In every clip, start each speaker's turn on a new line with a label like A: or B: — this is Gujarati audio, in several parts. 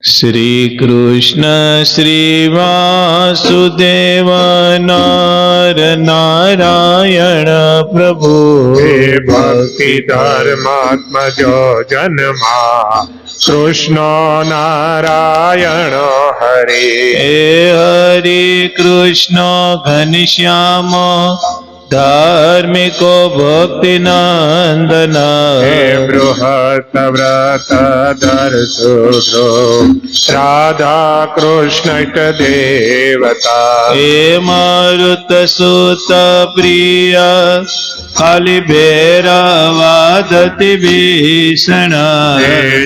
A: શ્રી કૃષ્ણ શ્રી વાસુદેવ નર નારાયણ પ્રભુ
B: ભક્તિ ધર્માત્મજો જન્મા કૃષ્ણ નારાયણ હરે.
A: હરે કૃષ્ણ ઘનશ્યામ ધાર્મિકો ભક્તિ નંદન
B: બૃહત વ્રત ધરસુધ્રો રાધા કૃષ્ણ દેવતા
A: મારુત સુત પ્રિય ખાલી ભેરવાદતિ ભીષણ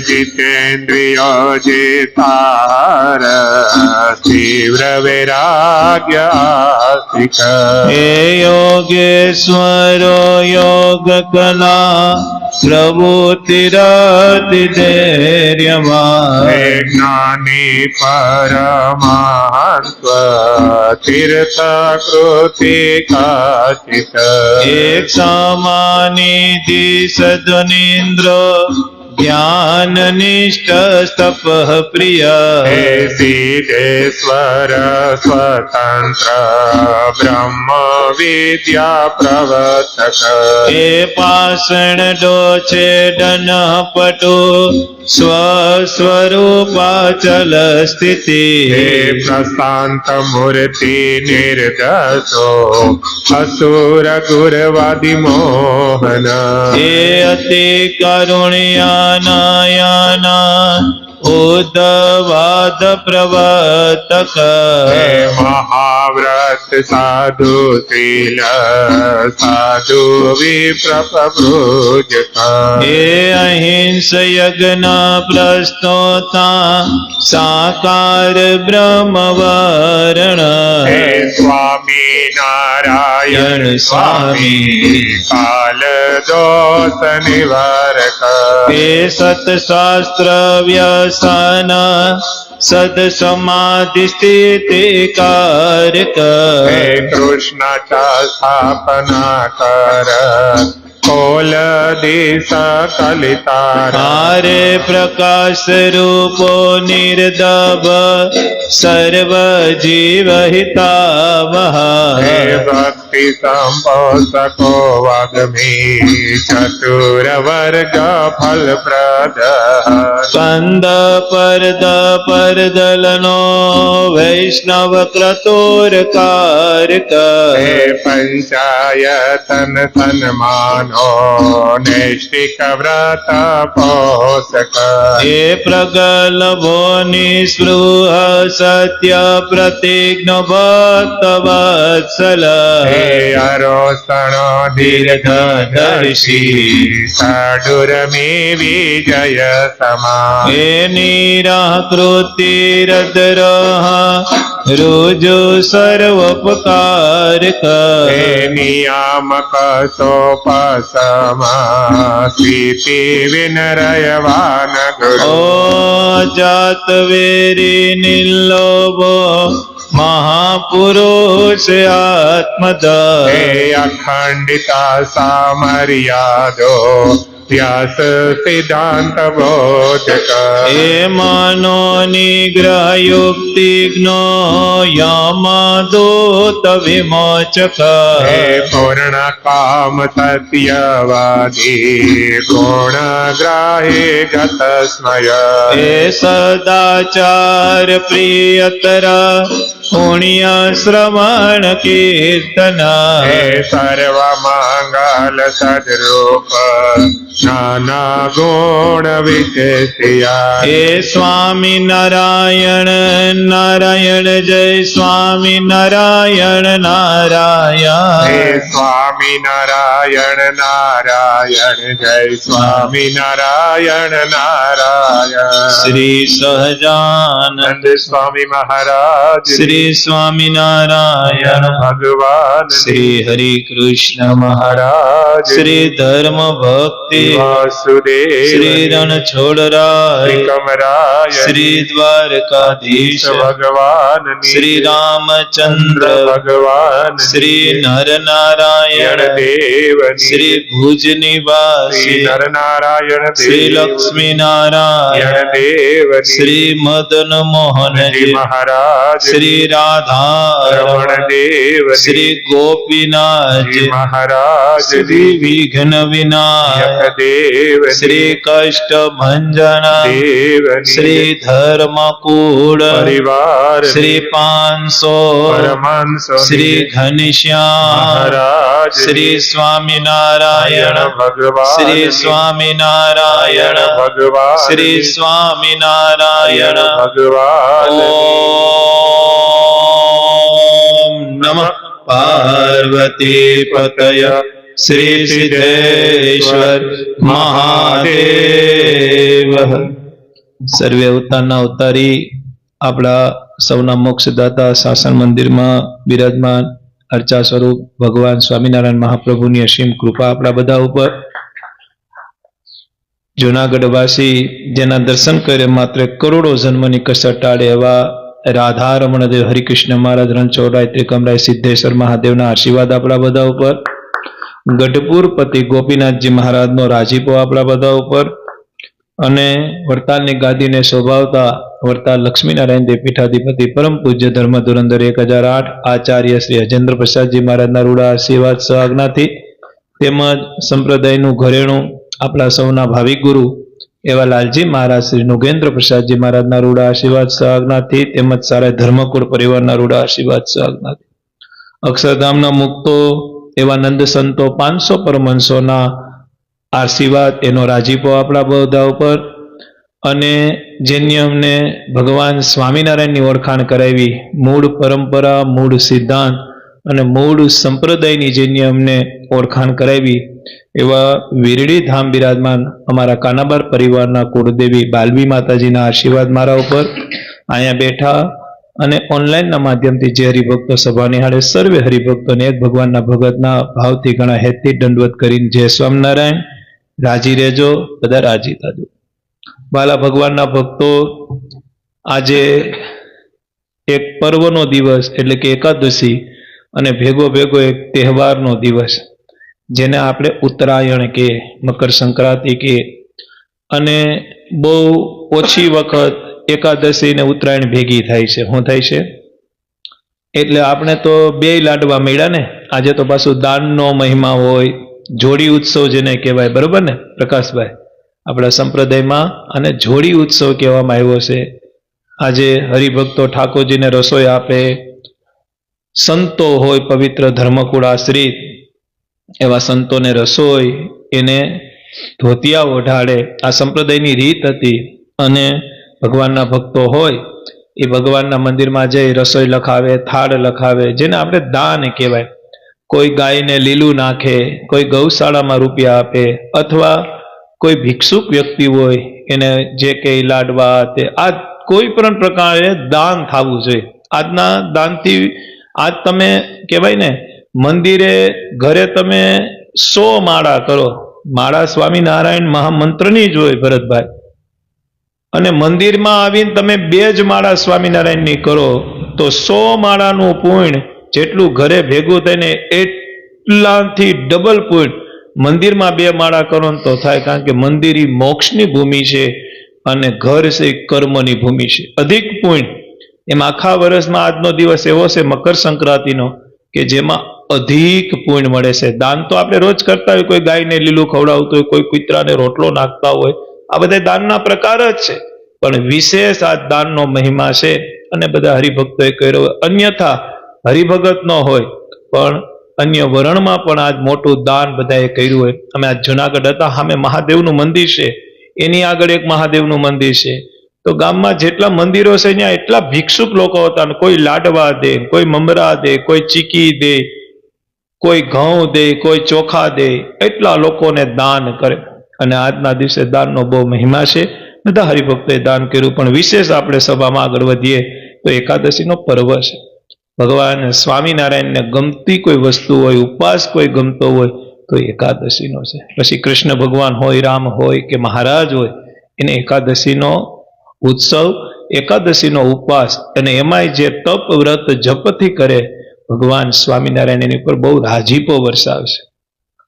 B: જીતેન્દ્રિય જીતાર તીવ્ર વૈરાગ્ય
A: યોગેશ્વરો યોગ કલા પ્રભુતિરતિ ધૈર્યમાં
B: જ્ઞાની પરમાત્વ તીર્થ કૃતિ કાચિત
A: એક સમાનિધિ સદ્વનિન્દ્ર જ્ઞાન નિષ્ઠ તપ પ્રિય
B: સિદ્ધેશ્વર સ્વતંત્ર બ્રહ્મ વિદ્યા પ્રવર્તક
A: પાષણ ડોછે ડન પટો સ્વસ્વરૂપાચલ સ્થિતિ
B: પ્રશાંત મૂર્તિ નિર્દશો અસુર ગુરવાદી મોહન
A: અતિ કરુણ્યાનાયાના ઉદ્ધવાદ પ્રવર્તક
B: મહાવ્રત સાધુ શીલ સાધુ વિપ્રભૃજક
A: અહિંસ યજ્ઞ પ્રસ્તોતા સાકાર બ્રહ્મવરણ
B: સ્વામી નારાયણ સ્વામી કાલ દોષ નિવારક
A: સતશાસ્ત્ર વ્યસન સદ સમાધિ સ્થિતિ કારક
B: કૃષ્ણ ચા સ્થાપના કર કોલ દિશા કલિતારે
A: પ્રકાશ રૂપો નિર્દભ સર્વ જીવ હિતાવહ
B: ભક્તિ સંપોષકો વાગ્મી ચતુર વર્ગ ફલ પ્રદ
A: કંદ પરદ પરદલનો વૈષ્ણવ ક્રતુર કારક
B: પંચાયતન સન્માનો નૈષ્ટિક વ્રત પોષક
A: પ્રગલ્ભો નિસ્પૃહ સત્ય પ્રતિજ્ઞ ભક્ત વત્સલ
B: અરોષણ દીર્ઘદર્શી સાડુરમી વિજય સમા
A: નિરાકૃતિરદ્ર રુજુ સર્વોપકારક
B: નિયામક સોપસમા સ્થિતિ વિનરયવાન ગુરુ
A: જાત વેરી નિર્લોભો મહાપુરુષ આત્મદ
B: અખંડિતા સામર્યાદો વ્યાસ સિદ્ધાંત બોધક
A: મનો નિગ્રહ યુક્તિજ્ઞો યમદૂત વિમોચક
B: પૂર્ણ કામ સત્યવાદી ગુણગ્રાહી ગત સ્મય
A: સદાચાર પ્રિયતર પુણ્ય શ્રવણ કીર્તન
B: સર્વ મંગલ સદરૂપ નાના ગુણ વિશેષિયા
A: સ્વામી નારાયણ નારાયણ જય સ્વામી નારાયણ નારાયણ
B: સ્વામી નારાયણ નારાયણ જય સ્વામી નારાયણ નારાયણ
A: શ્રી સહજાનંદ
B: સ્વામી મહારાજ
A: શ્રી સ્વામી નારાયણ
B: ભગવાન
A: શ્રી હરિ કૃષ્ણ
B: મહારાજ
A: શ્રી ધર્મ ભક્તિ
B: વાસુદેવ
A: શ્રી રણછોડરાય
B: કમરાય
A: શ્રી દ્વારકાધીશ
B: ભગવાન
A: શ્રી રામચંદ્ર
B: ભગવાન
A: શ્રી નરનારાયણ
B: દેવ
A: શ્રી ભુજ
B: શ્રી
A: નિવાસી
B: નરનારાયણ
A: શ્રી લક્ષ્મી નારાયણ
B: દેવ
A: શ્રી મદન મોહનજી
B: મહારાજ
A: શ્રી રાધા
B: રમણ દેવ
A: શ્રી ગોપીનાથજી
B: મહારાજ
A: શ્રી વિઘ્ન વિનાયક
B: દેવ
A: શ્રી કષ્ટ ભંજન
B: દેવ
A: શ્રી ધર્મકૂળ
B: પરિવાર
A: શ્રી 500
B: પરમાંશ
A: શ્રી ઘનશ્યામ
B: મહારાજ
A: શ્રી સ્વામિનારાયણ
B: ભગવાન
A: શ્રી સ્વામિનારાયણ
B: ભગવાન
A: શ્રી સ્વામિનારાયણ
B: ભગવાન
A: ઓમ નમઃ પાર્વતી પતય શ્રી સિદ્ધેશ્વર મહાદેવ. સર્વે અવતારના અવતારી આપણા સૌના મોક્ષદાતા શાસન મંદિરમાં બિરાજમાન અર્ચા સ્વરૂપ ભગવાન સ્વામિનારાયણ મહાપ્રભુની અસીમ કૃપા આપણા બધા ઉપર. જુનાગઢવાસી જેના દર્શન કરે માત્ર કરોડો જન્મની કસર ટાળે એવા રાધા રમણદેવ હરિકૃષ્ણ મહારાજ રણછોડરાય ત્રિકમરાય સિદ્ધેશ્વર મહાદેવના આશીર્વાદ આપણા બધા ઉપર. ગઢપુર પતિ ગોપીનાથજી મહારાજનો રાજીપો આપણા બધા ઉપર અને વડતાલની ગાદીને શોભાવતા વડતાલ લક્ષ્મીનારાયણ દેવ પીઠાધિપતિ પરમ પૂજ્ય ધર્મ ધુરંધર 1008 આચાર્ય શ્રી અજેન્દ્ર પ્રસાદજી મહારાજના રૂડા આશીર્વાદ સહઆજ્ઞાથી તેમજ સંપ્રદાયનું ઘરેણું આપણા સૌના ભાવિક ગુરુ એવા લાલજી મહારાજ શ્રી નુગેન્દ્ર પ્રસાદજી મહારાજના રૂડા આશીર્વાદ સહઆજ્ઞાથી તેમજ સારા ધર્મકુળ પરિવારના રૂડા આશીર્વાદ સહઆજ્ઞાથી અક્ષરધામના મુક્તો એવા નંદ સંતો 500 પરમહંસોના આશીર્વાદ એનો રાજીપો આપણા બધા ઉપર અને જેની અમને ભગવાન સ્વામિનારાયણની ઓળખાણ કરાવી મૂળ પરંપરા મૂળ સિદ્ધાંત અને મૂળ સંપ્રદાયની જેની અમને ઓળખાણ કરાવી એવા વીરડી ધામ બિરાજમાન અમારા કાનાબાર પરિવારના કુળદેવી બાલવી માતાજીના આશીર્વાદ મારા ઉપર અહીંયા બેઠા અને ઓનલાઈનના માધ્યમથી જે હરિભક્તો સભા નિહાળે સર્વે હરિભક્તોને એક ભગવાનના ભગતના ભાવથી ઘણા હેતથી દંડવત કરીને જય સ્વામિનારાયણ. રાજી રહેજો, બધા રાજી થાજો. વાલા ભગવાનના ભક્તો, આજે એક પર્વનો દિવસ એટલે કે એકાદશી અને ભેગો ભેગો એક તહેવારનો દિવસ જેને આપણે ઉત્તરાયણ કે મકર સંક્રાંતિ કે અને બહુ ઓછી વખત એકાદશી ને ઉત્તરાયણ ભેગી થાય છે. શું થાય છે એટલે આપણે તો બે લાડવા મળ્યા ને. આજે તો પાછું દાનનો મહિમા હોય, જોડી ઉત્સવ જેને કહેવાય, બરોબર ને પ્રકાશભાઈ, આપણા સંપ્રદાયમાં અને જોડી ઉત્સવ કહેવામાં આવ્યો છે. આજે હરિભક્તો ઠાકોરજીને રસોઈ આપે, સંતો હોય પવિત્ર ધર્મકુળ આશ્રિત એવા સંતોને રસોઈ, એને ધોતિયા ઓઢાડે. આ સંપ્રદાયની રીત હતી. અને ભગવાનના ભક્તો હોય એ ભગવાનના મંદિરમાં જઈ રસોઈ લખાવે, થાળ લખાવે, જેને આપણે દાન કહેવાય. કોઈ ગાયને લીલું નાખે, કોઈ ગૌશાળામાં રૂપિયા આપે, અથવા કોઈ ભિક્ષુક વ્યક્તિ હોય એને જે કંઈ લાડવા તે આ કોઈ પણ પ્રકારે દાન થવું જોઈએ. આજના દાનથી આજ તમે કહેવાય ને મંદિરે ઘરે તમે 100 માળા કરો, માળા સ્વામિનારાયણ મહામંત્રની જ હોય ભરતભાઈ, અને મંદિરમાં આવીને તમે 2 જ માળા સ્વામિનારાયણની કરો તો 100 માળાનું પુણ્ય જેટલું ઘરે ભેગું થઈને એટલાથી ડબલ પુણ્ય મંદિરમાં 2 માળા કરો તો થાય. કારણ કે મંદિર એ મોક્ષની ભૂમિ છે અને ઘર છે કર્મની ભૂમિ છે. અધિક પુણ્ય એમ આખા વર્ષમાં આજનો દિવસ એવો છે મકર સંક્રાંતિનો કે જેમાં અધિક પુણ્ય મળે છે. દાન તો આપણે રોજ કરતા હોય, કોઈ ગાયને લીલું ખવડાવતું હોય, કોઈ કૂતરાને રોટલો નાખતા હોય, આ બધા દાનના પ્રકાર જ છે. પણ વિશેષ આ દાનનો મહિમા છે અને બધા હરિભક્તોએ કર્યો. અન્યથા હરિભગત ન હોય પણ અન્ય વર્ણમાં પણ આજ મોટું દાન બધાએ કર્યું હોય. અમે આજ જુનાગઢ હતા, સામે મહાદેવનું મંદિર છે, એની આગળ એક મહાદેવનું મંદિર છે. તો ગામમાં જેટલા મંદિરો છે ત્યાં એટલા ભિક્ષુક લોકો હતા. કોઈ લાડવા દે, કોઈ મમરા દે, કોઈ ચીકી દે, કોઈ ઘઉં દે, કોઈ ચોખા દે, એટલા લોકોને દાન કરે. અને આજના દિવસે દાનનો બહુ મહિમા છે. બધા હરિભક્તોએ દાન કર્યું. પણ વિશેષ આપણે સભામાં આગળ વધીએ તો એકાદશીનો પર્વ છે. ભગવાન સ્વામિનારાયણને ગમતી કોઈ વસ્તુ હોય, ઉપવાસ કોઈ ગમતો હોય તો એકાદશીનો છે. પછી કૃષ્ણ ભગવાન હોય, રામ હોય કે મહારાજ હોય, એને એકાદશીનો ઉત્સવ, એકાદશીનો ઉપવાસ, અને એમાંય જે તપ વ્રત જપથી કરે, ભગવાન સ્વામિનારાયણ એની ઉપર બહુ રાજીપો વરસાવશે.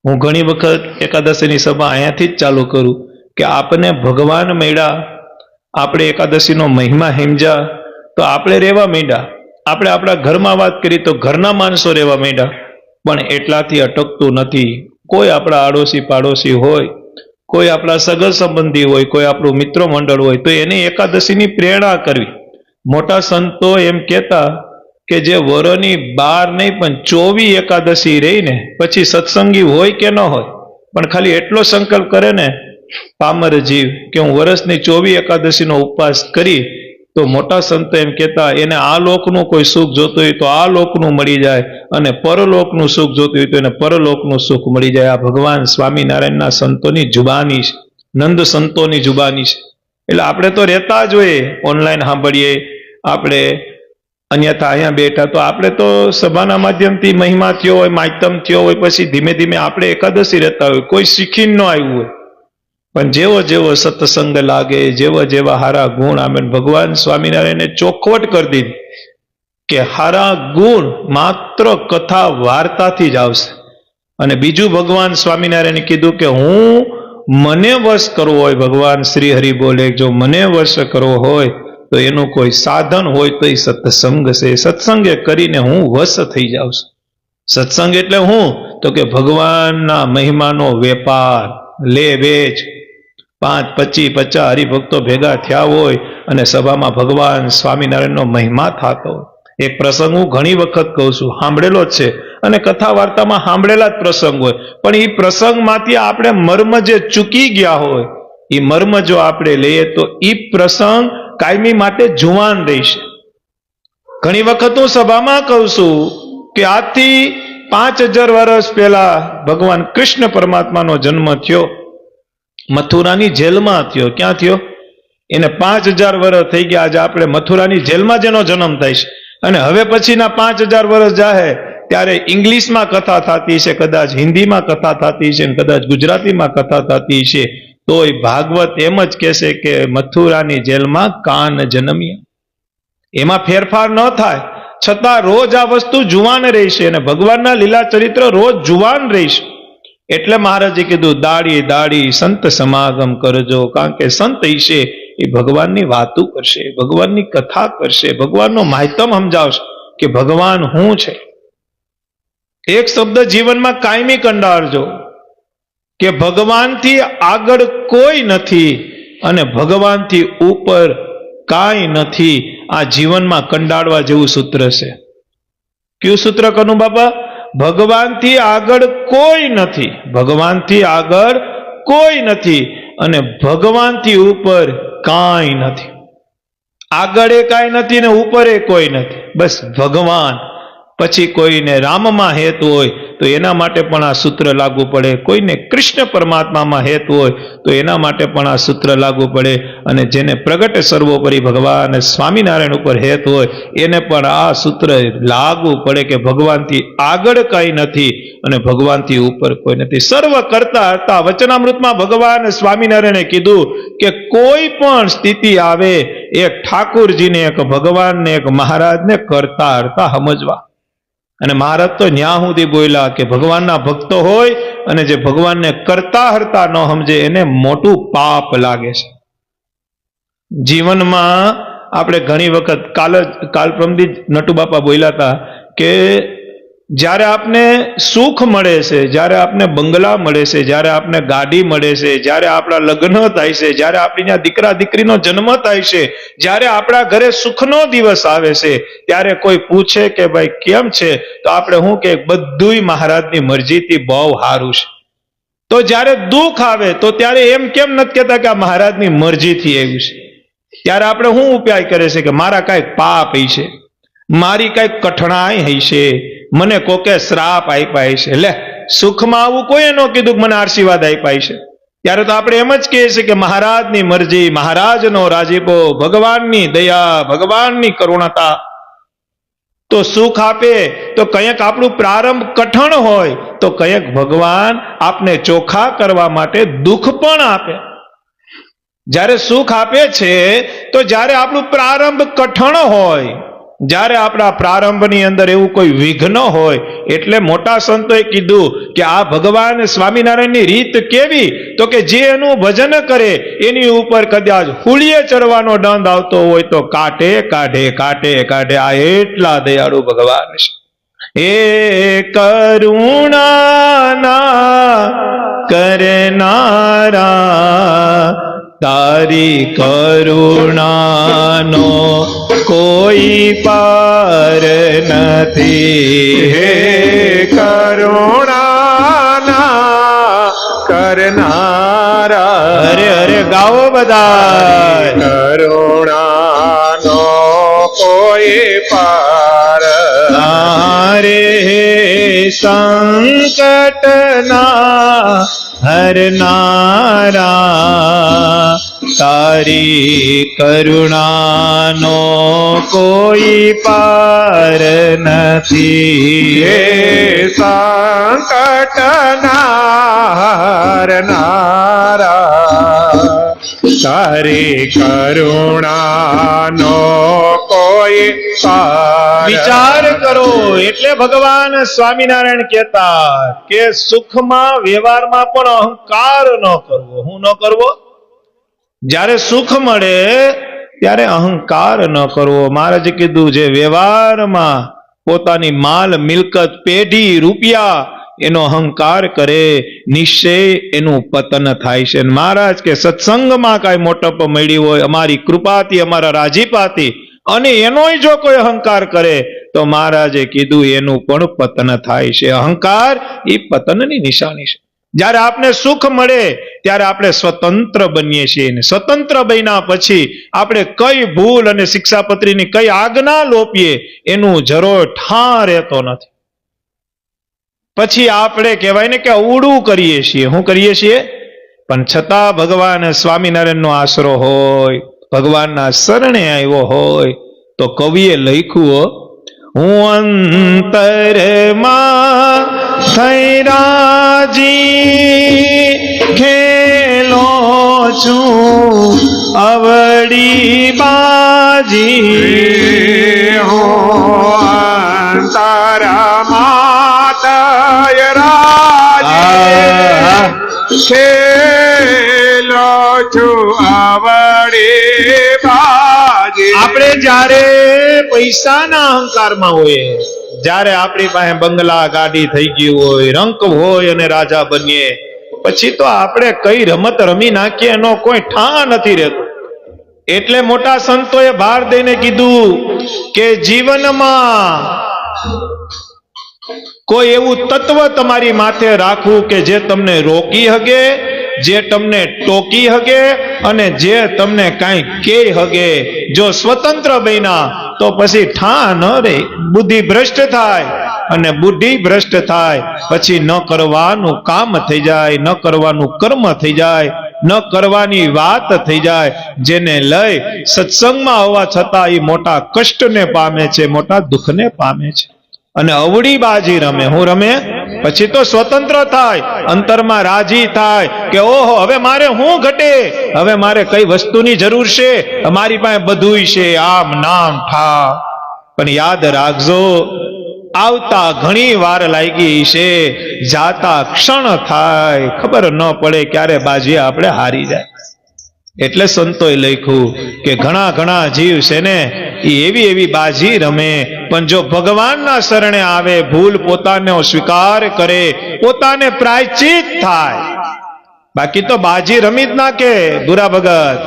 A: હું ઘણી વખત એકાદશીની સભા અહીંયાથી જ ચાલુ કરું કે આપને ભગવાન મળ્યા, આપણે એકાદશીનો મહિમા સમજ્યા તો આપણે રહેવા માંડ્યા. આપણે આપણા ઘરમાં વાત કરી તો ઘરના માણસો રહેવા માંડ્યા. પણ એટલાથી અટકતું નથી. કોઈ આપણા આડોશી પાડોશી હોય, કોઈ આપણા સગા સંબંધી હોય, કોઈ આપણું મિત્ર મંડળ હોય, તો એને એકાદશીની પ્રેરણા કરવી. મોટા સંતો એમ કહેતા કે જે વરોની 12 નહીં પણ 24 એકાદશી રહીને પછી સત્સંગી હોય કે ન હોય, પણ ખાલી એટલો સંકલ્પ કરે ને પામર જીવ કે હું વર્ષની 24 એકાદશીનો ઉપવાસ કરી, તો મોટા સંતો એમ કહેતા એને આ લોકનું કોઈ સુખ જોતું હોય તો આ લોકનું મળી જાય, અને પરલોકનું સુખ જોતું હોય તો એને પરલોકનું સુખ મળી જાય. આ ભગવાન સ્વામિનારાયણના સંતોની જુબાની છે, નંદ સંતોની જુબાની છે. એટલે આપણે તો રહેતા જ હોઈએ, ઓનલાઈન સાંભળીએ, આપણે અન્યથા અહીંયા બેઠા, તો આપણે તો સભાના માધ્યમથી મહિમા થયો હોય, માધ્યમ થયો હોય, પછી ધીમે ધીમે આપણે એકાદશી રહેતા હોય, કોઈ શીખીને ન આવ્યું હોય. પણ જેવો જેવો સત્સંગ લાગે, જેવા જેવા હારા ગુણ આવે, ભગવાન સ્વામિનારાયણે ચોખવટ કરી દીધી કે હારા ગુણ માત્ર કથા વાર્તાથી જ આવશે. અને બીજું ભગવાન સ્વામિનારાયણે કીધું કે હું મને વશ કરવો હોય, ભગવાન શ્રી હરિ બોલે જો મને વશ કરવો હોય તો એનું કોઈ સાધન હોય તો એ સત્સંગ છે. સત્સંગે કરીને હું વશ થઈ જાઉં છું. સત્સંગ એટલે હું તો કે ભગવાનના મહિમાનો વેપાર, લે વેચ. 5, 25, 50 હરિભક્તો ભેગા થયા હોય અને સભામાં ભગવાન સ્વામિનારાયણનો મહિમા થતો હોય. એક પ્રસંગ હું ઘણી વખત કહું છું, સાંભળેલો જ છે, અને કથા વાર્તામાં સાંભળેલા જ પ્રસંગ હોય, પણ એ પ્રસંગમાંથી આપણે મર્મ જે ચૂકી ગયા હોય, એ મર્મ જો આપણે લઈએ તો એ પ્રસંગ કાયમી માટે જુવાન રહેશે. ઘણી વખત હું સભામાં કહું છું કે આજથી 5000 વર્ષ પહેલા ભગવાન કૃષ્ણ પરમાત્માનો જન્મ થયો, મથુરાની જેલમાં થયો. ક્યાં થયો? એને 5000 વર્ષ થઈ ગયા. આજે આપણે મથુરાની જેલમાં જેનો જન્મ થાય છે, અને હવે પછીના 5000 વર્ષ જાહે ત્યારે ઇંગ્લિશમાં કથા થતી છે, કદાચ હિન્દીમાં કથા થતી છે, કદાચ ગુજરાતીમાં કથા થતી છે. તોય ભાગવત એમ જ કહેશે કે મથુરાની જેલમાં કાન જન્મ્યા. એમાં ફેરફાર ન થાય, છતાં રોજ આ વસ્તુ જુવાન રહેશે, અને ભગવાનના લીલા ચરિત્ર રોજ જુવાન રહેશે. એટલે મહારાજે કીધું દાડી દાડી સંત સમાગમ કરજો, કારણ કે સંત ઈશે એ ભગવાનની વાતો કરશે, ભગવાનની કથા કરશે, ભગવાનનો માહિતમ સમજાવશે કે ભગવાન શું છે. એક શબ્દ જીવનમાં કાયમી કંડારજો કે ભગવાનથી આગળ કોઈ નથી અને ભગવાનથી ઉપર કાંઈ નથી. આ જીવનમાં કંડાળવા જેવું સૂત્ર છે. કયું સૂત્ર કનુ બાપા? ભગવાનથી આગળ કોઈ નથી, ભગવાનથી આગળ કોઈ નથી અને ભગવાનથી ઉપર કાંઈ નથી. આગળ એ કાંઈ નથી ને ઉપર એ કોઈ નથી, બસ ભગવાન. પછી કોઈને રામમાં હેતુ હોય તો એના માટે પણ આ સૂત્ર લાગુ પડે, કોઈને કૃષ્ણ પરમાત્મામાં હેતુ હોય તો એના માટે પણ આ સૂત્ર લાગુ પડે, અને જેને પ્રગટ સર્વોપરી ભગવાન સ્વામિનારાયણ ઉપર હેતુ હોય એને પણ આ સૂત્ર લાગુ પડે કે ભગવાનથી આગળ કાંઈ નથી અને ભગવાનથી ઉપર કોઈ નથી. સર્વ કરતા હતા વચનામૃતમાં ભગવાન સ્વામિનારાયણે કીધું કે કોઈ પણ સ્થિતિ આવે એક ઠાકુરજીને, એક ભગવાનને, એક મહારાજને કરતા હરતા સમજવા. અને મહારાજ તો ન્યા સુધી બોલ્યા કે ભગવાનના ભક્તો હોય અને જે ભગવાનને કરતા હરતા ન સમજે એને મોટું પાપ લાગે છે. જીવનમાં આપણે ઘણી વખત કાલ પ્રમદી નટુ બાપા બોલ્યા હતા કે જ્યારે આપને સુખ મળે છે, જ્યારે આપને બંગલા મળે છે, જ્યારે આપને ગાડી મળે છે, જ્યારે આપણા લગ્ન થાય છે, જ્યારે આપણી ત્યાં દીકરા દીકરીનો જન્મ થાય છે, જ્યારે આપણા ઘરે સુખનો દિવસ આવે છે, ત્યારે કોઈ પૂછે કે ભાઈ કેમ છે, તો આપણે શું કે બધુંય મહારાજની મરજીથી બહુ સારું છે. તો જ્યારે દુઃખ આવે તો ત્યારે એમ કેમ નથી કહેતા કે આ મહારાજની મરજીથી આવ્યું છે? ત્યારે આપણે શું ઉપાય કરે છે કે મારા કાંઈક પાપ હશે, મારી કાંઈક કઠણાઈ હશે, મને કોકે શ્રાપ આપ્યા છે. લે, સુખમાં આવું કોઈ ન કીધું કે મને આશીર્વાદ આપ્યા છે. ત્યારે તો આપણે એમ જ કહીએ છીએ કે મહારાજની મરજી, મહારાજનો રાજીપો, ભગવાનની દયા, ભગવાનની કરુણતા. તો સુખ આપે તો કંઈક આપણું પ્રારંભ કઠણ હોય તો કંઈક ભગવાન આપને ચોખ્ખા કરવા માટે દુઃખ પણ આપે. જ્યારે સુખ આપે છે તો જ્યારે આપણું પ્રારંભ કઠણ હોય, જ્યારે આપણા પ્રારંભની અંદર એવું કોઈ વિઘ્ન હોય, એટલે મોટા સંતોએ કીધું કે આ ભગવાન સ્વામિનારાયણની રીત કેવી, તો કે જે એનું ભજન કરે એની ઉપર કદાચ હુળીએ ચડવાનો દંડ આવતો હોય તો કાઢે કાઢે કાઢે કાઢે. આ એટલા દયાળુ ભગવાન છે. એ કરુણાના કરનારા, તારી કરુણાનો કોઈ પાર નથી.
B: હે કરુણાના કરનારા,
A: અરે અરે ગાઓ બધા.
B: કરુણાનો કોઈ પાર
A: તારે સંકટના હરનારા, તારી કરુણાનો કોઈ પાર નથી.
B: હે સંકટના હરનારા, તારી કરુણાનો કોઈ પાર.
A: વિચાર કરો. એટલે ભગવાન સ્વામિનારાયણ કહેતા કે સુખમાં વ્યવહારમાં પણ અહંકાર ન કરવો. હું ન કરવો? જ્યારે સુખ મળે ત્યારે અહંકાર ન કરવો. મહારાજે કીધું જે વ્યવહારમાં પોતાની માલ મિલકત પેઢી રૂપિયા એનો અહંકાર કરે, નિશ્ચય એનું પતન થાય છે. મહારાજ કે સત્સંગમાં કાંઈ મોટપ મળી હોય અમારી કૃપાથી, અમારા રાજીપાથી, અને એનોય જો કોઈ અહંકાર કરે તો મહારાજે કીધું એનું પણ પતન થાય છે. અહંકાર એ પતનની નિશાની છે. જ્યારે આપને સુખ મળે ત્યારે આપણે સ્વતંત્ર બનીએ છીએ, ને સ્વતંત્ર બન્યા પછી આપણે કઈ ભૂલ અને શિક્ષાપત્રીની કઈ આજ્ઞા લોપીએ એનું જરો ઠાં રહેતો નથી. પછી આપણે કહેવાય ને કે અવળું કરીએ છીએ. શું કરીએ છીએ? પણ છતાં ભગવાન સ્વામિનારાયણનો આશરો હોય, ભગવાનના શરણે આવ્યો હોય તો કવિએ લખ્યું, હું અંતરમાં થઈ રાજી ખેલો છું અવળી બાજી.
B: હું અંતરમાં થઈ રાજી ખેલો છું આવડે બાજી.
A: આપણે જ્યારે પૈસાના અહંકારમાં હોઈએ, જ્યારે આપણી પાસે બંગલા ગાડી થઈ ગયું હોય, રંક હોય અને રાજા બનીએ, પછી તો આપણે કઈ રમત રમી નાખીએ એનો કોઈ ઠાં નથી રહેતો. એટલે મોટા સંતોએ ભાર દઈને કીધું કે જીવનમાં કોઈ એવું તત્વ તમારી માથે રાખવું કે જે તમને રોકી હગે, જે તમને ટોકી હગે અને જે તમને કાંઈ કે હગે. જો સ્વતંત્ર બન્યા તો પછી ઠાં ન રહે, બુદ્ધિ ભ્રષ્ટ થાય, અને બુદ્ધિ ભ્રષ્ટ થાય પછી ન કરવાનું કામ થઈ જાય, ન કરવાનું કર્મ થઈ જાય, ન કરવાની વાત થઈ જાય, જેને લઈ સત્સંગમાં હોવા છતાં એ મોટા કષ્ટને પામે છે, મોટા દુઃખને પામે છે. અને અવળી બાજી રમે. હું રમે? પછી તો સ્વતંત્ર થાય, અંતરમાં રાજી થાય કે ઓહો હવે મારે શું ઘટે, હવે મારે કઈ વસ્તુની જરૂર છે, અમારી પાસે બધુંય છે, આમ નામ ઠા. પણ યાદ રાખજો, આવતા ઘણી વાર લાગી છે, જાતા ક્ષણ થાય, ખબર ન પડે ક્યારે બાજી આપણે હારી જાય. એટલે સંતોએ લખ્યું કે ઘણા ઘણા જીવ છે ને એ એવી એવી બાજી રમે, પણ જો ભગવાનના શરણે આવે, ભૂલ પોતાનો સ્વીકાર કરે, પોતાને પ્રાયશ્ચિત થાય, બાકી તો બાજી રમી જ નાખે. બુરા ભગત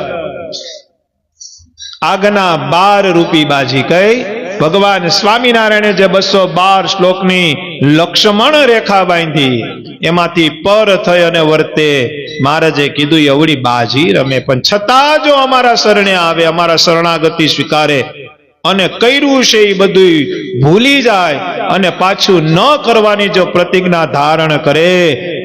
A: આગના 12 રૂપી બાજી કઈ? ભગવાન સ્વામિનારાયણે જે 212 શ્લોકની લક્ષ્મણ રેખા બાંધી એમાંથી પર થઈ અને વર્તે, મહારાજે કીધું એવડી બાજી રમે. પણ છતાં જો અમારા શરણે આવે, અમારા શરણાગતિ સ્વીકારે અને કર્યું છે એ બધું ભૂલી જાય અને પાછું ન કરવાની જો પ્રતિજ્ઞા ધારણ કરે,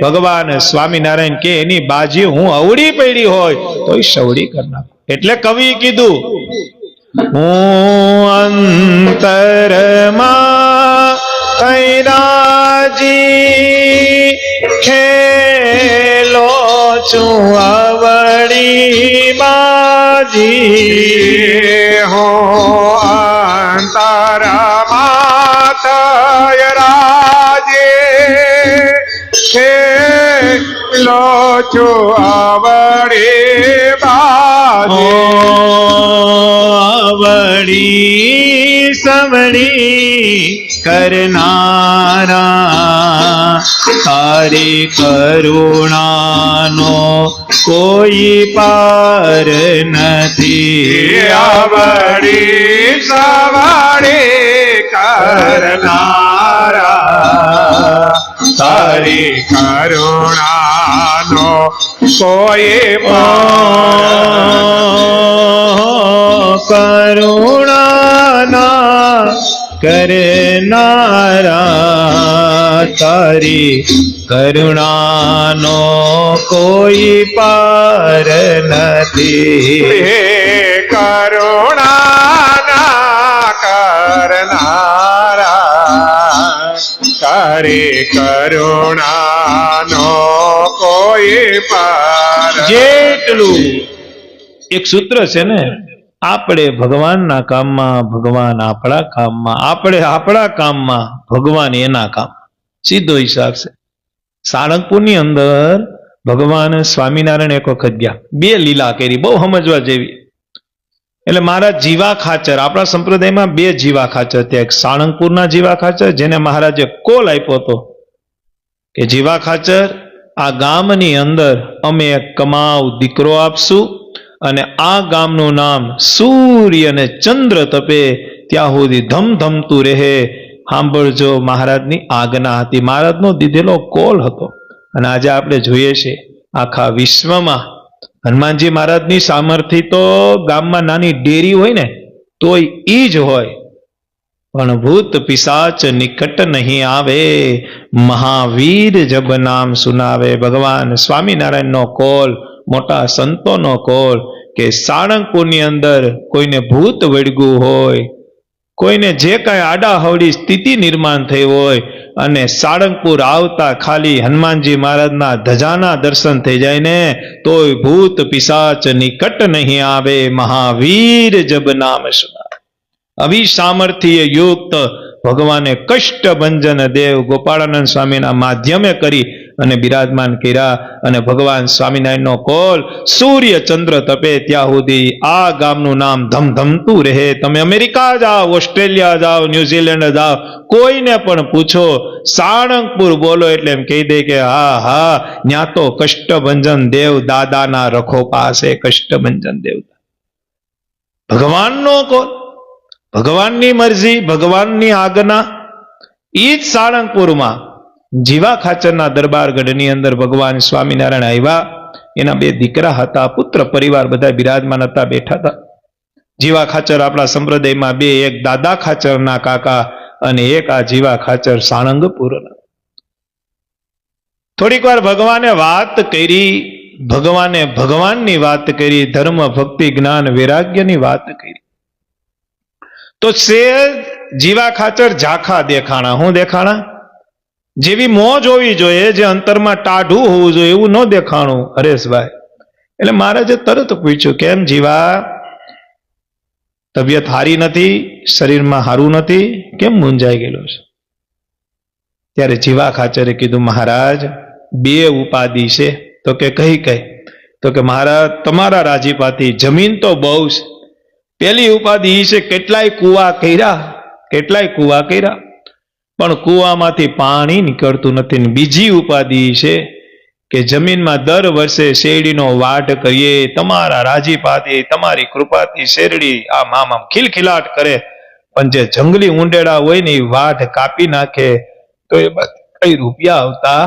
A: ભગવાન સ્વામિનારાયણ કે એની બાજી હું અવળી પડી હોય તો એ સવડી કરી નાખું. એટલે કવિ કીધું હું અંતરમાં કૈરાજી ખેલો છું આવડી બાજી.
B: હો અંતરમાં તય રાજે ખેલો છો આવડે બાજે.
A: આવડી સવડી કરનારા તારી કરુણાનો કોઈ પાર નથી.
B: આવડી સવાડે કરનારા તારી કરુણાનો કોઈ
A: કરુણાના કરનારા તારી કરુણાનો કોઈ પાર નથી.
B: હે કરુણાના કરનારા તારી કરુણાનો કોઈ પાર.
A: જેટલું એક સૂત્ર છે ને, આપણે ભગવાનના કામમાં, ભગવાન આપણા કામમાં, આપણે આપણા કામમાં, ભગવાન એના કામ. સીધો હિસાબ છે. સાળંગપુરની અંદર ભગવાન સ્વામિનારાયણ એક વખત ગયા, બે લીલા કરી, બહુ સમજવા જેવી. એટલે મહારાજ જીવા ખાચર, આપણા સંપ્રદાયમાં બે જીવા ખાચર ત્યાં, એક સાળંગપુરના જીવા ખાચર જેને મહારાજે કોલ આપ્યો હતો કે જીવા ખાચર, આ ગામની અંદર અમે એક કમાવ દીકરો આપશું અને આ ગામનું નામ સૂર્ય અને ચંદ્ર તપે ત્યાં સુધી ધમધમતું રહે. સાંભળજો, મહારાજની આજ્ઞા હતી, મહારાજનો દીધેલો કોલ હતો. અને આજે આપણે જોઈએ છીએ આખા વિશ્વમાં હનુમાનજી મહારાજની સામર્થ્ય તો ગામમાં નાની ડેરી હોય ને તોય ઈ જ હોય, પણ ભૂત પિશાચ નિકટ નહીં આવે, મહાવીર જબ નામ સુનાવે. ભગવાન સ્વામિનારાયણનો કોલ, મોટા સંતોનો કોલ કે સાળંગપુરની અંદર કોઈને ભૂત વળગ્યું હોય, કોઈને જે કાંઈ આડાહવડી સ્થિતિ નિર્માણ થઈ હોય અને સાળંગપુર આવતા ખાલી હનુમાનજી મહારાજના ધજાના દર્શન થઈ જાય ને તોય ભૂત પિશાચ નિકટ નહીં આવે, મહાવીર જબ નામ સુનાવે. આવી સામર્થ્ય યુક્ત ભગવાને કષ્ટભંજન દેવ ગોપાળાનંદ સ્વામીના માધ્યમે કરી અને બિરાજમાન કર્યા. અને ભગવાન સ્વામિનારાયણનો કોલ, સૂર્ય ચંદ્ર તપે ત્યાં સુધી આ ગામનું નામ ધમધમતું રહે. તમે અમેરિકા જાઓ, ઓસ્ટ્રેલિયા જાઓ, ન્યુઝીલેન્ડ જાઓ, કોઈને પણ પૂછો સાળંગપુર બોલો એટલે એમ કહી દે કે હા હા, ન્યા તો કષ્ટભંજન દેવ દાદાના રખો પાસે કષ્ટભંજન દેવ. ભગવાનનો કોલ, ભગવાનની મરજી, ભગવાનની આજ્ઞા. ઈ જ સાળંગપુરમાં જીવા ખાચરના દરબારગઢની અંદર ભગવાન સ્વામિનારાયણ આવ્યા. એના બે દીકરા હતા, પુત્ર પરિવાર બધા બિરાજમાન હતા, બેઠા હતા. જીવા ખાચર આપણા સંપ્રદાયમાં બે, એક દાદા ખાચરના કાકા અને એક આ જીવા ખાચર સાળંગપુરના. થોડીક વાર ભગવાને વાત કરી, ભગવાને ભગવાનની વાત કરી, ધર્મ ભક્તિ જ્ઞાન વૈરાગ્યની વાત કરી. તો સેજ જીવા ખાચર ઝાખા દેખાણા. હું દેખાણા? જેવી મોજ હોવી જોઈએ, જે અંતરમાં ટાઢું હોવું જોઈએ એવું ન દેખાણું હરેશભાઈ. એટલે મહારાજે તરત પૂછ્યું, કેમ જીવા, તબિયત હારી નથી, શરીરમાં હારું નથી, કેમ મૂંઝાઈ ગયેલો છે? ત્યારે જીવા ખાચરે કીધું, મહારાજ બે ઉપાધિ છે. તો કે કઈ કઈ? તો કે મહારાજ તમારા રાજીપાથી જમીન તો બહુ છે. પેલી ઉપાધિ એ છે, કેટલાય કુવા કર્યા, કેટલાય કુવા કર્યા પણ કુવામાંથી પાણી નીકળતું નથી. બીજી ઉપાધિ છે કે જમીનમાં દર વર્ષે શેરડીનો વાઢ કરીએ, તમારા રાજીપાથી, તમારી કૃપાથી શેરડી આમ આમ આમ ખિલખિલાટ કરે, પણ જે જંગલી ઊંડેડા હોય ને એ વાઢ કાપી નાખે તો એ કઈ રૂપિયા આવતા?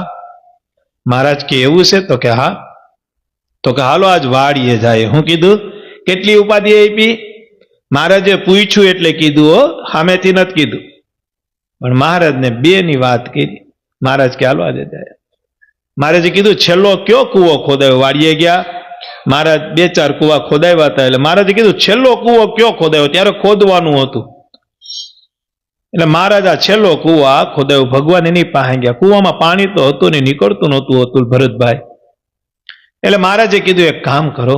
A: મહારાજ કે એવું છે? તો કે હા. તો કે હાલો આજ વાડીએ જાય. હું કીધું? કેટલી ઉપાધિ આપી? મહારાજે પૂછ્યું એટલે કીધું, હો, સામેથી નથી કીધું. પણ મહારાજને બે ની વાત કરી. મહારાજ કે હાલો આજે જાય. મહારાજે કીધું, છેલ્લો કયો કૂવો ખોદાયો? વાડીએ ગયા. મહારાજ 2-4 કુવા ખોદાવ્યા હતા. એટલે મહારાજે કીધું છેલ્લો કુવો કયો ખોદાયો? ત્યારે ખોદવાનું હતું. એટલે મહારાજ આ છેલ્લો કુવા ખોદાયો. ભગવાન એની પાસે ગયા. કુવામાં પાણી તો હતું નહીં, નીકળતું નહોતું હતું ભરતભાઈ. એટલે મહારાજે કીધું એક કામ કરો,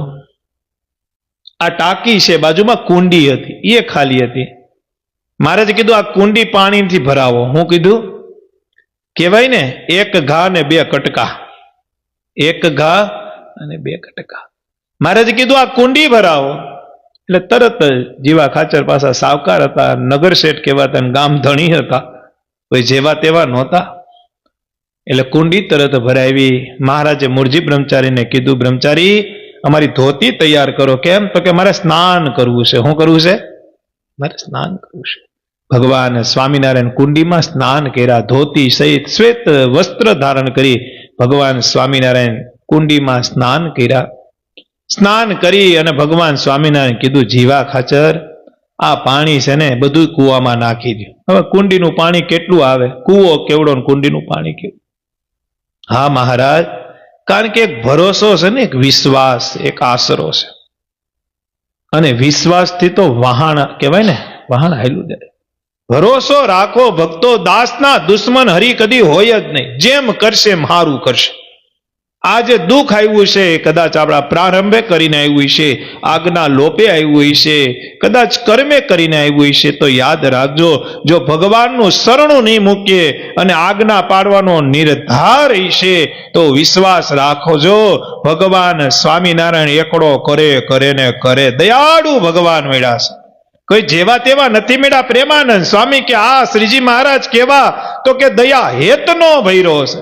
A: આ ટાંકી છે, બાજુમાં કુંડી હતી, એ ખાલી હતી. મહારાજે કીધું આ કુંડી પાણીથી ભરાવો. હું કીધું કહેવાય ને, એક ઘા ને 2 કટકા, એક ઘા અને 2 કટકા. મહારાજે કીધું આ કુંડી ભરાવો. એટલે તરત જ જીવા ખાચર પાછા સાવકાર હતા, નગર શેઠ કહેવાતા, ગામ ધણી હતા, કોઈ જેવા તેવા નહોતા. એટલે કુંડી તરત ભરાવી. મહારાજે મૂળજી બ્રહ્મચારીને કીધું, બ્રહ્મચારી અમારી ધોતી તૈયાર કરો. કેમ? તો કે મારે સ્નાન કરવું છે. શું કરવું છે? મારે સ્નાન કરવું છે. ભગવાન સ્વામિનારાયણ કુંડીમાં સ્નાન કર્યા. ધોતી સહિત શ્વેત વસ્ત્ર ધારણ કરી ભગવાન સ્વામિનારાયણ કુંડીમાં સ્નાન કર્યા. સ્નાન કરી અને ભગવાન સ્વામિનારાયણ કીધું, જીવા ખાચર આ પાણી છે ને બધું કૂવામાં નાખી દો. હવે કુંડીનું પાણી કેટલું આવે? કૂવો કેવડો ને કુંડીનું પાણી કેવું? હા મહારાજ, કારણ કે એક ભરોસો છે ને, એક વિશ્વાસ, એક આશરો છે. અને વિશ્વાસથી તો વહાણ કહેવાય ને, વહાણ હાલ્યું જાય. ભરોસો રાખો ભક્તો, દાસના દુશ્મન હરી કદી હોય જ નહીં. જેમ કરશે એમ હારું કરશે. આ જે દુઃખ આવ્યું છે, કદાચ આપણા પ્રારંભે કરીને આવ્યું છે, આગના લોપે આવ્યું છે, કદાચ કર્મે કરીને આવ્યું છે, તો યાદ રાખજો, જો ભગવાનનું શરણું નહીં મૂકીએ અને આજ્ઞા પાડવાનો નિર્ધાર છે, તો વિશ્વાસ રાખોજો, ભગવાન સ્વામિનારાયણ એકડો કરે કરે ને કરે. દયાળુ ભગવાન મળ્યા છે, કોઈ જેવા તેવા નથી મળ્યા. પ્રેમાનંદ સ્વામી કે આ શ્રીજી મહારાજ કેવા? તો કે દયા હેતનો ભર્યો છે,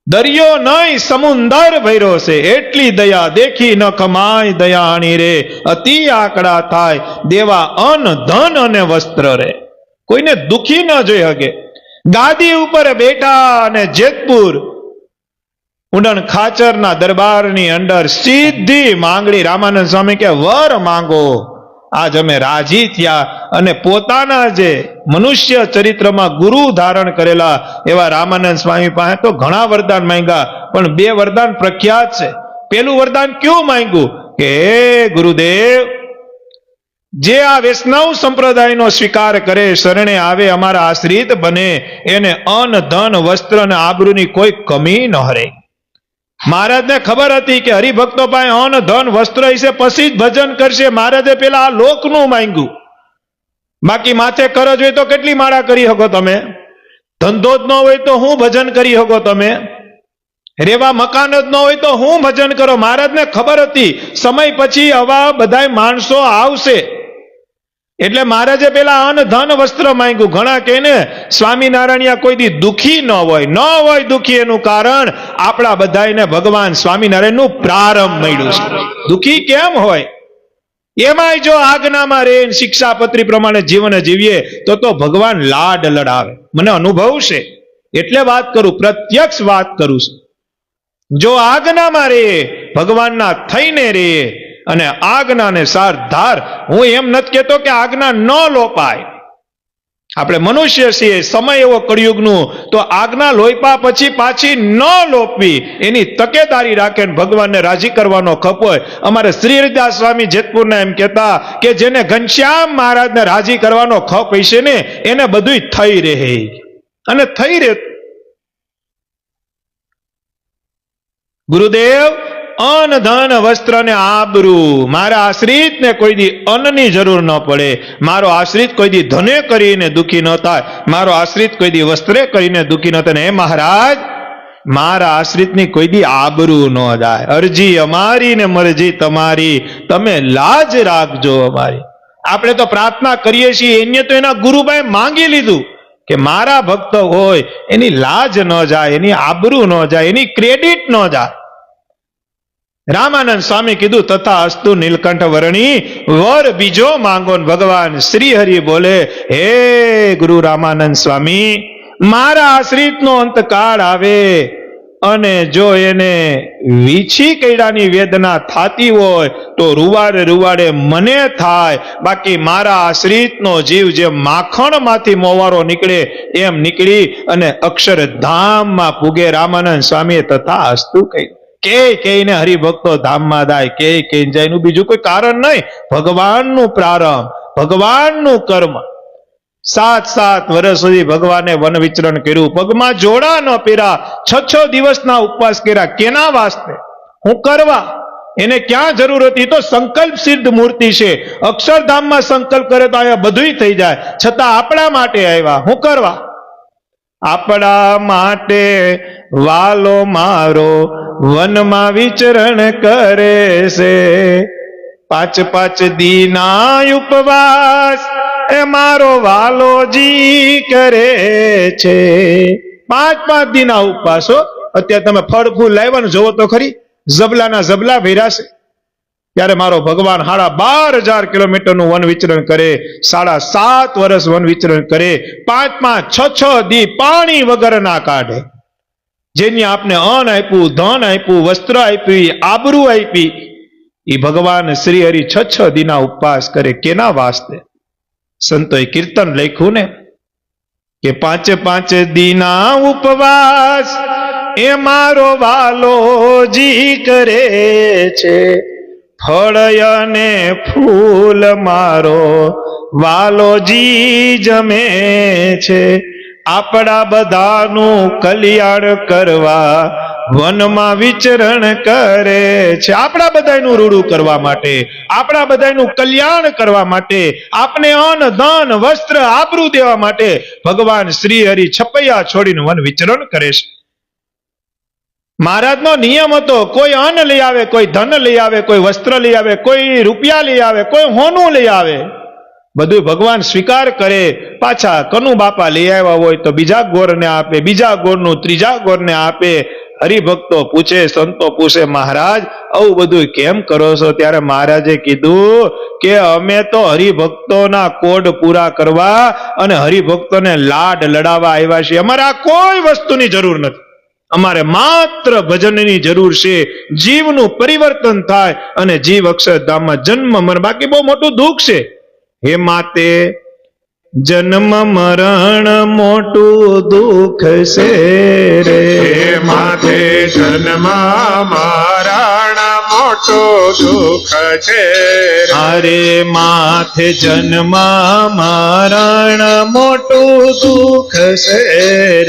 A: દરિયો નહીં સમુંદર ભર્યો છે. એટલી દયા દેખી ન કમાય દયાણી રે, અતિ આકડા થાય દેવા અન્ન ધન અને વસ્ત્ર રે. કોઈને દુખી ન જોઈ શકે. ગાદી ઉપર બેઠા અને જેતપુર ઉંડણ ખાચરના દરબારની અંદર સીધી માંગણી. રામાનંદ સ્વામી કે વર માંગો. આજ અમે રાજી થયા અને પોતાના જે મનુષ્ય ચરિત્રમાં ગુરુ ધારણ કરેલા એવા રામાનંદ સ્વામી પાસે તો ઘણા વરદાન માંગ્યા, પણ 2 વરદાન પ્રખ્યાત છે. પેલું વરદાન ક્યું માંગ્યું કે હે ગુરુદેવ, જે આ વૈષ્ણવ સંપ્રદાયનો સ્વીકાર કરે, શરણે આવે, અમારા આશ્રિત બને, એને અન્ન ધન વસ્ત્ર અને આબરૂની કોઈ કમી ન રહે. મહારાજને ખબર હતી કે હરિભક્તો પાસે અન્ન ધન વસ્ત્ર હશે પછી જ ભજન કરશે. મહારાજે પેલા આ લોકનું માંગ્યું. બાકી માથે કરજ હોય તો કેટલી માળા કરી શકો તમે? ધંધો જ ન હોય તો હું ભજન કરી શકો તમે? રેવા મકાન જ ન હોય તો હું ભજન કરો? મહારાજને ખબર હતી સમય પછી આવા બધા માણસો આવશે, એટલે મહારાજે પેલા અન્ન ધન વસ્ત્ર માંગ્યું. ઘણા કહે ને સ્વામિનારાયણ કોઈ દી દુખી ન હોય દુખી. એનું કારણ આપણા બધાને ભગવાન સ્વામિનારાયણનું પ્રારંભ મળ્યું છે. દુખી કેમ હોય? એમાંય જો આજ્ઞામાં રહે, શિક્ષાપત્રી પ્રમાણે જીવન જીવીએ તો ભગવાન લાડ લડાવે. મને અનુભવ છે એટલે વાત કરું, પ્રત્યક્ષ વાત કરું છું. જો આજ્ઞામાં રહે, ભગવાનના થઈને રહે અને આજ્ઞાને સાર ધાર. હું એમ નથી કહેતો કે આજ્ઞા ન લોપાય. આપણે મનુષ્ય છીએ, સમય એવો કળિયુગનું, તો આજ્ઞા લોપા પછી પાછી ન લોપવી એની તકેદારી રાખે. ભગવાનને રાજી કરવાનો ખપ હોય. અમારે શ્રી હરિદાસ સ્વામી જેતપુરના એમ કહેતા કે જેને ઘનશ્યામ મહારાજને રાજી કરવાનો ખપ હશે ને, એને બધું થઈ રહે. અને થઈ રહે. ગુરુદેવ અન્ન ધન વસ્ત્ર ને આબરૂ. મારા આશ્રિત ને કોઈ દી અન્નની જરૂર ન પડે. મારો આશ્રિત કોઈ દી ધને કરીને દુખી ન થાય. મારો આશ્રિત કોઈ દી વસ્ત્રે કરીને દુખી ન થાય. હે મહારાજ, મારા આશ્રિતની કોઈ દી આબરૂ ન જાય. અરજી અમારી ને મરજી તમારી, તમે લાજ રાખજો અમારી. આપણે તો પ્રાર્થના કરીએ છીએ, એને તો એના ગુરુભાઈ માંગી લીધું કે મારા ભક્ત હોય એની લાજ ન જાય, એની આબરૂ ન જાય, એની ક્રેડિટ ન જાય. રામાનંદ સ્વામી કીધું તથા અસ્તુ નીલકંઠ વર્ણી, વર બીજો માંગો. ભગવાન શ્રી હરિ બોલે, હે ગુરુ રામાનંદ સ્વામી, મારા આશ્રિતનો અંતકાળ આવે અને જો એને વીછી કૈડાની વેદના થતી હોય તો રૂવાડે રૂવાડે મને થાય. બાકી મારા આશ્રિતનો જીવ જે માખણમાંથી મોવારો નીકળે એમ નીકળી અને અક્ષરધામમાં પૂગે. રામાનંદ સ્વામીએ તથા અસ્તુ કહ્યું. કઈને હરિભક્તો ધામમાં જાય, કઈને જાય, એનું બીજું કોઈ કારણ નહીં. ભગવાનનું પ્રારંભ, ભગવાનનું કર્મ. 7 વર્ષ સુધી ભગવાને વન વિચરણ કર્યું, પગમાં જોડા ન પહેર્યા, 6 દિવસના ઉપવાસ કર્યા. કેના વાસ્તે? હું કરવા? એને ક્યાં જરૂર હતી? તો સંકલ્પ સિદ્ધ મૂર્તિ છે. અક્ષરધામમાં સંકલ્પ કરે તો અહીંયા બધુંય થઈ જાય, છતાં આપણા માટે આવ્યા. હું કરવા? આપણા માટે વાલો મારો વનમાં વિચરણ કરે છે. 5 દીના ઉપવાસ એ મારો વાલોજી કરે છે. 5 દીના ઉપવાસો. અત્યારે તમે ફળ ફૂલ લાવ્યા જોવો તો ખરી, જબલાના જબલા ભર્યા છે. ત્યારે મારો ભગવાન 12,500 કિલોમીટરનું વન વિચરણ કરે, 7.5 વર્ષ વન વિચરણ કરે, 5 દી પાણી વગર ના કાઢે. જેની આપને અન્ન આપ્યું, ધન આપ્યું, વસ્ત્ર આપી, આબરૂ આપી, એ ભગવાન શ્રી હરિ 6 દીના ઉપવાસ કરે. કેના વાસ્તે? સંતોએ કીર્તન લખ્યું ને કે 5 દીના ઉપવાસ એ મારો વાલોજી કરે છે. ફળ અને ફૂલ મારો વાલોજી જમે છે. આપણા બધાનું કલ્યાણ કરવા વનમાં વિચરણ કરે છે. આપણા બધાનું રૂડું કરવા માટે, આપણા બધાનું કલ્યાણ કરવા માટે, આપને અન્ન ધન વસ્ત્ર આબરૂ દેવા માટે ભગવાન શ્રી હરિ છપૈયા છોડીને વન વિચરણ કરે છે. મહારાજનો નિયમ હતો, કોઈ અન્ન લઈ આવે, કોઈ ધન લઈ આવે, કોઈ વસ્ત્ર લઈ આવે, કોઈ રૂપિયા લઈ આવે, કોઈ હોનું લઈ આવે, બધું ભગવાન સ્વીકાર કરે. પાછા કનુ બાપા લઈ આવ્યા હોય તો બીજા ગોરને આપે, બીજા ગોરનું ત્રીજા ગોરને આપે. હરિભક્તો પૂછે, સંતો પૂછે, મહારાજ આવું બધું કેમ કરો છો? ત્યારે મહારાજે કીધું કે અમે તો હરિભક્તોના કોડ પૂરા કરવા અને હરિભક્તોને લાડ લડાવવા આવ્યા છીએ. અમારે આ કોઈ વસ્તુની જરૂર નથી. અમારે માત્ર ભજનની જરૂર છે. જીવનું પરિવર્તન થાય અને જીવ અક્ષરધામમાં જન્મ મરણ, બાકી બહુ મોટું દુઃખ છે. હે માતે જન્મ મરણ મોટું દુઃખ છે રે.
B: હે માથે જન્મ મરણ મોટું દુઃખ છે.
A: અરે માથે જન્મ મરણ મોટું દુઃખ છે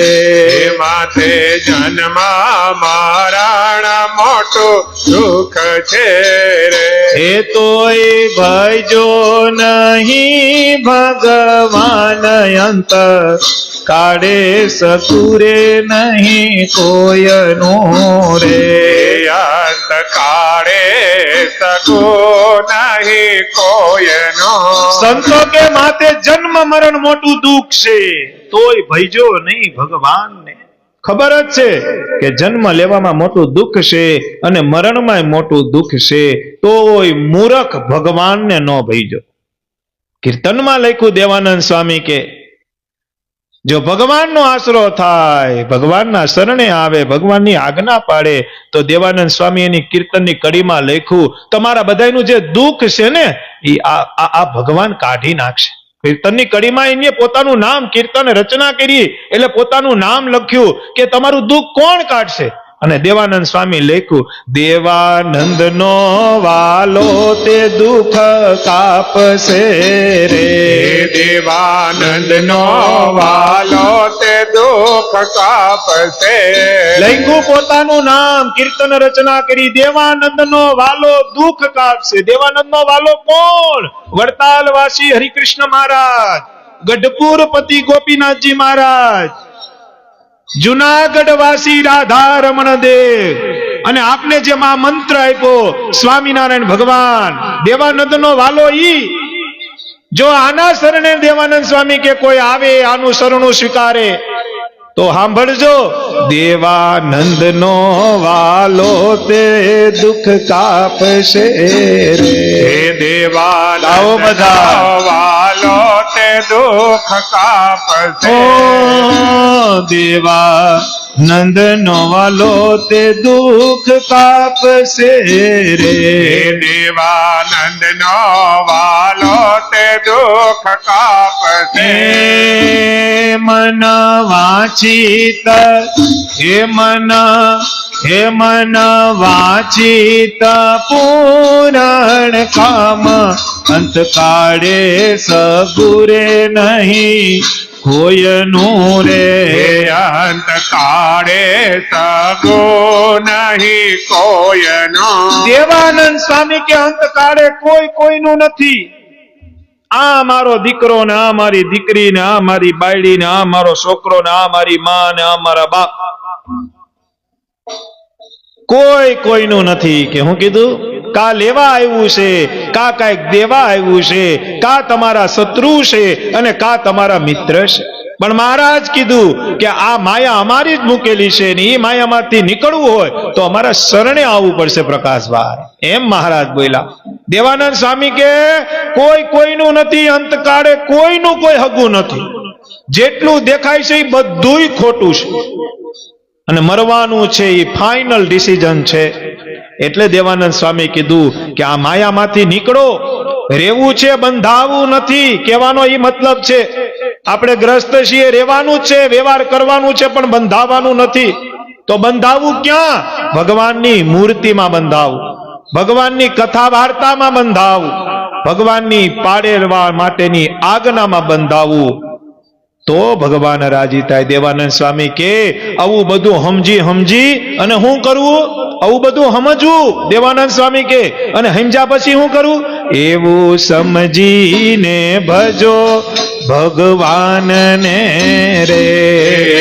A: રે.
B: હે માથે જન્મ મરણ મોટું દુઃખ છે રે.
A: એ તોય ભજો નહીં ભગવાન અંત કાઢે સકુરે નહીં કોયનું રે.
B: અંત કાળે સકો નહીં કોયનો.
A: સંતો કે માતે જન્મ મરણ મોટું દુઃખ છે, તોય ભયજો નહીં ભગવાનને. ખબર જ છે કે જન્મ લેવામાં મોટું દુઃખ છે અને મરણમાં મોટું દુઃખ છે, તોય મૂર્ખ ભગવાનને ન ભયજો. કીર્તનમાં લખ્યું દેવાનંદ સ્વામી કે જો ભગવાનનો આશરો થાય, ભગવાનના શરણે આવે, ભગવાનની આજ્ઞા પાડે, તો દેવાનંદ સ્વામી એની કીર્તનની કડીમાં લખ્યું તમારા બધાનું જે દુઃખ છે ને એ આ ભગવાન કાઢી નાખશે. કીર્તનની કડીમાં એને પોતાનું નામ, કીર્તન રચના કરી એટલે પોતાનું નામ લખ્યું કે તમારું દુઃખ કોણ કાઢશે? અને દેવાનંદ સ્વામી લખ્યું દેવાનંદ નો વાલો તે દુઃખ કાપશે રે.
B: દેવાનંદ નો વાલો તે દુઃખ કાપશે.
A: લખ્યું પોતાનું નામ, કીર્તન રચના કરી, દેવાનંદ નો વાલો દુઃખ કાપશે. દેવાનંદ નો વાલો કોણ? વડતાલવાસી હરિકૃષ્ણ મહારાજ, ગઢપુર પતિ ગોપીનાથજી મહારાજ, જુનાગઢ વાસી રાધા રમણ દેવ, અને આપને જે મંત્ર આપ્યો સ્વામિનારાયણ ભગવાન. દેવાનંદ નો વાલો ઈ. જો આના શરણે દેવાનંદ સ્વામી કે કોઈ આવે, આનું શરણું સ્વીકારે તો સાંભળજો, દેવાનંદ નો વાલો તે દુઃખ કાપશે રે.
B: દેવાલાઓ બધા વાલો તે દુઃખ કાપશે.
A: દેવાનંદ નો વાલો તે દુઃખ કાપશે રે.
B: દેવાનંદ નો વાલો તે દુઃખ કાપશે.
A: મન વાંચિત હે મન હે મન વાચિત પૂરણ કામ અંત કાળે સગુરે નહીં કોયનું રે.
B: અંત કાળે સગો નહીં કોયનો.
A: દેવાનંદ સ્વામી કે અંત કાળે કોઈનું નથી. આ મારો દીકરો ને આ મારી દીકરી ને આ મારી બાયડી ને આ મારો છોકરો ને આ મારી માં ને આ મારા બાપ, કોઈનું નથી. કે હું કીધું કા લેવા આવ્યું છે, કા કાંઈક દેવા આવ્યું છે, કા તમારા શત્રુ છે અને કા તમારા મિત્ર છે. પણ મહારાજ કીધું કે આ માયા અમારી જ મૂકેલી છે ને એ માયામાંથી નીકળવું હોય તો અમારા શરણે આવવું પડશે પ્રકાશભાઈ, એમ મહારાજ બોલ્યા. દેવાનંદ સ્વામી કે કોઈનું નથી. અંતકાળે કોઈનું કોઈ હગું નથી. જેટલું દેખાય છે એ બધુંય ખોટું છે અને મરવાનું છે એ ફાઇનલ ડિસિઝન છે. એટલે દેવાનંદ સ્વામી કીધું કે આ માયામાંથી નીકળો. રહેવું છે, બંધાવું નથી. કહેવાનો એ મતલબ છે આપણે ગ્રસ્ત છીએ, રહેવાનું જ છે, વ્યવહાર કરવાનું છે, પણ બંધાવાનું નથી. તો બંધાવું ક્યાં? ભગવાનની મૂર્તિમાં બંધાવું, ભગવાનની કથા વાર્તામાં બંધાવું, ભગવાનની પાડેલવા માટેની આજ્ઞામાં બંધાવું. તો ભગવાન રાજી થાય. દેવાનંદ સ્વામી કે આવું બધું સમજી અને શું કરવું? આવું બધું સમજવું. દેવાનંદ સ્વામી કે અને સમજ્યા પછી શું કરવું? એવું સમજીને ભજો ભગવાનને રે.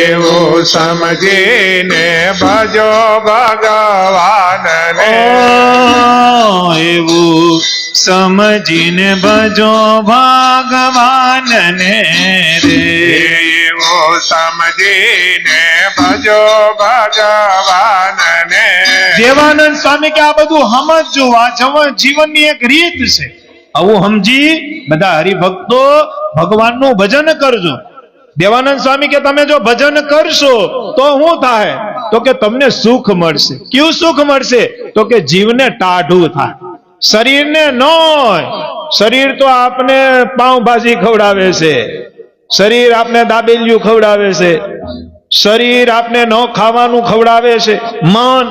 B: એવું સમજીને ભજો ભગવાનને.
A: એવું સમજીને ભજો ભગવાનને રે.
B: એવું સમજીને ભજો ભગવાનને.
A: દેવાનંદ સ્વામી કે આ બધું સમજવું, આ જીવનની એક રીત છે. આવું સમજી બધા હરિભક્તો ભગવાનનું ભજન કરજો. દેવાનંદ સ્વામી કે તમે જો ભજન કરશો તો શું થાય? તો કે તમને સુખ મળશે. કયું સુખ મળશે? તો કે જીવને ટાઢું થાય, શરીરને ન હોય. શરીર તો આપને પાઉંભાજી ખવડાવે છે, શરીર આપને દાબેલિયું ખવડાવે છે, શરીર આપને ન ખાવાનું ખવડાવે છે, મન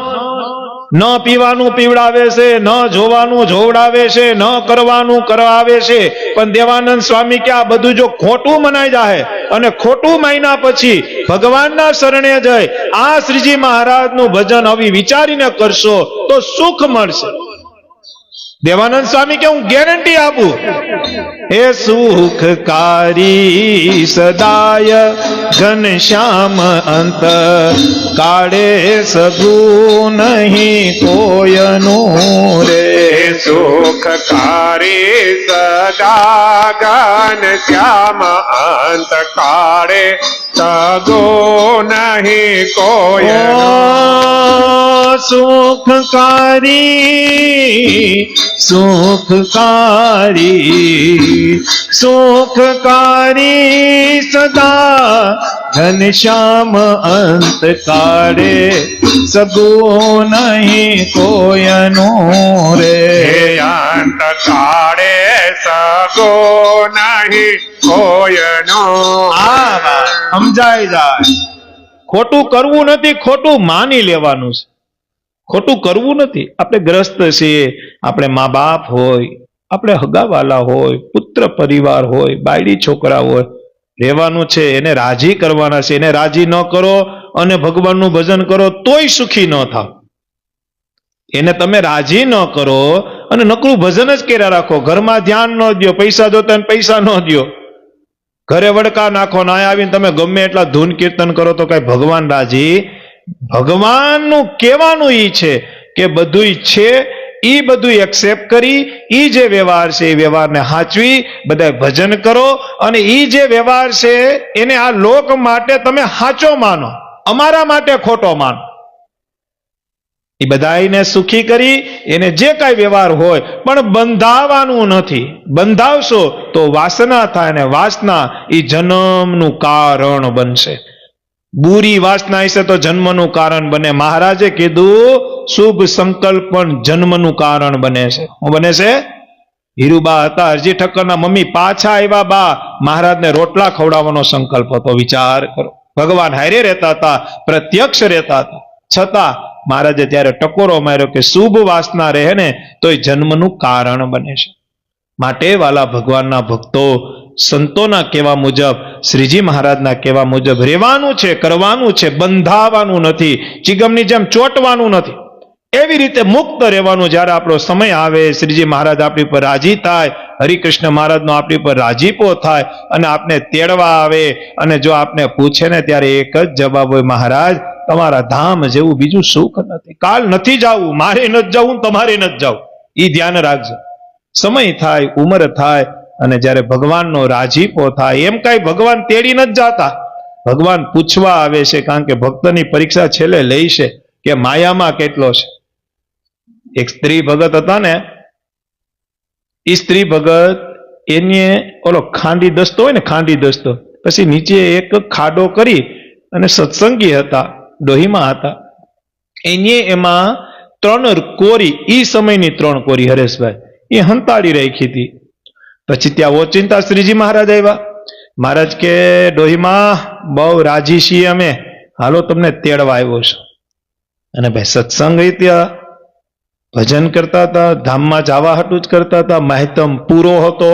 A: ન પીવાનું પીવડાવે છે, ન જોવાનું જોવડાવે છે, ન કરવાનું કરાવે છે. પણ દેવાનંદ સ્વામી કે આ બધું જો ખોટું મનાઈ જાય અને ખોટું માન્યા પછી ભગવાનના શરણે જઈ આ શ્રીજી મહારાજનું ભજન આવી વિચારીને કરશો તો સુખ મળશે. દેવાનંદ સ્વામી કે હું ગેરંટી આપું. હે સુખકારી સદાય ઘનશ્યામ અંત કાળે સગું નહીં કોયનું રે.
B: સુખકારી સદા ઘનશ્યામ અંત કાળે સગો નહીં કોયનો.
A: સુખકારી સદા ઘનશ્યામ અંત કાળે સગો નહીં કોયનું રે.
B: અંત કાળે સગો નહીં કોયનો.
A: સમજાય જાય. ખોટું કરવું નથી, ખોટું માની લેવાનું છે. ખોટું કરવું નથી. આપણે ગ્રસ્ત છીએ, આપણે મા બાપ હોય, આપણે હગાવાલા હોય, પુત્ર પરિવાર હોય, બાયડી છોકરા હોય, રહેવાનું છે. એને રાજી કરવાના છે. એને રાજી ન કરો અને ભગવાનનું ભજન કરો તોય સુખી ન થાવ. એને તમે રાજી ન કરો અને નકરું ભજન જ કર્યા રાખો, ઘરમાં ધ્યાન ન દો, પૈસા જોતા પૈસા ન દો, ઘરે વડકા નાખો, ના આવીને તમે ગમે એટલા ધૂન કીર્તન કરો તો કઈ ભગવાન રાજી? ભગવાનનું કહેવાનું ઈ છે કે બધું છે, ઈ બધું એક્સેપ્ટ કરી ઈ જે વ્યવહાર છે એ વ્યવહારને હાચવી બધા ભજન કરો અને ઈ જે વ્યવહાર છે એને આ લોક માટે તમે હાચો માનો, અમારા માટે ખોટો માનો. એ બધાને સુખી કરી એને જે કાંઈ વ્યવહાર હોય પણ બંધાવાનું નથી. બંધાવશો તો વાસના થાય ને વાસના એ જન્મનું કારણ બનશે. બુરી વાસના હશે તો જન્મનું કારણ બને. મહારાજે કીધું શુભ સંકલ્પ પણ જન્મનું કારણ બને છે. શું બને છે? હીરુબા હતા, હરજી ઠક્કરના મમ્મી પાછા આવ્યા બા, મહારાજને રોટલા ખવડાવવાનો સંકલ્પ હતો. વિચાર કરો, ભગવાન હારે રહેતા હતા, પ્રત્યક્ષ રહેતા હતા, છતાં મહારાજે ત્યારે ટકોરો માર્યો કે શુભ વાસના રહે ને તો એ જન્મનું કારણ બને છે. માટે વાલા ભગવાનના ભક્તો, સંતોના કહેવા મુજબ, શ્રીજી મહારાજના કહેવા મુજબ રહેવાનું છે, કરવાનું છે, બંધાવાનું નથી, ચિગમની જેમ ચોંટવાનું નથી. એવી રીતે મુક્ત રહેવાનું. જ્યારે આપણો સમય આવે, શ્રીજી મહારાજ આપણી પર રાજી થાય, હરિકૃષ્ણ મહારાજનો આપણી પર રાજીપો થાય અને આપને તેડવા આવે અને જો આપને પૂછે ને ત્યારે એક જ જવાબ હોય, મહારાજ તમારા ધામ જેવું બીજું સુખ નથી. કાલ નથી જવું, મારે નથી જવું, તમારે નથી જવું. એ ધ્યાન રાખજો. સમય થાય, ઉંમર થાય અને જ્યારે ભગવાનનો રાજીપો થાય, એમ કઈ ભગવાન તેડી નથી જાતા, ભગવાન પૂછવા આવે છે. કારણ કે ભક્તની પરીક્ષા છેલ્લે લઈ છે કે માયામાં કેટલો છે. એક સ્ત્રી ભગત હતા ને, એ સ્ત્રી ભગત એને ઓલો ખાંડી દસ્તો હોય ને, ખાંડી દસ્તો, પછી નીચે એક ખાડો કરી અને સત્સંગી હતા, ડોહીમાં હતા, એને એમાં 3 કોરી, ઈ સમયની 3 કોરી હરેશભાઈ, એ હંતાડી રાખી હતી. પછી ત્યાં ઓચિંતા શ્રીજી મહારાજ આવ્યા. મહારાજ કે ડોહીમાં બહુ રાજી છીએ અમે, હાલો તમને તેડવા આવ્યો છું. અને ભાઈ સત્સંગ ત્યાં ભજન કરતા હતા, ધામમાં જવા હાટું જ કરતા હતા, મહેતમ પૂરો હતો,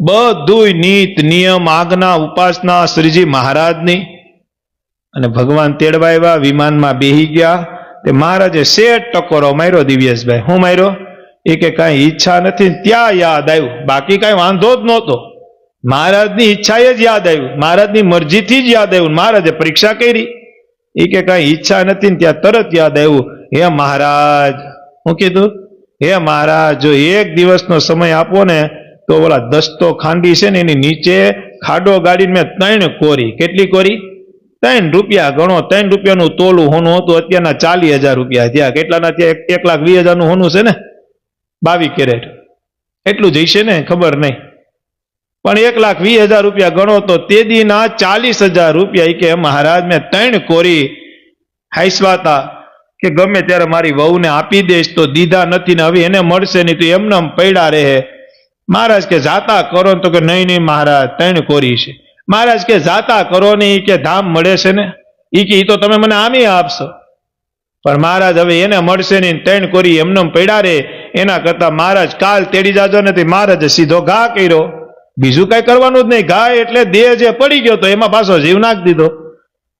A: બધું નીત નિયમ આજ્ઞા ઉપાસના શ્રીજી મહારાજની. અને ભગવાન તેડવા આવ્યા, વિમાનમાં બેહી ગયા. તે મહારાજે શેઠ ટકોરો માર્યો. દિવ્યેશભાઈ હું માર્યો? એ કે કાંઈ ઈચ્છા નથી. ત્યાં યાદ આવ્યું, બાકી કાંઈ વાંધો જ નહોતો. મહારાજની ઈચ્છાએ જ યાદ આવ્યું, મહારાજની મરજીથી જ યાદ આવ્યું. મહારાજે પરીક્ષા કરી. એ કે કાંઈ ઈચ્છા નથી. ત્યાં તરત યાદ આવ્યું, હે મહારાજ, હું કીધું, હે મહારાજ જો એક દિવસનો સમય આપો ને તો ઓલા દસ્તો ખાંડી છે ને એની નીચે ખાડો ગાડીને મેં 3 કોરી. કેટલી કોરી? 3 રૂપિયા ગણો. 3 રૂપિયાનું તોલું હોનું હતું, અત્યારના 40,000 રૂપિયા થયા. કેટલાના થયા? 1,20,000 નું હોનું છે ને, 22 કેરેટ એટલું જ હશે ને, ખબર નહીં, પણ 1,20,000 રૂપિયા ગણો તો તે દીના 40,000 રૂપિયા. એ કે મહારાજ મેં 3 કોરી હાઈસવાતા કે ગમે ત્યારે મારી વહુને આપી દઈશ, તો દીધા નથી ને હવે એને મળશે નહીં તો એમને પડ્યા રહે. મહારાજ કે જાતા કરો ને, તો કે નહીં નહીં મહારાજ 3 કોરી છે. મહારાજ કે જાતા કરો ને, એ કે ધામ મળે છે ને, એ કે તો તમે મને આમી આપશો, પણ મહારાજ હવે એને મળશે નહીં, 3 કોરી એમને પડ્યા રહે. એના કરતા મહારાજ કાલ તેડી જાજો નથી. મહારાજે સીધો ઘા કર્યો, બીજું કઈ કરવાનું જ નહીં. ઘા એટલે દેહ જે પડી ગયો તો એમાં પાછો જીવ નાખી દીધો.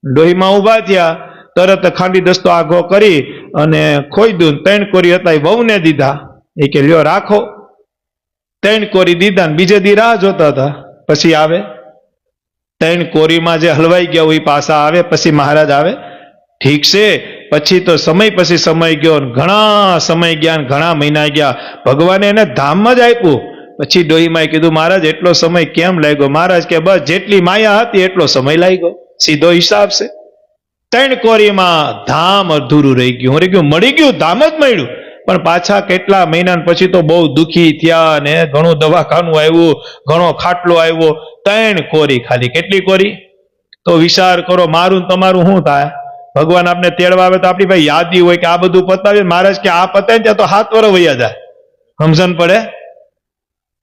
A: ડોહીમાં ઉભા થયા, તરત ખાંડી દસ્તો આઘો કરી અને ખોઈ દઉં. 3 કોરી હતા એ વહુને દીધા. એ કે લ્યો રાખો. 3 કોરી દીધા ને બીજે દી રાહ જોતા હતા. પછી આવે 3 કોરીમાં જે હલવાઈ ગયા હોય પાછા આવે. પછી મહારાજ આવે, ઠીક છે. પછી તો સમય પછી સમય ગયો, ઘણા સમય ગયા, ઘણા મહિના ગયા. ભગવાને એને ધામમાં જ આપ્યું. પછી ડોહીમાં કીધું, મહારાજ એટલો સમય કેમ લાગ્યો? મહારાજ કે બસ જેટલી માયા હતી એટલો સમય લાગ્યો. સીધો હિસાબ છે. 3 કોરીમાં ધામ અધૂરું રહી ગયું. રહી ગયું, મળી ગયું, ધામ જ મળ્યું, પણ પાછા કેટલા મહિના પછી તો બહુ દુઃખી થયા ને ઘણું દવાખાનું આવ્યું, ઘણો ખાટલો આવ્યો. 3 કોરી ખાલી. કેટલી કોરી? તો વિચાર કરો, મારું તમારું શું થાય? ભગવાન આપને તેડવા આવે તો આપણી ભાઈ યાદી હોય કે આ બધું પતાવે. મહારાજ કે આ પતાવે ત્યાં તો 7 વર્ષ વયા જાય. સમજણ પડે?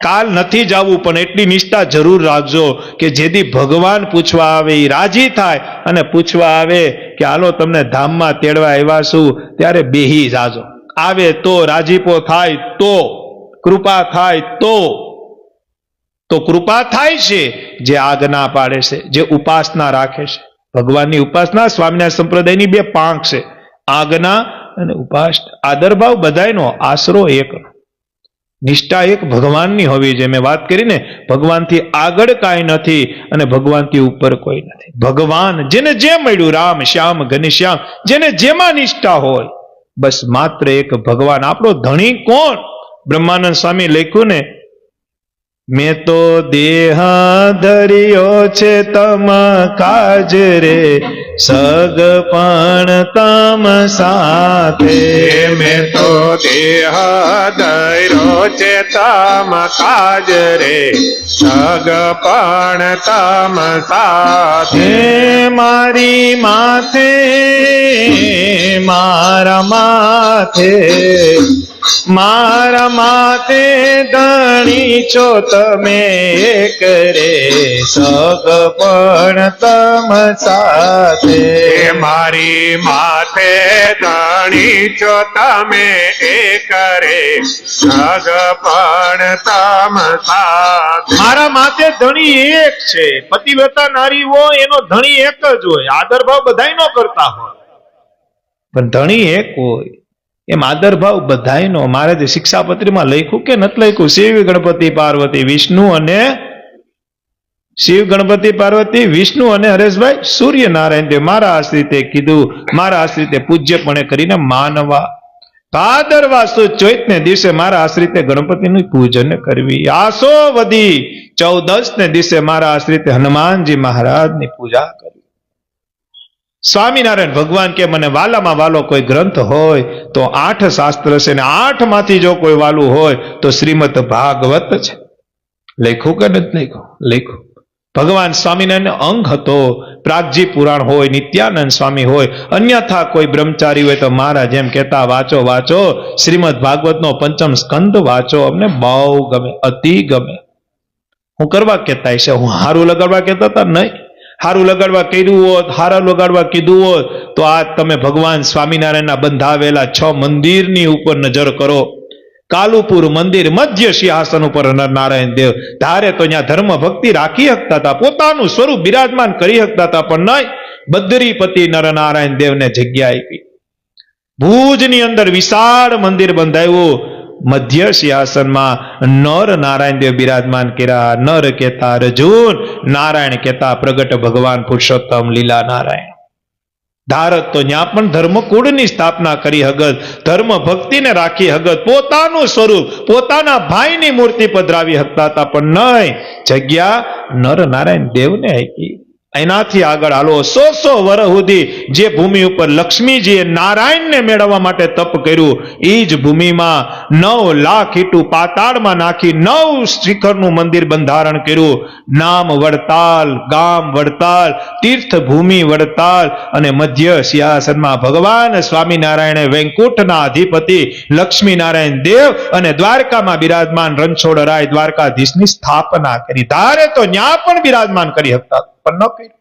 A: કાલ નથી જવું, પણ એટલી નિષ્ઠા જરૂર રાખજો કે જેથી ભગવાન પૂછવા આવે એ રાજી થાય અને પૂછવા આવે કે હાલો તમને ધામમાં તેડવા આવ્યા છું, ત્યારે બેહી જાજો. આવે તો રાજીપો થાય, તો કૃપા થાય, તો કૃપા થાય છે જે આજ્ઞા પાડે છે, જે ઉપાસના રાખે છે. ભગવાનની ઉપાસના સ્વામિનારાયણ સંપ્રદાયની 2 પાંખ છે, આજ્ઞા અને ઉપાસના. આદરભાવ બધાયનો, આશરો એક, નિષ્ઠા એક ભગવાનની હોવી જોઈએ. મેં વાત કરીને ભગવાનથી આગળ કાંઈ નથી અને ભગવાનથી ઉપર કોઈ નથી. ભગવાન જેને જે મળ્યું, રામ શ્યામ ઘનશ્યામ, જેને જેમાં નિષ્ઠા હોય, બસ માત્ર એક ભગવાન. આપણો ધણી કોણ? બ્રહ્માનંદ સ્વામી લખ્યું ને, મેં તો દેહ ધર્યો છે તમ કાજ રે, સગ પણ તમ સાથે.
B: મેં તો દેહ ધર્યો છે તમ કાજ રે, સગ પણ તમ સાથે.
A: મારી માથે, મારા માથે મારા માથે ધણી છો તમે એક રે સગપણ તમ સાથે
B: એ મારી માથે ધણી છો તમે એક રે સગપણ તમ સાથે.
A: મારા માથે ધણી એક છે. પતિવ્રતા નારી હોય એનો ધણી એક જ હોય. આદર ભાવ બધાય નો કરતા હોય પણ ધણી એક હોય. એમ આદર ભાવ બધાયનો. મારે જે શિક્ષાપત્રીમાં લખ્યું કે નથી લખ્યું, શિવ ગણપતિ પાર્વતી વિષ્ણુ અને શિવ ગણપતિ પાર્વતી વિષ્ણુ અને હરેશભાઈ સૂર્યનારાયણ દેવ મારા આશ્રિતે કીધું, મારા આશ્રિતે પૂજ્યપણે કરીને માનવા. ભાદરવા સુદ ચોઈથને દિવસે મારા આશ્રિતે ગણપતિનું પૂજન કરવી. આસો વધી 14 ને દિવસે મારા આશ્રિતે હનુમાનજી મહારાજની પૂજા કરવી. સ્વામિનારાયણ ભગવાન કે મને વાલામાં વાલો કોઈ ગ્રંથ હોય તો 8 શાસ્ત્ર છે ને 8 માંથી જો કોઈ વાલું હોય તો શ્રીમદ ભાગવત છે. લખ્યું કે નથી લખ્યું? લખ્યું. ભગવાન સ્વામિનારાયણ અંગ હતો. પ્રાગજી પુરાણ હોય, નિત્યાનંદ સ્વામી હોય, અન્યથા કોઈ બ્રહ્મચારી હોય તો મારા જેમ કહેતા વાંચો વાંચો શ્રીમદ ભાગવતનો 5મ સ્કંદ વાંચો. અમને બહુ ગમે, અતિ ગમે. હું કરવા કહેતા છે? હું હારું લગાડવા કહેતા હતા? નહીં. હારું લગાડવા કર્યું હોત, હારા લગાડવા કીધું હોત તો આ તમે ભગવાન સ્વામિનારાયણના બંધાવેલા 6 મંદિરની ઉપર નજર કરો. કાલુપુર મંદિર મધ્ય સિંહાસન ઉપર નારાયણ દેવ ધારે તો ત્યાં ધર્મ ભક્તિ રાખી શકતા હતા, પોતાનું સ્વરૂપ બિરાજમાન કરી શકતા હતા, પણ નહીં. બદ્રીપતિ નરનારાયણ દેવને જગ્યા આપી. ભુજની અંદર વિશાળ મંદિર બંધાયું. મધ્ય સિંહાસનમાં નર નારાયણ દેવ બિરાજમાન કર્યા. નર કહેતા અર્જુન, નારાયણ કહેતા પ્રગટ ભગવાન પુરુષોત્તમ લીલા નારાયણ. ધારત તો ત્યાં પણ ધર્મકુળની સ્થાપના કરી હગત, ધર્મ ભક્તિને રાખી હગત, પોતાનું સ્વરૂપ પોતાના ભાઈની મૂર્તિ પધરાવી શકતા હતા, પણ નહીં. જગ્યા નર નારાયણ દેવને આપી. એનાથી આગળ હાલો 100 વર્ષ સુધી જે ભૂમિ ઉપર લક્ષ્મીજીએ નારાયણને મેળવવા માટે તપ કર્યું, એ જ ભૂમિમાં 9 લાખ ઈંટું પાતાળમાં નાખી 9 શિખરનું મંદિર બંધારણ કર્યું. નામ વડતાલ, ગામ વડતાલ, તીર્થભૂમિ વડતાલ અને મધ્ય સિંહાસનમાં ભગવાન સ્વામિનારાયણે વૈકુંઠના અધિપતિ લક્ષ્મીનારાયણ દેવ અને દ્વારકામાં બિરાજમાન રણછોડરાય દ્વારકાધીશની સ્થાપના કરી. ધારે તો ન્યા પણ બિરાજમાન કરી શકતા પણ ન કર્યું.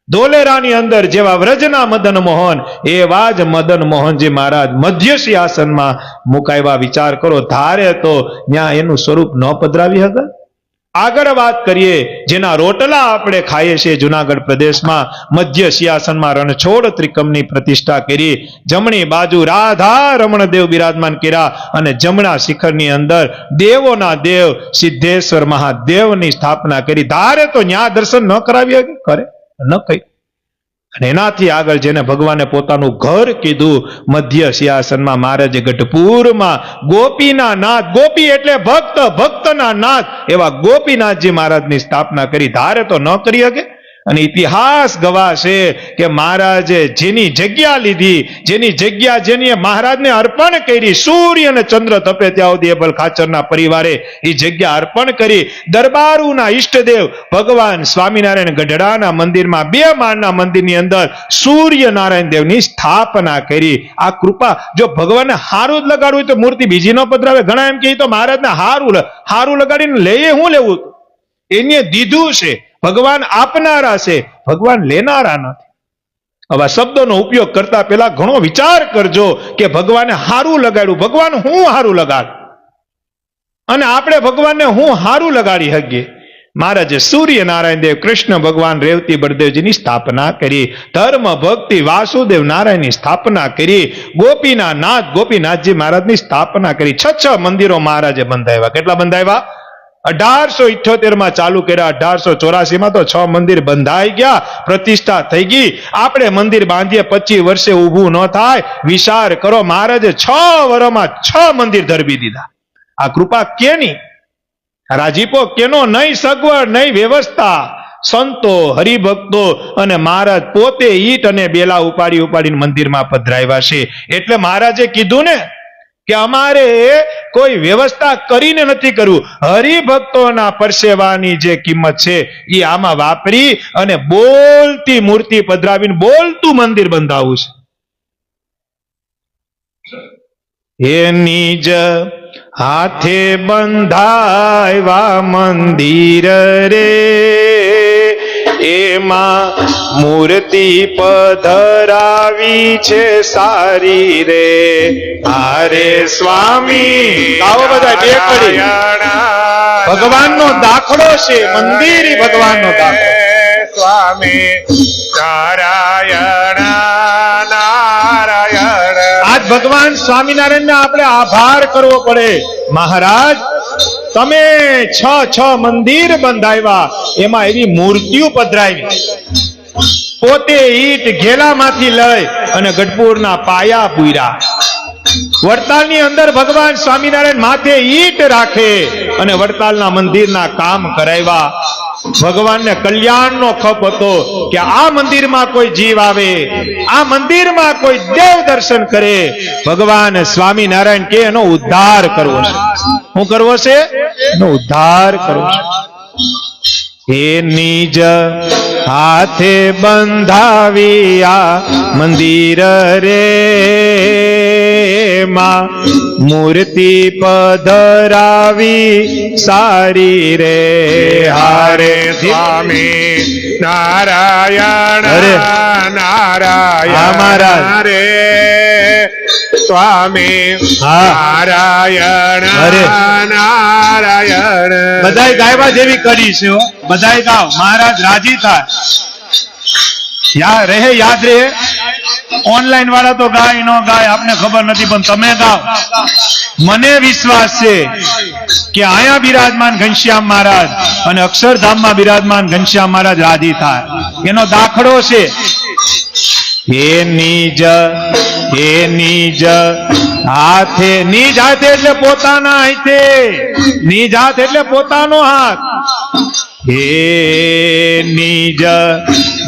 A: ધોલેરાની અંદર જેવા વ્રજના મદન મોહન એવા જ મદન મોહનજી મહારાજ મધ્ય સિંહાસનમાં મુકાવ્યા. વિચાર કરો, ધારે તો ત્યાં એનું સ્વરૂપ ન પધરાવી હકે. આગળ વાત કરીએ, જેના રોટલા આપણે ખાઈએ છીએ જુનાગઢ પ્રદેશમાં મધ્ય સિંહાસનમાં રણછોડ ત્રિકમની પ્રતિષ્ઠા કરી. જમણી બાજુ રાધા રમણ દેવ બિરાજમાન કર્યા અને જમણા શિખરની અંદર દેવોના દેવ સિદ્ધેશ્વર મહાદેવની સ્થાપના કરી. ધારે તો ન્યા દર્શન ન કરાવી શકે? કરે ન કહી. અને એનાથી આગળ જેને ભગવાને પોતાનું ઘર કીધું મધ્ય સિંહાસનમાં મહારાજે ગઢપુરમાં ગોપીના નાથ, ગોપી એટલે ભક્ત, ભક્તના નાથ એવા ગોપીનાથજી મહારાજની સ્થાપના કરી. ધારે તો ન કરી શકે. અને ઇતિહાસ ગવાહ છે કે મહારાજે જેની જગ્યા લીધી, જેની જગ્યા જેની મહારાજને અર્પણ કરી, સૂર્ય અને ચંદ્ર તપે ત્યાં સુધી એબલ ખાચરના પરિવારે એ જગ્યા અર્પણ કરી. દરબારુના ઈષ્ટદેવ ભગવાન સ્વામિનારાયણ ગઢડાના મંદિરમાં 2 માળના મંદિરની અંદર સૂર્યનારાયણ દેવની સ્થાપના કરી. આ કૃપા જો ભગવાનને હારું જ લગાડવું હોય તો મૂર્તિ બીજી ન પધરાવે. ઘણા એમ કહે તો મહારાજને હારું લગાડીને લઈએ હું લેવું? એને દીધું છે. ભગવાન આપનારા છે, ભગવાન લેનારા નથી. હવે શબ્દોનો ઉપયોગ કરતા પહેલા ઘણો વિચાર કરજો કે ભગવાને હારું લગાડ્યું, ભગવાન હું હારું લગાડ અને આપણે ભગવાનને હું હારું લગાડી શકીએ. મહારાજે સૂર્યનારાયણ દેવ, કૃષ્ણ ભગવાન, રેવતી બળદેવજીની સ્થાપના કરી. ધર્મ ભક્તિ વાસુદેવ નારાયણની સ્થાપના કરી. ગોપીના નાથ ગોપીનાથજી મહારાજની સ્થાપના કરી. 6 મંદિરો મહારાજે બંધાવ્યા. કેટલા બંધાવ્યા? 1878 ચાલુ કર્યા. 1884 તો 6 મંદિર બંધાઈ ગયા, પ્રતિષ્ઠા થઈ ગઈ. આપણે મંદિર બાંધીએ 25 વર્ષે ઊભું ન થાય. વિચાર કરો, મહારાજે 6 વર્ષમાં 6 મંદિર ધરબી દીધા. આ કૃપા કેની? રાજીપો કેનો? નહીં સગવડ, નહીં વ્યવસ્થા. સંતો, હરિભક્તો અને મહારાજ પોતે ઈટ અને બેલા ઉપાડીને મંદિરમાં પધરાવ્યા છે. એટલે મહારાજે કીધું ને કે અમારે કોઈ વ્યવસ્થા કરીને નથી કરવું. હરિભક્તોના પરસેવાની જે કિંમત છે એ આમાં વાપરી અને બોલતી મૂર્તિ પધરાવીને બોલતું મંદિર બંધાવવું છે. હે નિજ હાથે બંધાવ્યા મંદિર રે, એમાં મૂર્તિ પધરાવી છે સારી રે. હારે સ્વામી ગાઓ બધા બે કડી. ભગવાનનો દાખલો છે મંદિર, ભગવાનનો દાખલો.
B: સ્વામી નારાયણ નારાયણ.
A: આજ ભગવાન સ્વામિનારાયણ આપણે આભાર કરવો પડે. મહારાજ તમે છ મંદિર બંધાવ્યા, એમાં એવી મૂર્તિઓ પધરાવી. પોતે ઈટ ઘેલામાંથી લઈ અને ગઢપુરના પાયા પૂર્યા. વડતાલની અંદર ભગવાન સ્વામિનારાયણ માથે ઈટ રાખે અને વડતાલના મંદિરના કામ કરાવ્યા. ભગવાનને કલ્યાણનો ખપ હતો કે આ મંદિરમાં કોઈ જીવ આવે, આ મંદિરમાં કોઈ દેવ દર્શન કરે, ભગવાન સ્વામિનારાયણ કે એનો ઉદ્ધાર કરવો છે. શું કરવો છે? એનો ઉદ્ધાર કરવો છે. હે નિજ હાથે બંધાવ્યા મંદિર રે, માં મૂર્તિ પધરાવી સારી રે.
B: હારે સ્વામી નારાયણ નારાયણ.
A: મહારાજ
B: રે સ્વામી નારાયણ નારાયણ.
A: બધાય ગાયવા જેવી કરી છે હો. બધાય ગાવ, મહારાજ રાજી થાય. યાદ રહે. ઓનલાઈન વાળા તો ગાય નો ગાય આપને ખબર નથી, પણ તમે ગાવ. મને વિશ્વાસ છે કે અહીંયા બિરાજમાન ઘનશ્યામ મહારાજ અને અક્ષરધામમાં બિરાજમાન ઘનશ્યામ મહારાજ રાજી થાય. એનો દાખલો છે. હે નિજ હાથે, નિજ હાથે એટલે પોતાના હાથે, નિજ હાથ એટલે પોતાનો હાથ. હે નિજ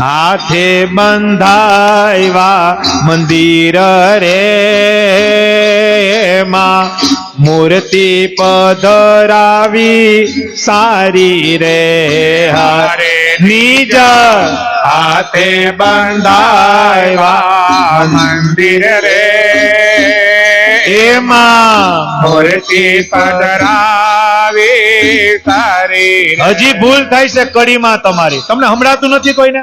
A: હાથે બંધાવ્યા મંદિર રે, માં મૂર્તિ પધરાવી સારી રે. હારે નિજ હાથે બંધાવ્યા
B: મંદિર રે,
A: એમાં
B: મૂર્તિ પધરાવી સારી રે.
A: હજી ભૂલ થાય છે કડીમાં તમારી. તમને સંભળાતું નથી કોઈને?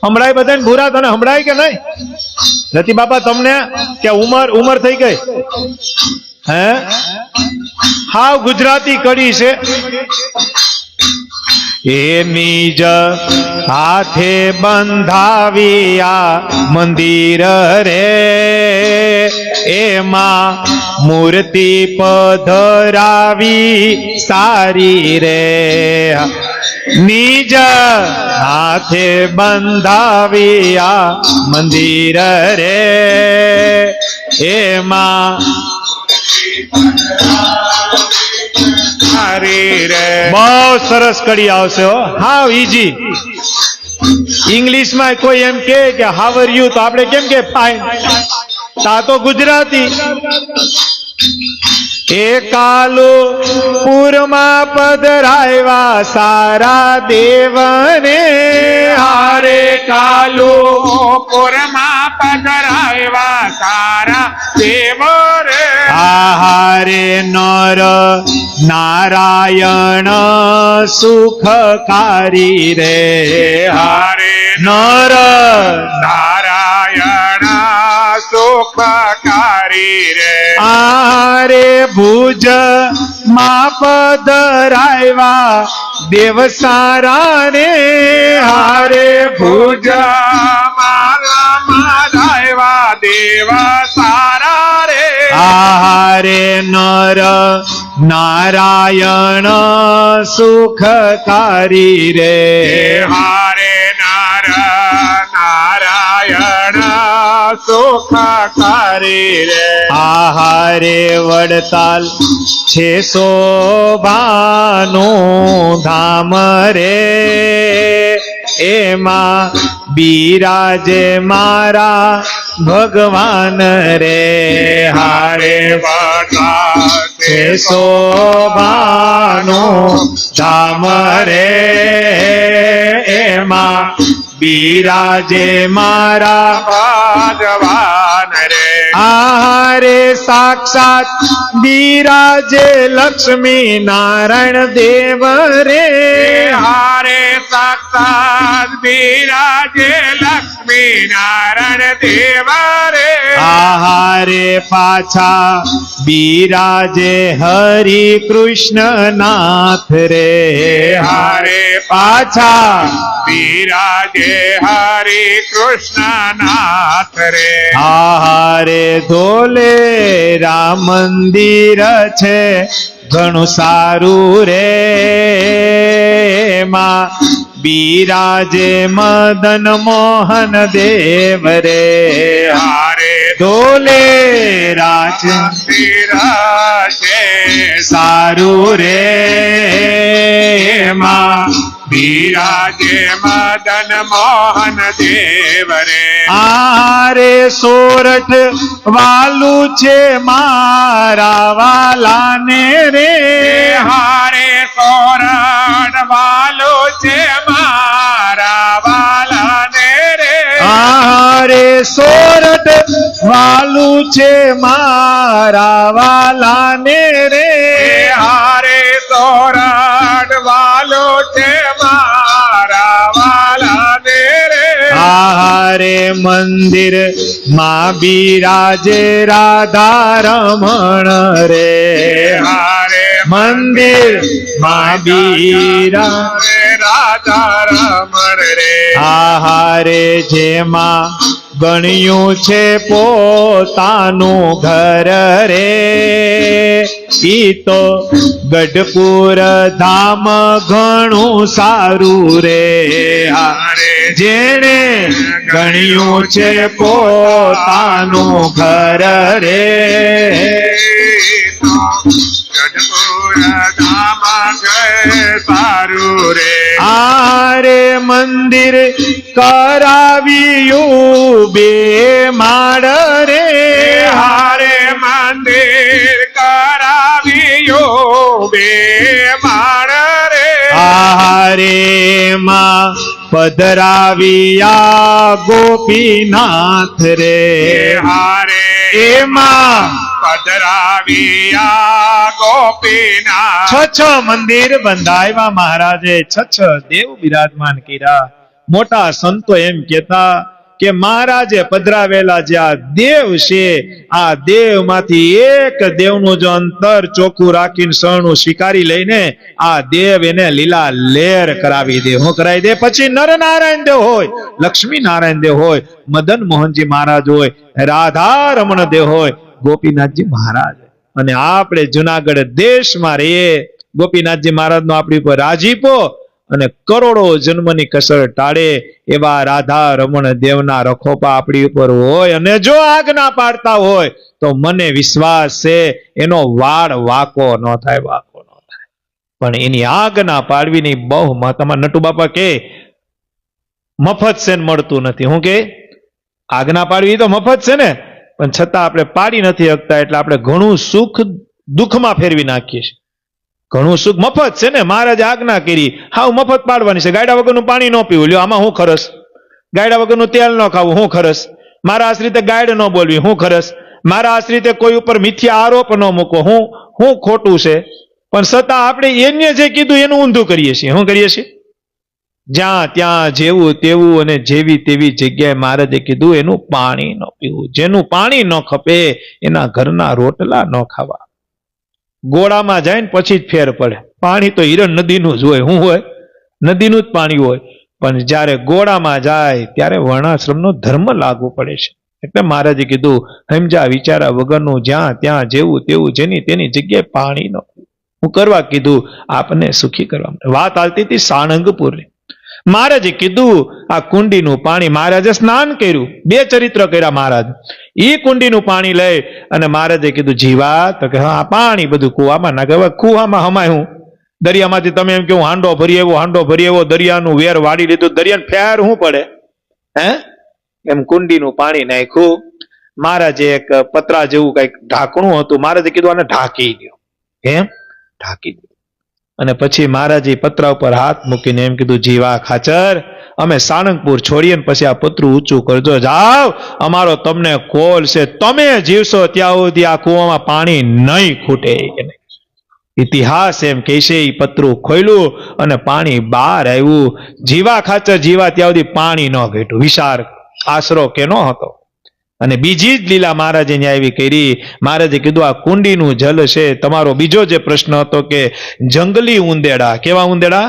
A: સંભળાય બધાને? ભૂરા તને સંભળાય કે નહીં? રતિ બાપા તમને કે ઉમર થઈ ગઈ? હે હાવ ગુજરાતી કડી છે. હે નિજ હાથે બંધાવ્યા મંદિર રે, એમાં મૂર્તિ પધરાવી સારી રે. નિજ હાથે બંધાવ્યા મંદિર રે, એમાં
B: સારી રે.
A: બહુ સરસ કડી આવશે હો. હાવ ઈજી. ઇંગ્લિશમાં કોઈ એમ કે હાવ આર યુ, તો આપણે કેમ કે ફાઇન. તા તો ગુજરાતી. એકાલો પૂરમાં પધરાવ્યા સારા દેવને, હારે કાલો
B: પૂરમાં પધરાવ્યા સારા દેવ રે.
A: હારે નર નારાયણ સુખકારી રે.
B: હારે
A: નર
B: નારાયણ સુખકારી રે.
A: આરે ભુજ માં પધરાવ્યા દેવ સારા રે. હારે ભુજ
B: મારા દેવ સારા રે.
A: હારે નર નારાયણ સુખકારી રે.
B: હારે નાર નારાયણ સુખકારી રે.
A: આહારે વડતાલ છે શોભાનું ધામ રે, એમાં બિરાજે મારા ભગવાન રે. હારે છે શોભાનું ધામ રે, એમાં બિરાજે મારા
B: ભગવાન રે.
A: આહારે હારે સાક્ષાત બિરાજે લક્ષ્મી નારાયણ દેવ રે
B: હારે સાક્ષાત બિરાજે લક્ષ્મી નારાયણ દેવ રે
A: હારે પાછા બિરાજે હરિ કૃષ્ણ નાથ રે
B: હારે
A: પાછા
B: બિરાજે હરિ કૃષ્ણ નાથ રે
A: હારે ધોલે રામ મંદિર છે ઘણું સારું રે માં બિરાજે મદન મોહન દેવ રે
B: હારે
A: ધોલે રાજ
B: બિરાજે
A: સારું રે માં
B: બિરાજે મદન મોહન દેવ રે
A: આરે સોરઠ વાલું છે મારા વાલાને રે
B: હારે સોરણ વાલો છે મારા વાલાને રે
A: આરે સોરઠ વાલું છે મારા વાલાને રે
B: હારે સોરણ વાલો છે મારા વાલાને રે
A: હારે મંદિર માં બિરાજે રાધા રમણ રે
B: હારે
A: મંદિર માં બિરાજે
B: રાધા રમણ રે
A: હારે જેમાં ગણ્યું છે પોતાનું ઘર રે ઈ તો ગઢપુર ધામ ઘણું સારું રે જેણે ગણ્યું છે પોતાનું ઘર રે
B: ગઢપુર ધામ સારું રે
A: આરે મંદિર કરાવ્યું બે માળ રે
B: હારે મંદિર કરાવ્યું બે માળ રે
A: હારે માં પધરાવ્યા ગોપીનાથ રે
B: હારે
A: એમાં
B: પધરાવ્યા ગોપીનાથ
A: છ મંદિર બંધાવ્યા મહારાજે છ દેવ બિરાજમાન કર્યા મોટા સંતો એમ કેતા કે મહારાજે પધરાવેલા જે આ દેવ છે આ દેવ માંથી એક દેવનું જો અંતર ચોખ્ખું રાખીને શરણું સ્વીકારી લઈને આ દેવ એને લીલા લેર કરાવી દે હું કરાવી દે પછી નર નારાયણ દેવ હોય લક્ષ્મી નારાયણ દેવ હોય મદન મોહનજી મહારાજ હોય રાધા રમણ દેવ હોય ગોપીનાથજી મહારાજ અને આપણે જુનાગઢ દેશમાં રહીએ ગોપીનાથજી મહારાજ નો આપણી ઉપર રાજીપો અને કરોડો જન્મની કસર ટાળે એવા રાધા રમણ દેવના રખોપા આપણી ઉપર હોય અને જો આજ્ઞા પાડતા હોય તો મને વિશ્વાસ છે એનો વાળ વાકો ન થાય પણ એની આજ્ઞા પાડવીની બહુ તમારા નટુ બાપા કે મફત છે ને મળતું નથી હું કે આજ્ઞા પાડવી તો મફત છે ને પણ છતાં આપણે પાડી નથી શકતા એટલે આપણે ઘણું સુખ દુઃખમાં ફેરવી નાખીએ છીએ ઘણું સુખ મફત છે ને મહારાજે આજ્ઞા કરી હાવ મફત પાડવાની છે ગાયડા વગરનું પાણી ન પીવું લ્યો આમાં હું ખરસ ગાયડા વગરનું તેલ ન ખાવું હું ખરસ મારા આશ્રિતે ગાયડ ન બોલવી હું ખરસ મારા આશ્રિતે કોઈ ઉપર મિથ્યા આરોપ ન મૂકો હું ખોટું છે પણ છતાં આપણે એને જે કીધું એનું ઊંધું કરીએ છીએ શું કરીએ છીએ જ્યાં ત્યાં જેવું તેવું અને જેવી તેવી જગ્યાએ મહારાજે કીધું એનું પાણી ન પીવું જેનું પાણી ન ખપે એના ઘરના રોટલા ન ખાવા ગોળામાં જાય ને પછી જ ફેર પડે પાણી તો હિરણ નદીનું જ હોય શું હોય નદીનું જ પાણી હોય પણ જ્યારે ગોળામાં જાય ત્યારે વર્ણાશ્રમનો ધર્મ લાગુ પડે છે એટલે મહારાજે કીધું સમજા વિચારા વગરનું જ્યાં ત્યાં જેવું તેવું જેની તેની જગ્યાએ પાણી ન હું કરવા કીધું આપને સુખી કરવા વાત આવતી હતી સાણંગપુરની મહારાજે કીધું આ કુંડીનું પાણી મહારાજે સ્નાન કર્યું બે ચરિત્ર કર્યા મહારાજ ઈ કુંડીનું પાણી લઈ અને મહારાજે કીધું જીવા તો કે હા પાણી બધું કુવામાં નાખે હવે કુવામાં હમાય હું દરિયામાંથી તમે એમ કેવું હાંડો ભરી એવો દરિયાનું વેર વાળી લીધું દરિયાને ફેર શું પડે હે એમ કુંડીનું પાણી નાખ્યું મહારાજે એક પતરા જેવું કઈક ઢાંકણું હતું મહારાજે કીધું આને ઢાંકી દો એમ ઢાંકી દો અને પછી મહારાજે પતરા ઉપર હાથ મૂકીને એમ કીધું જીવા ખાચર અમે સાળંગપુર છોડીએ ને પછી આ પતરું ઊંચું કરજો, જાઓ, અમારો તમને કોલ છે, તમે જીવશો ત્યાં સુધી આ કૂવામાં પાણી નહીં ખૂટે. ઇતિહાસ એમ કહે છે. એ પતરું ખોલ્યું અને પાણી બહાર આવ્યું. જીવા ખાચર જીવા ત્યાં સુધી પાણી ન ઘટ્યું. વિશાળ આશરો કેનો હતો. અને બીજી જ લીલા મહારાજે ન્યાય એવી કરી. મહારાજે કીધું આ કુંડીનું જલ છે. તમારો બીજો જે પ્રશ્ન હતો કે જંગલી ઉંદેડા, કેવા ઉંદેડા?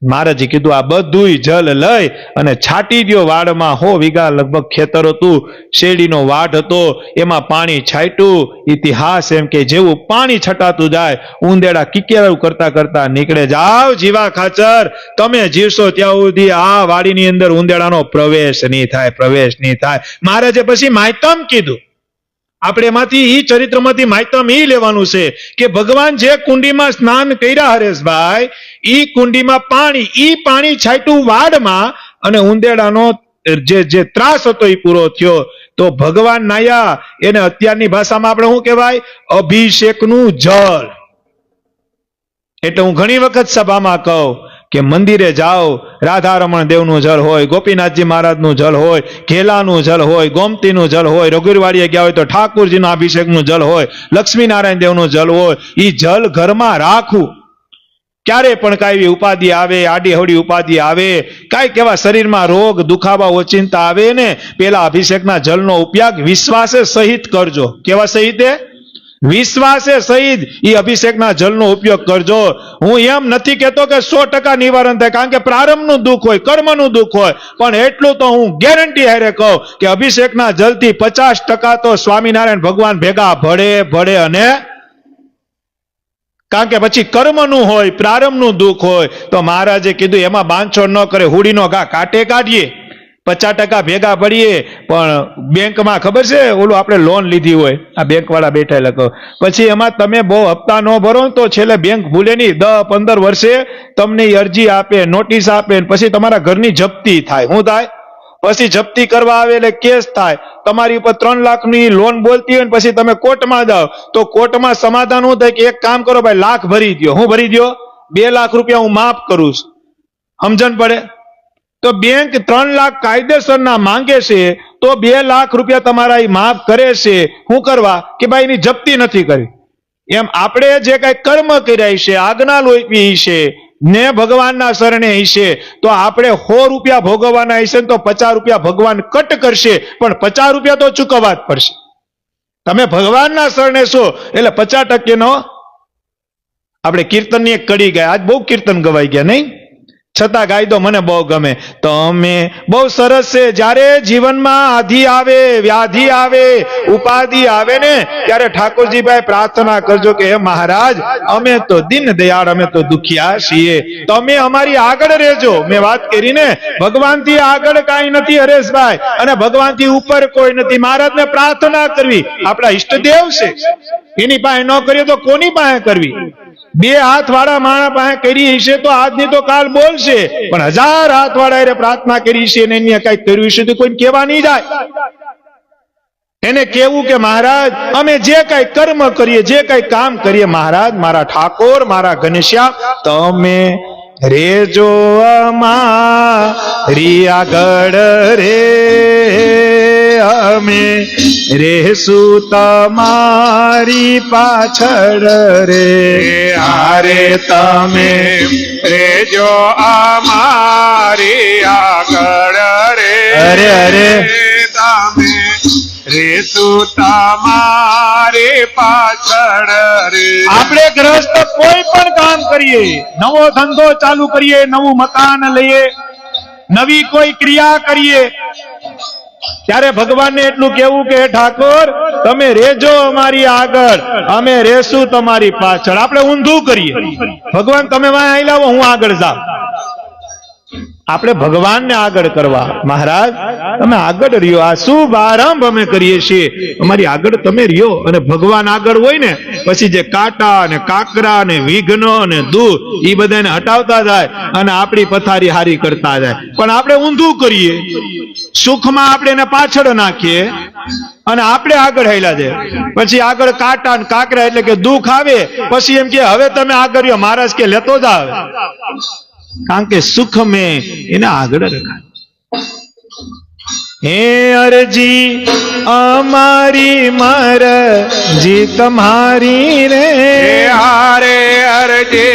A: મહારાજે કીધું આ બધુંય જલ લઈ અને છાટી દ્યો વાડમાં. 100 વીઘા લગભગ ખેતર હતું, શેરડીનો વાડ હતો, એમાં પાણી છાંટ્યું. ઇતિહાસ એમ કે જેવું પાણી છટાતું જાય ઉંદેડા કિકેરું કરતા કરતા નીકળે. જાઓ જીવા ખાચર, તમે જીવશો ત્યાં સુધી આ વાડીની અંદર ઉંદેડાનો પ્રવેશ નહીં થાય, પ્રવેશ નહીં થાય. મહારાજે પછી માયતમ કીધું. આપણે એમાંથી ઈ ચરિત્રમાંથી માયતમ ઈ લેવાનું છે કે ભગવાન જે કુંડીમાં સ્નાન કર્યા હરેશભાઈ, ઈ કુંડીમાં પાણી, ઈ પાણી છાંટ્યું વાડમાં અને ઉંદેડાનો જે ત્રાસ હતો એ પૂરો થયો. તો ભગવાન નાયા એને અત્યારની ભાષામાં આપણે શું કહેવાય? અભિષેકનું જળ. એટલે હું ઘણી વખત સભામાં કહું કે મંદિરે જાઓ, રાધારમણ દેવનું જળ હોય, ગોપીનાથજી મહારાજનું જળ હોય, ઘેલાનું જળ હોય, ગોમતીનું જળ હોય, રઘુવીરવાડીએ ગયા હોય તો ઠાકુરજીના અભિષેકનું જળ હોય, લક્ષ્મીનારાયણ દેવનું જળ હોય. એ જળ ઘરમાં રાખવું. ક્યારે પણ કાંઈ ઉપાધિ આવે, આડી હવડી ઉપાધિ આવે, કાંઈક એવા શરીરમાં રોગ દુખાવા ઓચિંતા આવે ને, પેલા અભિષેકના જળનો ઉપયોગ વિશ્વાસે સહિત કરજો. કેવા સહિતે? વિશ્વાસે સહિત ઈ અભિષેકના જળનો ઉપયોગ કરજો. હું એમ નથી કહેતો કે 100% નિવારણ થાય, કારણ કે પ્રારંભનું દુઃખ હોય, કર્મનું દુઃખ હોય, પણ એટલું તો હું ગેરંટી હારે કહું કે અભિષેકના જળથી 50% તો સ્વામિનારાયણ ભગવાન ભેગા ભળે. અને કારણ કે પછી કર્મનું હોય, પ્રારંભનું દુઃખ હોય, તો મહારાજે કીધું એમાં બાંધછોડ ન કરે, હુડીનો ઘા કાટે કાઢીએ, 50% ભેગા ભરીએ. પણ બેંકમાં ખબર છે ઓલું આપણે લોન લીધી હોય, આ બેંક વાળા બેઠા લખો, પછી એમાં તમે બહુ હપ્તા ન ભરો તો છેલ્લે બેંક ભૂલે નહીં, 10-15 વર્ષે તમને અરજી આપે, નોટિસ આપે, પછી તમારા ઘરની જપ્તી થાય. શું થાય? પછી જપ્તી કરવા આવે એટલે કેસ થાય. તમારી ઉપર 3 લાખની લોન બોલતી હોય ને પછી તમે કોર્ટમાં જાઓ તો કોર્ટમાં સમાધાન શું થાય કે એક કામ કરો ભાઈ, લાખ ભરી દો. હું ભરી દો? 2 લાખ રૂપિયા હું માફ કરું છું. સમજણ પડે? તો બેંક 3 લાખ કાયદેસરના માંગે છે તો 2 લાખ રૂપિયા તમારા માફ કરે છે. શું કરવા? કે ભાઈ એની જપ્તી નથી કરી. એમ આપણે જે કઈ કર્મ કર્યા છે, આજ્ઞા લોપી છે ને ભગવાનના શરણે હશે, તો આપણે 100 રૂપિયા ભોગવવાના હશે તો 50 રૂપિયા ભગવાન કટ કરશે, પણ 50 રૂપિયા તો ચૂકવવા જ પડશે. તમે ભગવાનના શરણે છો એટલે 50% નો. આપણે કીર્તનની એક કડી ગયા, આજ બહુ કીર્તન ગવાઈ ગયા નહીં, છતાં ગાય દો, મને બહુ ગમે. તમે બહુ સરસ છે. જ્યારે જીવનમાં આધિ આવે, વ્યાધિ આવે, ઉપાધિ આવે ને, ત્યારે ઠાકોરજીભાઈ પ્રાર્થના કરજો કે હે મહારાજ, અમે તો દીન દયાળ, અમે તો દુખિયા છીએ, તમે અમારી આગળ રહેજો. મેં વાત કરી ને, ભગવાનથી આગળ કાંઈ નથી હરેશભાઈ, અને ભગવાનથી ઉપર કોઈ નથી. મહારાજને પ્રાર્થના કરવી, આપણા ઈષ્ટદેવ છે, એની પાસે ન કરીએ તો કોની પાસે કરવી? 2 હાથ વાળા માણસ પાસે કરી છે તો આજની તો કાલ બોલશે, પણ 1000 હાથ વાળા પ્રાર્થના કરી છે ને એને કઈ કર્યું છે તો કોઈ કહેવા નહીં જાય. એને કેવું કે મહારાજ, અમે જે કઈ કર્મ કરીએ, જે કઈ કામ કરીએ, મહારાજ મારા ઠાકોર, મારા ઘનશ્યામ, તમે રેજો અમારી આગળ રે, અમે રેસું તમારી પાછળ રે.
B: હારે તમે રેજો અમારી આગળ રે.
A: અરે અરે
B: તમે રેસું તમારી પાછળ રે.
A: આપણે ગ્રસ્ત કોઈ પણ કામ કરીએ, નવો ધંધો ચાલુ કરીએ, નવું મકાન લઈએ, નવી કોઈ ક્રિયા કરીએ, ત્યારે ભગવાનને એટલું કેવું કે ઠાકોર તમે રેજો અમારી આગળ, અમે રેશું તમારી પાછળ. આપણે ઊંધું કરીએ, ભગવાન તમે વાંહે આઈ લાવો, હું આગળ જાઉં. આપણે ભગવાનને આગળ કરવા, મહારાજ તમે આગળ રહ્યો, આ શુભ આરંભ અમે કરીએ છીએ, અમારી આગળ તમે રહ્યો. અને ભગવાન આગળ હોય ને પછી જે કાંટા અને કાકરા અને વિઘ્ન અને દુઃખ એ બધાને હટાવતા જાય અને આપણી પથારી હારી કરતા જાય. પણ આપણે ઊંધું કરીએ, સુખમાં આપણે એને પાછળ નાખીએ અને આપણે આગળ હેલા જાય. પછી આગળ કાંટા અને કાકરા એટલે કે દુઃખ આવે, પછી એમ કે હવે તમે આગળ રહ્યો. મહારાજ કે લેતો જ આવે. કારણ કે સુખ મેં એને આગળ રખાય. હે અરજી અમારી મરજી તમારી રે,
B: હારે અરજે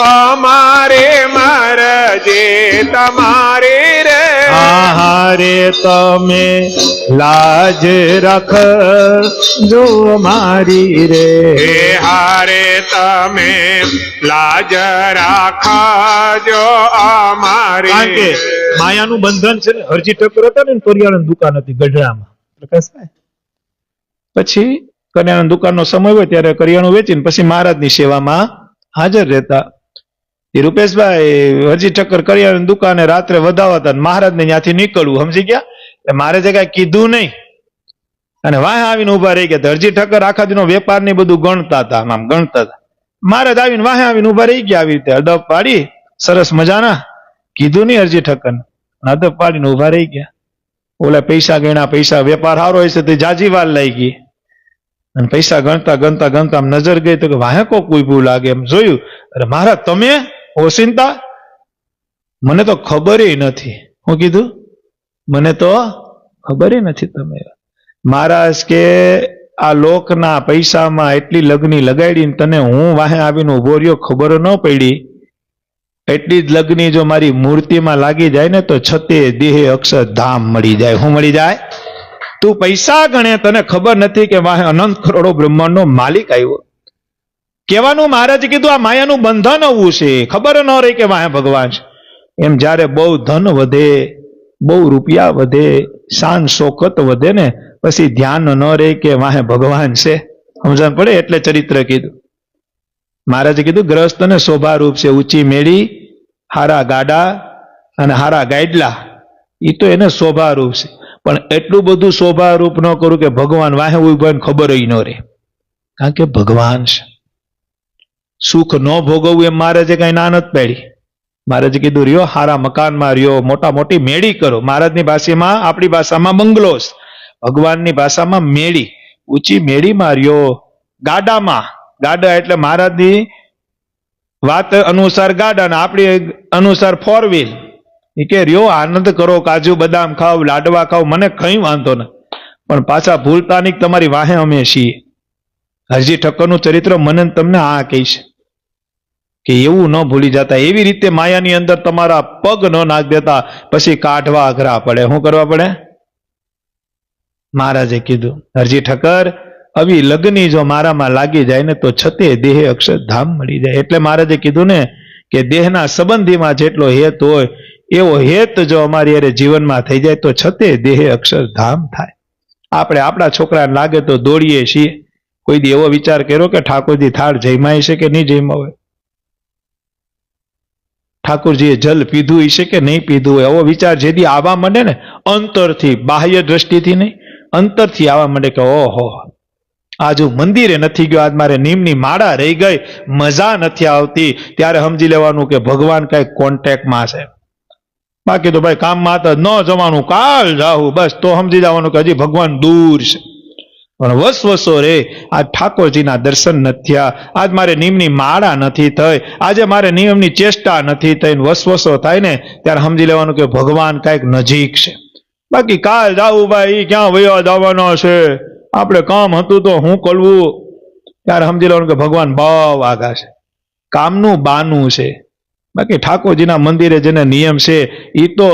B: અમારે મરજે તમારી રે,
A: આહારે તમે લાજ રાખજો અમારી રે,
B: હે હારે તમે લાજ રાખજો અમારી.
A: કારણ કે માયાનું બંધન છે ને. હરજી ઠક્કર હતા ને કરિયાણાની દુકાન હતી ગઢડામાં, પ્રકાશભાઈ. પછી કરિયાણાની દુકાનનો સમય હોય ત્યારે કરિયાણું વેચીને પછી મહારાજની સેવામાં હાજર રહેતા. એ રૂપેશભાઈ હરજી ઠક્કર કરિયાણાની દુકાને રાત્રે વધાવતા મહારાજને ત્યાંથી નીકળવું, સમજી ગયા? મહારાજે કઈ કીધું નહીં અને વાહ આવીને ઉભા રહી ગયા. હરજી ઠક્કર આખા દિનો વેપાર ને બધું ગણતા હતા, આમ ગણતા હતા. મહારાજ આવીને વાહ આવીને ઉભા રહી ગયા. આવી રીતે અડપ પાડી સરસ મજાના, કીધું નહીં હરજી ઠક્કર, અડપ પાડીને ઉભા રહી ગયા. ઓલા પૈસા ગણ્યા, પૈસા વેપાર સારો હોય છે તે જાજી વાર લઈ ગઈ અને પૈસા ગણતા ગણતા ગણતા નજર ગઈ તો કે વાહે કોઈ ભૂલ લાગે. એમ જોયું, અરે મહારાજ તમે ઓશિંતા, મને તો ખબર નથી. હું કીધું? મને તો ખબર નથી. તમે મહારાજ કે આ લોકના પૈસામાં એટલી લગ્ની લગાડીને તને હું વાહે આવીને ઉભો રહ્યો, ખબર ન પડી. એટલી જ લગ્ની જો મારી મૂર્તિમાં લાગી જાય ને તો છતે દેહે અક્ષરધામ મળી જાય. શું મળી જાય? તું પૈસા ગણે, તને ખબર નથી કે વાહે અનંત કરોડો બ્રહ્માંડનો માલિક આવ્યો. કહેવાનું મહારાજે કીધું આ માયાનું બંધન આવું છે, ખબર ન રહી કે વાહે ભગવાન છે. એમ જ્યારે બહુ ધન વધે, બહુ રૂપિયા વધે, શાન શોકત વધે ને પછી ધ્યાન ન રહે કે વાહે ભગવાન છે. સમજણ પડે? એટલે ચરિત્ર કીધું. મહારાજે કીધું ગ્રહસ્થને શોભારૂપ છે ઊંચી મેળી, હારા ગાડા અને હારા ગાડલા, એ તો એને શોભારૂપ છે. પણ એટલું બધું શોભારૂપ ન કરું કે ભગવાન વાહે ઉભા ખબર ન રહે, કારણ કે ભગવાન છે. સુખ ન ભોગવવું એમ મહારાજે કઈ ના નથી પાડી. મહારાજે કીધું રહ્યો હારા મકાનમાં રહ્યો, મોટા મોટી મેળી કરો. મહારાજની ભાષામાં, આપણી ભાષામાં બંગલોસ, ભગવાનની ભાષામાં મેળી, ઊંચી મેળીમાં રહ્યો. ગાડામાં, ગાડા એટલે મહારાજની વાત અનુસાર ગાડા ને આપણી અનુસાર ફોર વ્હીલ. એ કે રહ્યો આનંદ કરો, કાજુ બદામ ખાવ, લાડવા ખાવ, મને કઈ વાંધો ન, પણ પાછા ભૂલતા નહીં તમારી વાહે અમે છીએ. હરજી ઠક્કરનું ચરિત્ર મને તમને આ કહીશ કે એવું ન ભૂલી જતા. એવી રીતે માયાની અંદર તમારા પગ ન નાખ દેતા, પછી કાઢવા અઘરા પડે. શું કરવા પડે? મહારાજે કીધું હરજી ઠક્કર આવી લગ્ની જો મારામાં લાગી જાય ને તો છતે દેહે અક્ષરધામ મળી જાય. એટલે મહારાજે કીધું ને કે દેહના સંબંધીમાં જેટલો હેત હોય એવો હેત જો અમારી અરે જીવનમાં થઈ જાય તો છતે દેહે અક્ષરધામ થાય. આપણે આપણા છોકરાને લાગે તો દોડીએ છીએ. કોઈ દી એવો વિચાર કર્યો કે ઠાકોરજી થાળ જમ્યા છે કે નહીં જમ્યા હોય? ઠાકોરજીએ જલ પીધું હશે કે નહીં પીધું હોય? એવો વિચાર જેથી આવવા માંડે ને, અંતરથી, બાહ્ય દ્રષ્ટિથી નહીં, અંતરથી આવવા માંડે કે ઓહો આજ હું મંદિરે નથી ગયો, આજ મારે નીમની માળા રહી ગઈ, મજા નથી આવતી, ત્યારે સમજી લેવાનું કે ભગવાન કઈક કોન્ટેક્ટમાં છે. બાકી તો ભાઈ કામમાં તો ન જવાનું, કાલ જાવું, બસ તો સમજી જવાનું કે હજી ભગવાન દૂર છે. પણ વસવસો રે, આજ ઠાકોરજીના દર્શન નથી થયા, આજ મારે નિયમની માળા નથી થઈ, આજે મારે નિયમની ચેષ્ટા નથી થઈ, વસવસો થાય ને ત્યારે સમજી લેવાનું કે ભગવાન કઈક નજીક છે. બાકી કાલ જાવું ભાઈ, ક્યાં વયો જવાનો છે, આપણે કામ હતું તો હું કરવું, ત્યારે સમજી લેવાનું કે ભગવાન બહુ આગા છે, કામનું બાનું છે. બાકી ઠાકોરજીના મંદિરે જેને નિયમ છે એ તો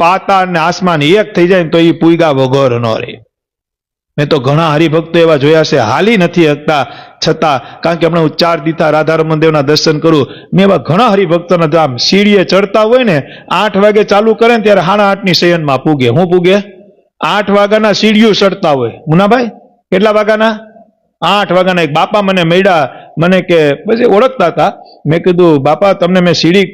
A: પાતાળ ને આસમાન એક થઈ જાય ને તો એ પૂયગા વગર ન રહે. મેં તો ઘણા હરિભક્તો એવા જોયા છે હાલી નથી શકતા છતાં, કારણ કે હમણાં હું 4 દીથા રાધારમણ દેવના દર્શન કરું, મેં એવા ઘણા હરિભક્તોના આમ સીડીએ ચડતા હોય ને 8 વાગે ચાલુ કરે ને ત્યારે 8:30 શયનમાં પૂગે. હું પૂગે? 8 વાગ્યાના સીડીઓ ચડતા હોય. મુનાભાઈ કેટલા વાગ્યાના? 8 વાગ્યાના. એક બાપા મને મળ્યા, મને કે પછી ઓળખતા હતા, મેં કીધું બાપા તમને મેં સીડી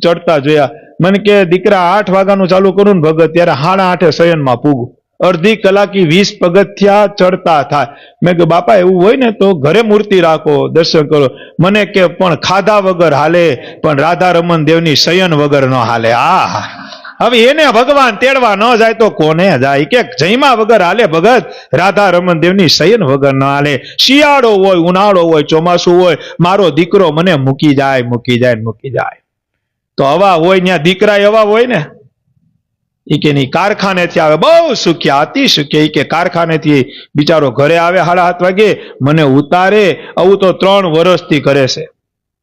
A: ચડતા જોયા. મને કે દીકરા 8 વાગ્યાનું ચાલુ કરું ને ભગત ત્યારે 8:30 શયનમાં પૂગું, અડધી કલાકી 20 પગથિયા ચડતા થાય. મેં કહ્યું બાપા એવું હોય ને તો ઘરે મૂર્તિ રાખો, દર્શન કરો. મને કે પણ ખાધા વગર હાલે, પણ રાધા રમણ દેવની શયન વગર ન હાલે. આ હવે એને ભગવાન તેડવા ન જાય તો કોને જાય? કે જયમાં વગર હાલે ભગત, રાધા રમણ દેવની શયન વગર ન હાલે. શિયાળો હોય, ઉનાળો હોય, ચોમાસું હોય, મારો દીકરો મને મૂકી જાય, મૂકી જાય, મૂકી જાય. તો હવા હોય ત્યાં દીકરા હવા હોય ને, એ કે નહીં કારખાનેથી આવે, બહુ સુખ્યા, અતિ સુખ્યા. એ કે કારખાનેથી બિચારો ઘરે આવે 7:30 વાગે, મને ઉતારે, આવું તો 3 વર્ષથી કરે છે.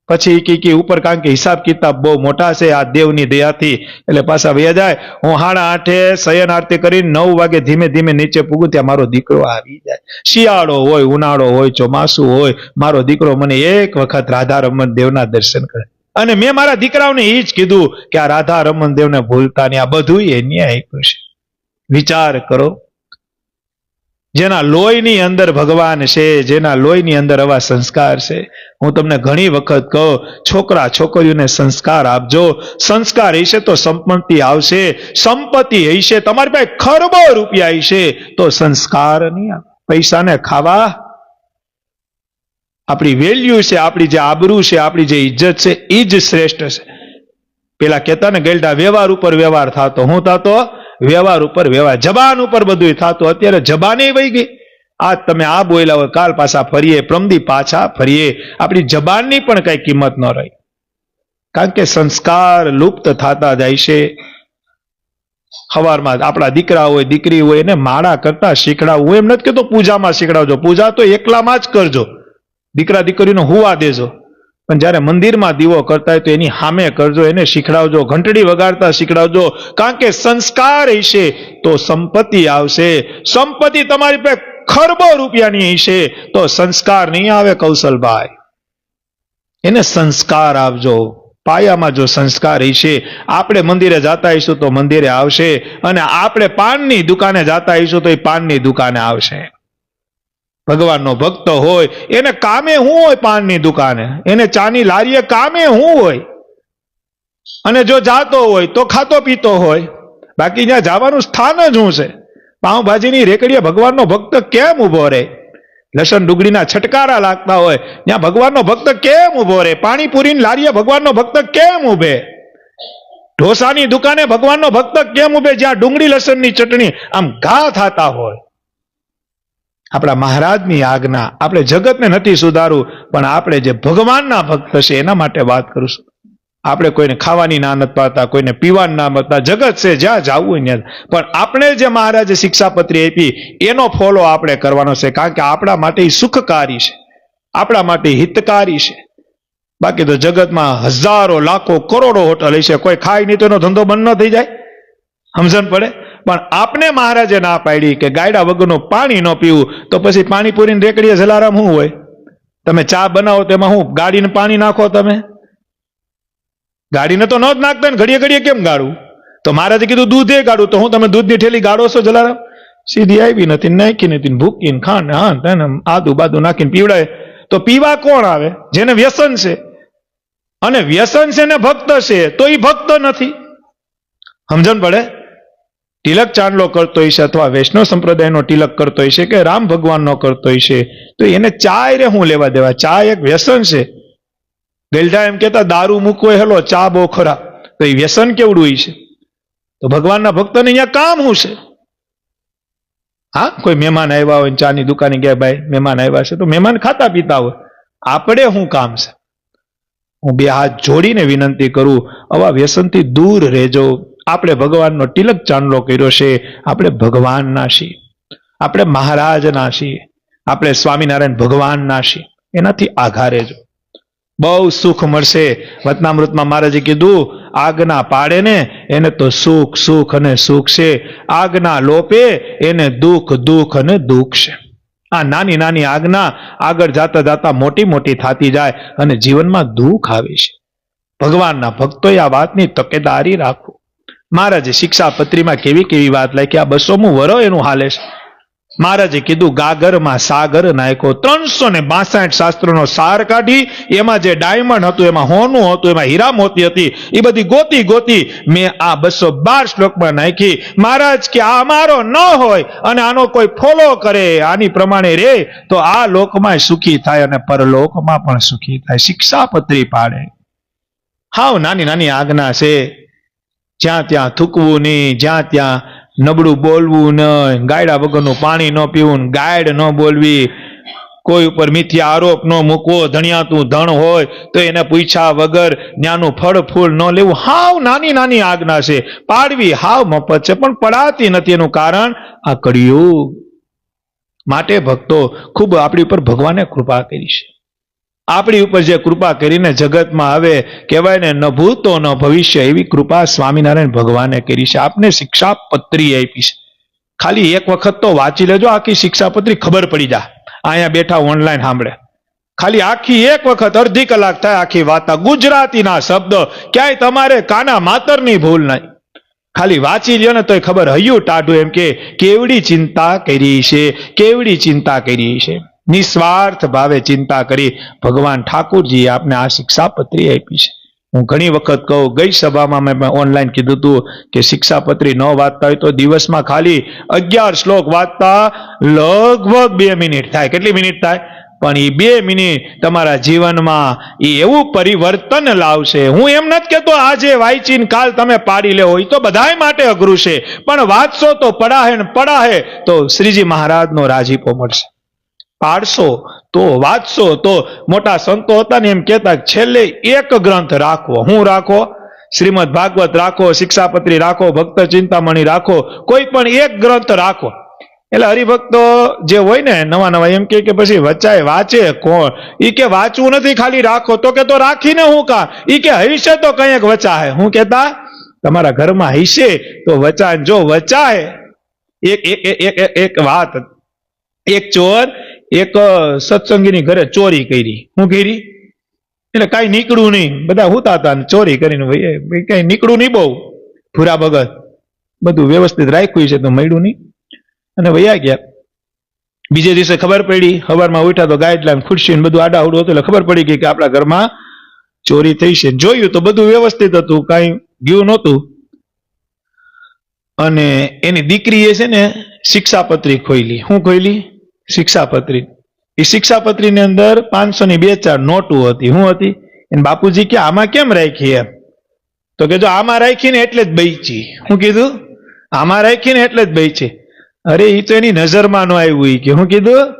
A: પછી કે ઉપર કારણ કે હિસાબ કિતાબ બહુ મોટા છે આ દેવની દયાથી, એટલે પાછા વયા જાય. હું 8:30 શયન આરતી કરીને 9 વાગે ધીમે ધીમે નીચે પૂગું, ત્યાં મારો દીકરો આવી જાય. શિયાળો હોય, ઉનાળો હોય, ચોમાસું હોય, મારો દીકરો મને એક વખત રાધા રમણ દેવના દર્શન કરે. અને મેં મારા દીકરાઓને એ જ કીધું કે આ રાધા રમણ દેવને ભૂલતા નહીં, આ બધું એની આપ્યું છે. વિચાર કરો, જેના લોહીની અંદર ભગવાન છે, જેના લોહીની અંદર આવા સંસ્કાર છે. હું તમને ઘણી વખત કહું, છોકરા છોકરીઓને સંસ્કાર આપજો. સંસ્કાર હશે તો સંપત્તિ આવશે, સંપત્તિ હશે, તમારી પાસે ખરબો રૂપિયા હશે તો સંસ્કાર નહીં આવે. પૈસાને ખાવા, આપણી વેલ્યુ છે, આપણી જે આબરૂ છે, આપણી જે ઇજ્જત છે, એ જ શ્રેષ્ઠ છે. પેલા કહેતા ને ગેલડા, વ્યવહાર ઉપર વ્યવહાર થતો. હું થતો? વ્યવહાર ઉપર વ્યવહાર, જબાન ઉપર બધું થતું. અત્યારે જબાને વહી ગઈ. આજ તમે આ બોલ્યા હોય, કાલ પાછા ફરીએ, પ્રમદી પાછા ફરીએ. આપણી જબાનની પણ કઈ કિંમત ન રહી, કારણ કે સંસ્કાર લુપ્ત થતા જાય છે. સવારમાં આપણા દીકરા હોય, દીકરી હોય, એને માળા કરતા શીખડાવવું. હું એમ નથી કહેતો પૂજામાં શીખડાવજો, પૂજા તો એકલામાં જ કરજો, દીકરા દીકરીને હુવા દેજો. પણ જયારે મંદિરમાં દીવો કરતા હોય તો એની સામે કરજો, એને શીખડાવજો, ઘંટડી વગાડતા શીખડાવજો. કારણ કે સંસ્કાર હશે તો સંપત્તિ આવશે. સંપત્તિ તમારી પાસે ખરબો રૂપિયાની હશે તો સંસ્કાર નહીં આવે. કૌશલભાઈ, એને સંસ્કાર આપજો. પાયામાં જો સંસ્કાર હશે, આપણે મંદિરે જતા હઈશું તો મંદિરે આવશે, અને આપણે પાનની દુકાને જતા હઈશું તો એ પાનની દુકાને આવશે. ભગવાનનો ભક્ત હોય એને કામે શું હોય? પાનની દુકાને, એને ચાની લારીએ કામે શું હોય? અને જો જાતો હોય તો ખાતો પીતો હોય, બાકી ત્યાં જવાનું સ્થાન જ શું છે? પાઉંભાજીની રેકડીએ ભગવાનનો ભક્ત કેમ ઉભો રહે? લસણ ડુંગળીના છટકારા લાગતા હોય ત્યાં ભગવાનનો ભક્ત કેમ ઉભો રહે? પાણીપુરીની લારીએ ભગવાનનો ભક્ત કેમ ઉભે? ઢોસાની દુકાને ભગવાનનો ભક્ત કેમ ઉભે? જ્યાં ડુંગળી લસણની ચટણી આમ ઘા થતા હોય. આપણા મહારાજની આજ્ઞા, આપણે જગતને નથી સુધારવું, પણ આપણે જે ભગવાનના ભક્ત છે એના માટે વાત કરું છું. આપણે કોઈને ખાવાની ના નથી પાડતા, કોઈને પીવાની ના પાડતા. જગત છે જ્યાં જવું હોય ત્યાં, પણ આપણે જે મહારાજે શિક્ષાપત્રી આપી એનો ફોલો આપણે કરવાનો છે, કારણ કે આપણા માટે સુખકારી છે, આપણા માટે હિતકારી છે. બાકી તો જગતમાં હજારો લાખો કરોડો હોટલ હશે, કોઈ ખાય નહીં તો એનો ધંધો બંધ ન થઈ જાય. સમજણ પડે? પણ આપણે મહારાજે ના પાડી કે ગાયડા વગરનું પાણી ન પીવું, તો પછી પાણીપુરીની રેકડીએ જલારામ શું હોય? તમે ચા બનાવો તેમાં શું ગાડીને પાણી નાખો? તમે ગાડીને તો ન જ નાખતા ને, ઘડીએ ઘડીએ કેમ ગાળવું? તો મહારાજે કીધું દૂધે ગાળું, તો હું તમે દૂધની ઠેલી ગાળો છો જલારામ? સીધી આવી નથી, નાખી નથી, ભૂકીને ખાંડ હા આદુ બાદુ નાખીને પીવડાય. તો પીવા કોણ આવે? જેને વ્યસન છે. અને વ્યસન છે ને ભક્ત છે, તો એ ભક્ત નથી. સમજણ પડે? તિલક ચાંદલો કરતો હશે, અથવા વૈષ્ણવ સંપ્રદાયનો તિલક કરતો હશે, કે રામ ભગવાનનો કરતો હશે, તો એને ચા રે હું લેવા દેવા? ચા એક વ્યસન છે. ગેલઢા એમ કેતા દારૂ મૂકવો હેલો, ચા બહુ ખરા. તો એ વ્યસન કેવડું છે? તો ભગવાનના ભક્તને અહીંયા કામ શું છે? હા, કોઈ મહેમાન આવ્યા હોય, ચાની દુકાને ગયા, ભાઈ મહેમાન આવ્યા છે, તો મહેમાન ખાતા પીતા હોય, આપણે શું કામ છે? હું 2 હાથ જોડીને વિનંતી કરું, આવા વ્યસનથી દૂર રહેજો. આપણે ભગવાનનો તિલક ચાંદલો કર્યો છે, આપણે ભગવાનના છીએ, આપણે મહારાજના છીએ, આપણે સ્વામિનારાયણ ભગવાનના છીએ. એનાથી આઘા રહેજો, બહુ સુખ મળશે. વતનામૃતમાં મહારાજે કીધું, આજ્ઞા પાડે ને એને તો સુખ સુખ અને સુખ છે, આજ્ઞા લોપે એને દુઃખ દુઃખ અને દુઃખ છે. આ નાની નાની આજ્ઞા આગળ જાતા જાતા મોટી મોટી થતી જાય અને જીવનમાં દુઃખ આવે છે. ભગવાનના ભક્તોએ આ વાતની તકેદારી રાખો. મહારાજે શિક્ષાપત્રીમાં કેવી કેવી વાત લખી, આ 200મું વરો એનું હાલે છે. મહારાજે કીધું ગાગરમાં સાગર નાખ્યો, 362 શાસ્ત્રોનો સાર કાઢી, એમાં જે ડાયમંડ હતું, એમાં હોનું હતું, એમાં હીરા મોતી હતી, એ બધી ગોતી ગોતી મેં આ 212 શ્લોકમાં નાખી. મહારાજ કે આ અમારો ન હોય અને આનો કોઈ ફોલો કરે, આની પ્રમાણે રે, તો આ લોકમાં સુખી થાય અને પરલોકમાં પણ સુખી થાય. શિક્ષાપત્રી પાડે. હાવ નાની નાની આજ્ઞા છે. જ્યાં ત્યાં થૂકવું નહીં, જ્યાં ત્યાં નબળું બોલવું નહીં, ગાયડા વગરનું પાણી ન પીવું, ગાયડ ન બોલવી, કોઈ ઉપર મિથ્યા આરોપ ન મૂકવો, ધણિયાતું ધણ હોય તો એને પૂછ્યા વગર ન્યાનું ફળ ફૂલ ન લેવું. હાવ નાની નાની આજ્ઞા છે, પાડવી હાવ મફત છે, પણ પડાતી નથી. એનું કારણ આ કળિયુગ. માટે ભક્તો ખૂબ આપણી ઉપર ભગવાને કૃપા કરી છે. આપણી ઉપર જે કૃપા કરીને જગતમાં હવે કહેવાય ને, ન ભૂતો ન ભવિષ્ય, એવી કૃપા સ્વામિનારાયણ ભગવાને કરી છે. આપને શિક્ષાપત્રી આપી છે. ખાલી એક વખત તો વાંચી લેજો, આખી શિક્ષાપત્રી ખબર પડી જાય. અહીંયા બેઠા ઓનલાઈન સાંભળે, ખાલી આખી એક વખત અડધી કલાક થાય આખી વાર્તા. ગુજરાતીના શબ્દ, ક્યાંય તમારે કાના માતરની ભૂલ નહીં. ખાલી વાંચી લ્યો ને તોય ખબર, હૈયું ટાઢું એમ કે કેવડી ચિંતા કરી છે, કેવડી ચિંતા કરી છે. નિસ્વાર્થ ભાવે ચિંતા કરી ભગવાન ઠાકુરજીએ આપને આ શિક્ષાપત્રી આપી છે. હું ઘણી વખત કહું, ગઈ સભામાં મેં ઓનલાઈન કીધું હતું કે શિક્ષાપત્રી ન વાંચતા હોય તો દિવસમાં ખાલી 11 શ્લોક વાંચતા લગભગ 2 મિનિટ થાય. કેટલી મિનિટ થાય? પણ એ 2 મિનિટ તમારા જીવનમાં એ એવું પરિવર્તન લાવશે. હું એમ નથી કહેતો આજે વાંચીને કાલ તમે પાડી લેવો, એ તો બધાય માટે અઘરું છે, પણ વાંચશો તો પડાહે ને પડાહે તો શ્રીજી મહારાજનો રાજીપો મળશે. પાડશો તો, વાંચશો તો. મોટા સંતો હતા ને એમ કહેતા છેલ્લે એક ગ્રંથ રાખવો. હું રાખો? શ્રીમદ ભાગવત રાખો, શિક્ષાપત્રી રાખો, ભક્ત ચિંતામણી રાખો, કોઈ પણ એક ગ્રંથ રાખો. એટલે હરિભક્તો જે હોય ને નવા નવા એમ કે પછી વચાય વાંચે કોણ? ઈ કે વાંચવું નથી, ખાલી રાખો. તો કે તો રાખીને હું કા? ઈ કે હૈશે તો કંઈક વચાય. હું કહેતા તમારા ઘરમાં હૈશે તો વચાય. જો વચાય, એક વાત, એક ચોર એક સત્સંગીની ઘરે ચોરી કરી. શું કરી? એટલે કાંઈ નીકળું નહીં, બધા હુતા હતા ને ચોરી કરીને કઈ નીકળું નહીં. બહુ ભૂરા ભગત બધું વ્યવસ્થિત રાખ્યું છે તો મળ્યું નહીં અને વયા ગયા. બીજે દિવસે ખબર પડી, સવારમાં ઉઠ્યા તો ગાઈડલાઈન ખુરશી બધું આડાવડું હતું, એટલે ખબર પડી ગઈ કે આપણા ઘરમાં ચોરી થઈ છે. જોયું તો બધું વ્યવસ્થિત હતું, કાંઈ ગયું નહોતું. અને એની દીકરીએ છે ને શિક્ષાપત્રી ખોઈલી. શું ખોઈલી? શિક્ષાપત્રી. એ શિક્ષાપત્રીની અંદર 500 ની 2-4 નોટો હતી. શું હતી? એને બાપુજી કે આમાં કેમ રાખી? એમ તો કે જો આમાં રાખીને એટલે જ બૈચી. શું કીધું? આમાં રાખીને એટલે જ બૈચી. અરે એ તો એની નજરમાં ન આવ્યું. કે શું કીધું?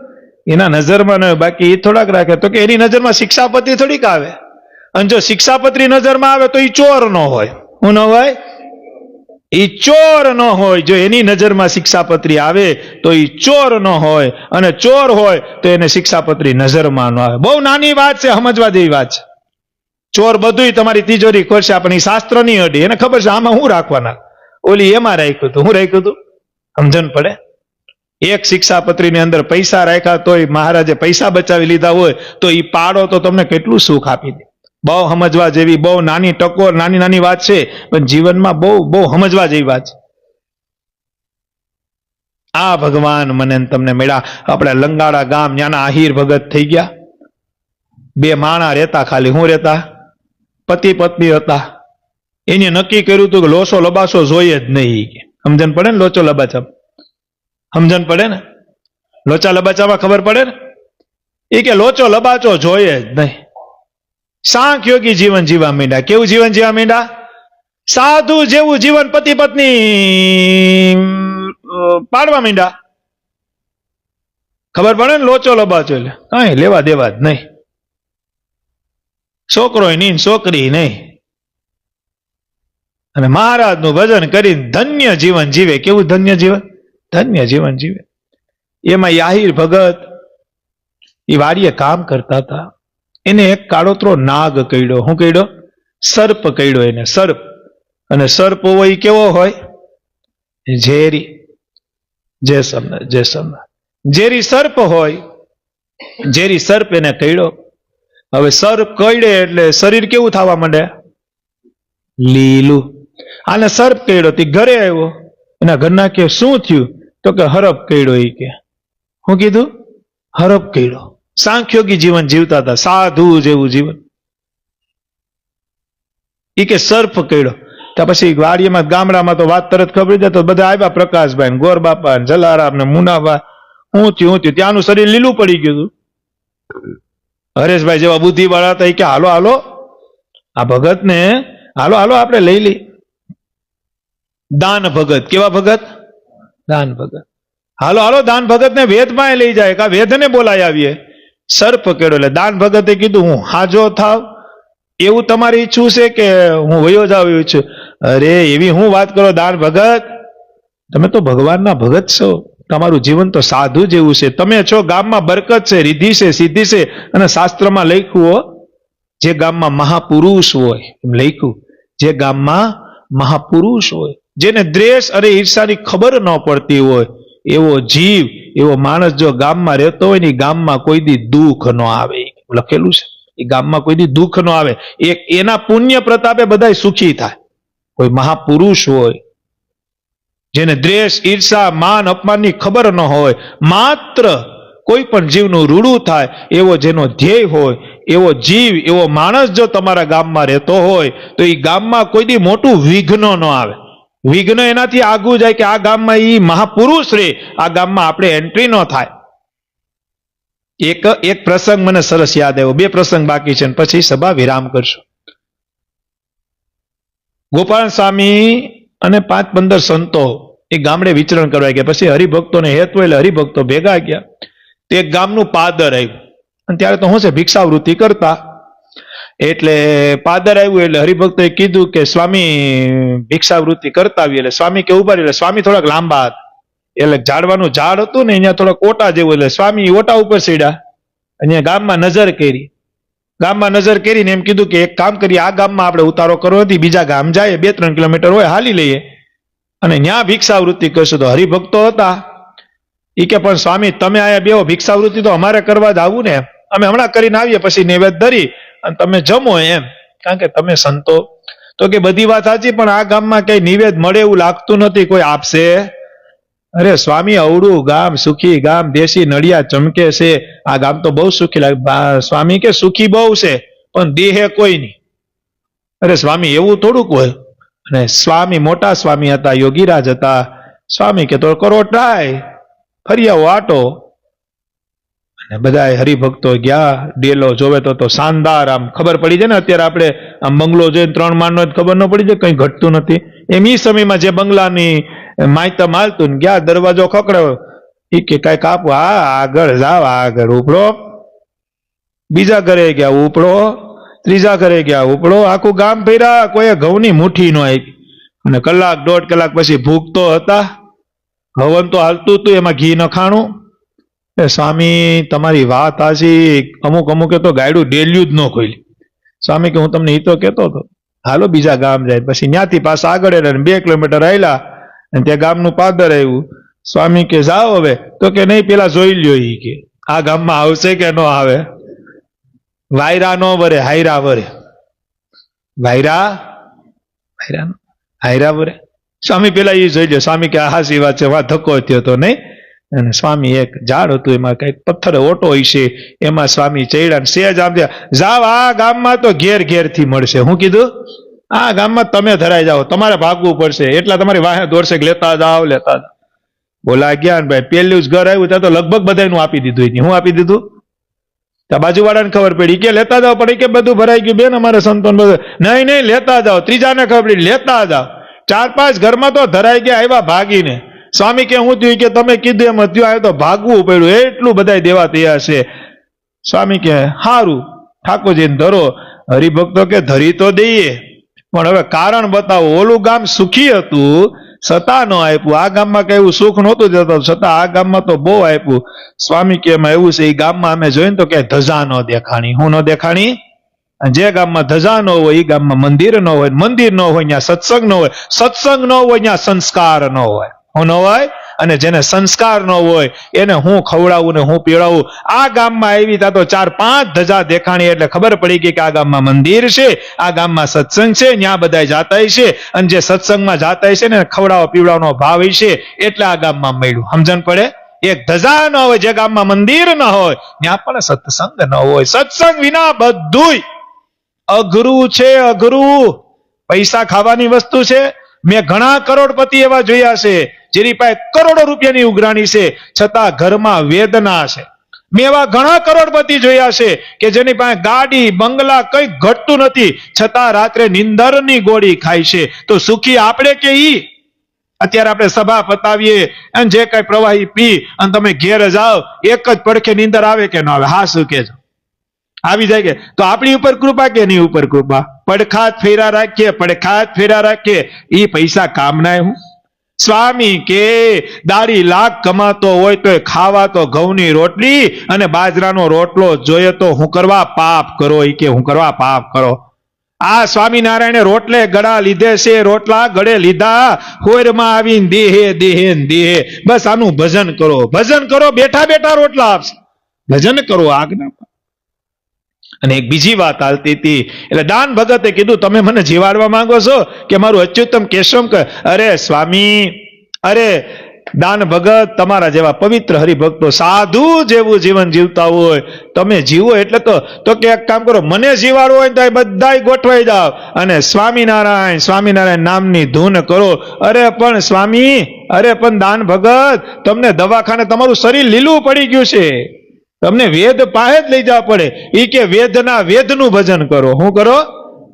A: એના નજરમાં ન આવ્યું, બાકી એ થોડાક રાખે. તો કે એની નજરમાં શિક્ષાપત્રી થોડીક આવે. અને જો શિક્ષાપત્રી નજરમાં આવે તો એ ચોર ન હોય. શું ન હોય? એ ચોર ન હોય. જો એની નજરમાં શિક્ષાપત્રી આવે તો એ ચોર ન હોય, અને ચોર હોય તો એને શિક્ષાપત્રી નજરમાં ન આવે. બહુ નાની વાત છે, સમજવા જેવી વાત છે. ચોર બધું તમારી તિજોરી ખોલશે, પણ એ શાસ્ત્ર નહીં અડી. એને ખબર છે આમાં શું રાખવાના. ઓલી એમાં રાખ્યું હતું. શું રાખ્યું હતું? સમજણ પડે? એક શિક્ષાપત્રીની અંદર પૈસા રાખ્યા તોય મહારાજે પૈસા બચાવી લીધા હોય તો એ પાડો તો તમને કેટલું સુખ આપી દે. બહુ સમજવા જેવી, બહુ નાની ટકોર, નાની નાની વાત છે, પણ જીવનમાં બહુ બહુ સમજવા જેવી વાત છે. આ ભગવાન મને તમને મળ્યા. આપણા લંગાડા ગામ ન્યાના આહિર ભગત થઈ ગયા. 2 માણા રહેતા, ખાલી શું રહેતા? પતિ પત્ની હતા. એને નક્કી કર્યું હતું કે લોચો લબાસો જોઈએ જ નહીં. સમજણ પડે ને? લોચો લબાચા સમજણ પડે ને? લોચા લબાચામાં ખબર પડે ને? એ કે લોચો લબાચો જોઈએ જ નહીં. સાંખ યોગી જીવન જીવા માંડ્યા. કેવું જીવન જીવા માંડ્યા? સાધુ જેવું જીવન પતિ પત્ની પાડવા માંડ્યા. ખબર પડે ને? લોચો લબાચો એટલે કાંઈ લેવા દેવા જ નહીં. છોકરો નહીં, છોકરી નહીં. અને મહારાજનું ભજન કરીને ધન્ય જીવન જીવે. કેવું ધન્ય જીવન? ધન્ય જીવન જીવે. એમાં આહિર ભગત એ વાડીએ કામ કરતા હતા. એને એક કાળોતરો નાગ કઈડો. શું કઈડો? સર્પ કઈડો એને, સર્પ. અને સર્પ હોય એ કેવો હોય? ઝેરી. ઝેરી સર્પ હોય. ઝેરી સર્પ એને કઈડો. હવે સર્પ કઈડે એટલે શરીર કેવું થવા માંડે? લીલું. આને સર્પ કઈડો. તે ઘરે આવ્યો, એના ઘરના કે શું થયું? તો કે હરપ કઈડો. એ કે શું કીધું? હરપ કઈડો. સાંખ્યોગી જીવન જીવતા હતા, સાધુ જેવું જીવન. એ કે સર્પ કઈડો. ત્યાં પછી વાડીમાં ગામડામાં તો વાત તરત ખબર જાય તો બધા આવ્યા, પ્રકાશભાઈ, ગોરબાપા, જલારામ ને મુનાબા. હું થયું? ત્યાંનું શરીર લીલું પડી ગયું હતું. હરેશભાઈ જેવા બુદ્ધિ વાળા હતા. એ કે હાલો હાલો આ ભગત ને હાલો હાલો આપણે લઈ લઈ. દાન ભગત. કેવા ભગત? દાન ભગત. હાલો હાલો દાન ભગત ને વેદમાં લઈ જાય. કા વેદ ને બોલાય આવીએ. સર્પ કેળો. એટલે દાન ભગતે કીધું હું હાજો થાવ એવું તમારી ઈચ્છું છે કે હું વયો જાવ એવું ઈચ્છું? અરે એવી હું વાત કરો દાન ભગત, તમે તો ભગવાનના ભગત છો, તમારું જીવન તો સાધુ જેવું છે. તમે છો ગામમાં બરકત છે, રિદ્ધિ છે, સિદ્ધિ છે. અને શાસ્ત્રમાં લખ્યું હો, જે ગામમાં મહાપુરુષ હોય, એમ લખ્યું, જે ગામમાં મહાપુરુષ હોય, જેને દ્વેષ અને ઈર્ષાની ખબર ન પડતી હોય, એવો જીવ, એવો માણસ જો ગામમાં રહેતો હોય ને, ગામમાં કોઈ દી દુઃખ ન આવે, લખેલું છે. એ ગામમાં કોઈ દી દુઃખ ન આવે. એના પુણ્ય પ્રતાપે બધા સુખી થાય. કોઈ મહાપુરુષ હોય, જેને દ્વેષ, ઈર્ષા, માન, અપમાનની ખબર ન હોય, માત્ર કોઈ પણ જીવનું રૂડું થાય એવો જેનો ધ્યેય હોય, એવો જીવ, એવો માણસ જો તમારા ગામમાં રહેતો હોય તો એ ગામમાં કોઈ દી મોટું વિઘ્ન ન આવે. વિઘ્ન એનાથી આગું જાય કે આ ગામમાં એ મહાપુરુષ રે, આ ગામમાં આપણે એન્ટ્રી ન થાય. એક પ્રસંગ મને સરસ યાદ આવ્યો. બે પ્રસંગ બાકી છે પછી સભા વિરામ કરશું. ગોપાલ સ્વામી અને 5-15 સંતો એ ગામડે વિચરણ કરવા ગયા. પછી હરિભક્તોને હેત હોય એટલે હરિભક્તો ભેગા ગયા. તે એક ગામનું પાદર આવ્યું, અને ત્યારે તો શું છે, ભિક્ષાવૃત્તિ કરતા. એટલે પાદર આવ્યું એટલે હરિભક્તોએ કીધું કે સ્વામી ભિક્ષાવૃત્તિ કરતા આવી. એટલે સ્વામી કે ઉભા રહે. એટલે સ્વામી થોડાક લાંબા હતા, એટલે ઝાડવાનું ઝાડ હતું ને અહીંયા થોડાક ઓટા જેવું, એટલે સ્વામી ઓટા ઉપર સીડ્યા. અહીંયા ગામમાં નજર કરી. ગામમાં નજર કરીને એમ કીધું કે એક કામ કરીએ, આ ગામમાં આપણે ઉતારો કરવો નથી, બીજા ગામ જાય, 2-3 કિલોમીટર હોય, હાલી લઈએ અને ત્યાં ભિક્ષાવૃત્તિ કરશું. તો હરિભક્તો હતા એ કે પણ સ્વામી તમે અહીંયા બેહો, ભિક્ષાવૃત્તિ તો અમારે કરવા જ આવું ને, અમે હમણાં કરીને આવીએ, પછી નૈવેદ્ય ધરી અને તમે જમો એમ, કારણ કે તમે સંતો. તો કે બધી વાત સાચી, પણ આ ગામમાં કઈ નિવેદ મળે એવું લાગતું નથી, કોઈ આપશે? અરે સ્વામી અવડું ગામ, સુખી ગામ, દેશી નડિયા ચમકે છે, આ ગામ તો બહુ સુખી લાગે. સ્વામી કે સુખી બહુ છે પણ દેહે કોઈ નહીં. અરે સ્વામી એવું થોડુંક હોય. અને સ્વામી મોટા સ્વામી હતા, યોગીરાજ હતા. સ્વામી કે તો કરો ટ્રાય, ફરી આવો આટો. અને બધા હરિભક્તો ગયા. ડેલો જોવે તો શાનદાર, આમ ખબર પડી જાય ને, અત્યારે આપણે આમ બંગલો જોઈને 3 માળનો ખબર ન પડી જાય કઈ ઘટતું નથી, એમ ઈ સમયમાં જે બંગલાની માયતમ હાલતું ને ગયા. દરવાજો ખકડાયો, એ કે કઈક આપો. હા આગળ જાવ, આગળ ઉપડો. બીજા ઘરે ગયા, ઉપડો. ત્રીજા ઘરે ગયા, ઉપડો. આખું ગામ ફર્યા, કોઈ ઘઉંની મુઠ્ઠી ન આપી. અને 1-1.5 કલાક પછી ભૂખતો હતા. હવન તો હાલતું હતું, એમાં ઘી નખાણું. સ્વામી તમારી વાત આછી, અમુકે તો ગાયડું ડેલ્યું જ ન ખોલી. સ્વામી કે હું તમને એ તો કહેતો હતો, હાલો બીજા ગામ જાય. પછી ત્યાંથી પાછા આગળ 2 કિલોમીટર આવેલા અને ત્યાં ગામનું પાદર આવ્યું. સ્વામી કે જાઓ હવે. તો કે નહીં, પેલા જોઈ લ્યો ઈ કે આ ગામમાં આવશે કે ન આવે. વાયરા નો વરે, હાયરા વરે. હાયરા વરે. સ્વામી પેલા એ જોઈ લ્યો. સ્વામી કે હાસી વાત છે, વા ધક્કો થયો તો નહીં. અને સ્વામી એક ઝાડ હતું, એમાં કઈક પથ્થર ઓટો હશે, એમાં સ્વામી ચડ્યા ને સેજ આમ જાવ, આ ગામમાં તો ઘેર થી મળશે. હું કીધું? આ ગામમાં તમે ધરાઈ જાઓ, તમારે ભાગવું પડશે, એટલા તમારી વાહે દોડશે, લેતા જાઓ. બોલા ગયા ને ભાઈ, પેલું જ ઘર આવ્યું ત્યાં તો લગભગ બધાનું આપી દીધું. હું આપી દીધું? ત્યાં બાજુવાળાને ખબર પડી કે લેતા જાઓ, પણ કે બધું ભરાઈ ગયું બેન, અમારે સંતોન બધું. નહીં લેતા જાઓ. ત્રીજાને ખબર પડી, લેતા જાઓ. 4-5 ઘરમાં તો ધરાઈ ગયા, આવ્યા ભાગીને. સ્વામી કે હું થયું? કે તમે કીધું એમ થયું, આવે તો ભાગવું પડ્યું, એટલું બધા દેવા તૈયાર છે. સ્વામી કે હારું, ઠાકોરજીને ધરો. હરિભક્તો કે ધરી તો દઈએ, પણ હવે કારણ બતાવો. ઓલું ગામ સુખી હતું છતાં ન આપ્યું, આ ગામમાં કઈ એવું સુખ નહોતું જતું છતાં આ ગામમાં તો બહુ આપ્યું. સ્વામી કે એમાં એવું છે, એ ગામમાં અમે જોઈને તો કે ધજા ન દેખાણી. હું ન દેખાણી? જે ગામમાં ધજા ન હોય એ ગામમાં મંદિર ન હોય, મંદિર ન હોય ત્યાં સત્સંગ ન હોય, સત્સંગ ન હોય ત્યાં સંસ્કાર ન હોય. હું ન હોય? અને જેને સંસ્કાર ન હોય એને હું ખવડાવું ને હું પીવડાવું. આ ગામમાં આવી ત્યાં તો 4-5 ધજા દેખાણી, એટલે ખબર પડી ગઈ કે આ ગામમાં મંદિર છે, આ ગામમાં સત્સંગ છે, ત્યાં બધા જાતા છે. અને જે સત્સંગમાં જાતા છે ને ખવડાવવા પીવડાવવાનો ભાવ છે, એટલે આ ગામમાં મળ્યું. સમજણ પડે? એક ધજા ન હોય, જે ગામમાં મંદિર ન હોય ત્યાં પણ સત્સંગ ન હોય. સત્સંગ વિના બધું અઘરું છે, અઘરું. પૈસા ખાવાની વસ્તુ છે. મેં ઘણા કરોડપતિ એવા જોયા છે, જેની પાસે કરોડો રૂપિયાની ઉઘરાણી છે, છતાં ઘરમાં વેદના છે. મેં એવા ઘણા કરોડપતિ જોયા છે કે જેની પાસે ગાડી, બંગલા કઈ ઘટતું નથી, છતાં રાત્રે નિંદરની ગોળી ખાય છે. તો સુખી આપણે કે ઈ? અત્યારે આપણે સભા પતાવીએ અને જે કઈ પ્રવાહી પી અને તમે ઘેર જાઓ, એક જ પડખે નીંદર આવે કે ન આવે? હા, શું કહેજો? આવી જાય કે? તો આપણી ઉપર કૃપા કે એની ઉપર કૃપા? પડખાત ફેરા રાખીએ, પડખાત ફેરા રાખીએ, એ પૈસા કામના હું? સ્વામી કે દાઢી લાખ કમાતો હોય તો ખાવા તો ઘઉંની રોટલી અને બાજરાનો રોટલો જોઈએ તો હું કરવા પાપ કરો? એ કે હું કરવા પાપ કરો? આ સ્વામિનારાયણે રોટલે ગળા લીધે છે, રોટલા ગળે લીધા, હોરમાં આવીને દેહે દેહે દેહે. બસ આનું ભજન કરો, ભજન કરો, બેઠા બેઠા રોટલા આપશે. ભજન કરો, આજ્ઞા. અને એક બીજી વાત હાલતી હતી, એટલે દાન ભગતે કીધું, તમે મને જીવાડવા માંગો છો કે મારું અચ્યુતમ કેશવમ? અરે સ્વામી, અરે દાન ભગત, તમારા જેવા પવિત્ર હરિભક્તો સાધુ જેવું જીવન જીવતા હોય, તમે જીવો એટલે તો કે એક કામ કરો, મને જીવાડવું હોય તો બધાય ગોઠવાઈ જાઓ અને સ્વામિનારાયણ સ્વામિનારાયણ નામની ધૂન કરો. અરે પણ સ્વામી, અરે પણ દાન ભગત, તમને દવાખાને તમારું શરીર લીલું પડી ગયું છે, તમને વેદ પાસે જ લઈ જવા પડે. એ કે વેદના વેદનું ભજન કરો. શું કરો?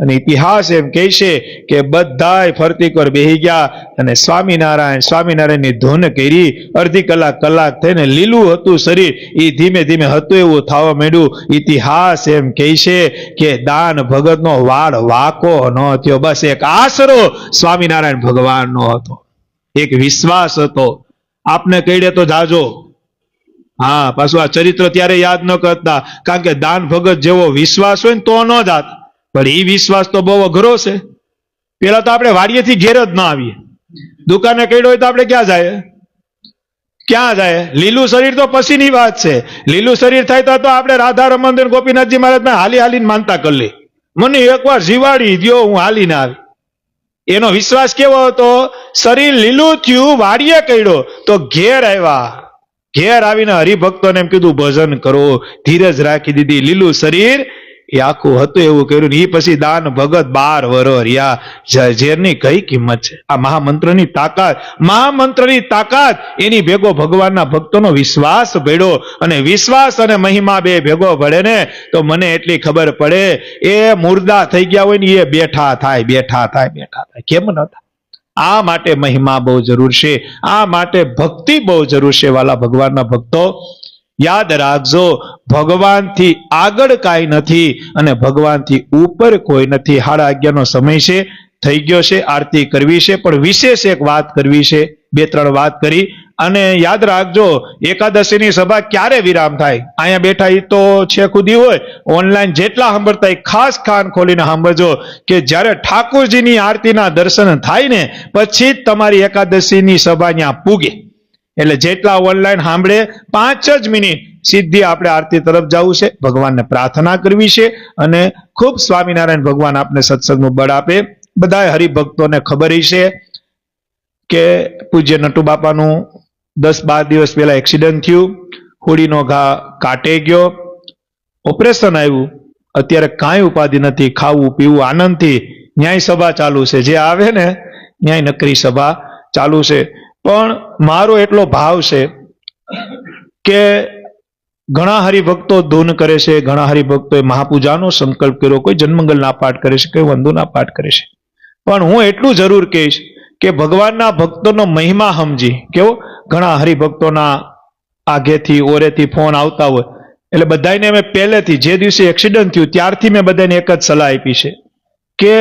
A: અને ઇતિહાસ એમ કહે છે કે બધાય ફરતી કર બેહી ગયા અને સ્વામિનારાયણ સ્વામિનારાયણની ધૂન કરી. અડધી કલાક થઈને લીલું હતું શરીર, એ ધીમે ધીમે હતું એવું થવા માંડ્યું. ઇતિહાસ એમ કહે છે કે દાન ભગતનો વાળ વાકો ન થયો. બસ એક આશરો સ્વામિનારાયણ ભગવાનનો હતો, એક વિશ્વાસ હતો. આપને કહીએ તો જાજો. હા, પાછું આ ચરિત્ર ત્યારે યાદ ન કરતા, કારણ કે દાન ભગત જેવો વિશ્વાસ હોય ને તો ન જાત. પણ એ વિશ્વાસ તો બહુ અઘરો છે. પેલા તો આપણે વાડીએથી ઘેર જ ના આવીએ, દુકાને કઈડો હોય તો આપણે ક્યાં જાય? ક્યાં જાય? લીલું શરીર તો પછીની વાત છે. લીલું શરીર થાય તો આપણે રાધા રમણ ગોપીનાથજી મહારાજ હાલી હાલીને માનતા કરી લે, મને એકવાર જીવાડી દ્યો, હું હાલીને આવી. એનો વિશ્વાસ કેવો હતો? શરીર લીલું થયું, વાડીએ કઈડો તો ઘેર આવ્યા, ઘેર આવીને હરિભક્તોને એમ કીધું ભજન કરો, ધીરજ રાખી દીધી. લીલું શરીર એ આખું હતું એવું કર્યું. એ પછી દાન ભગત 12 વર્ષ રહ્યા. ઝેરની કઈ કિંમત છે? આ મહામંત્રની તાકાત, મહામંત્રની તાકાત, એની ભેગો ભગવાનના ભક્તોનો વિશ્વાસ ભેડો. અને વિશ્વાસ અને મહિમા બે ભેગો ભળે ને તો મને એટલી ખબર પડે, એ મુર્દા થઈ ગયા હોય ને એ બેઠા થાય, બેઠા થાય, બેઠા થાય. કેમ ન થાય? આ માટે મહિમા બહુ જરૂર છે, આ માટે ભક્તિ બહુ જરૂર છે. વાલા ભગવાનના ભક્તો, યાદ રાખજો, ભગવાનથી આગળ કાંઈ નથી અને ભગવાનથી ઉપર કોઈ નથી. 11:30 નો સમય છે, થઈ ગયો છે. આરતી કરવી છે, પણ વિશેષ એક વાત કરવી છે. 2-3 વાત કરી. અને યાદ રાખજો, એકાદશીની સભા ક્યારે વિરામ થાય? અહીંયા બેઠા એ તો છે ખુદી હોય, ઓનલાઈન જેટલા સાંભળતા ખાસ કાન ખોલીને સાંભળજો કે જ્યારે ઠાકોરજીની આરતીના દર્શન થાય ને પછી જ તમારી એકાદશીની સભા ત્યાં પૂગે. એટલે જેટલા ઓનલાઈન સાંભળે 5 જ મિનિટ સીધી આપણે આરતી તરફ જવું છે, ભગવાનને પ્રાર્થના કરવી છે અને ખૂબ સ્વામિનારાયણ ભગવાન આપને સત્સંગનું બળ આપે. બધા હરિભક્તોને ખબર છે કે પૂજ્ય નટુ બાપાનું 10-12 દિવસ પહેલા એક્સિડન્ટ થયું, હોડીનો ઘા કાટે ગયો, ઓપરેશન આવ્યું. અત્યારે કાંઈ ઉપાધિ નથી, ખાવું પીવું આનંદથી. ન્યાય સભા ચાલુ છે, જે આવે ને ન્યાય નકરી સભા ચાલુ છે. પણ મારો એટલો ભાવ છે કે ઘણા હરિભક્તો ધૂન કરે છે, ઘણા હરિભક્તોએ મહાપૂજાનો સંકલ્પ કર્યો, કોઈ જન્મંગલના પાઠ કરે છે, કોઈ વંદુના પાઠ કરે છે. પણ હું એટલું જરૂર કહીશ કે ભગવાનના ભક્તોનો મહિમા સમજી. કેવો? ઘણા હરિભક્તોના આગેથી ઓરેથી ફોન આવતા હોય, એટલે બધાને મેં પહેલેથી, જે દિવસે એક્સિડન્ટ થયું ત્યારથી મેં બધાને એક જ સલાહ આપી છે કે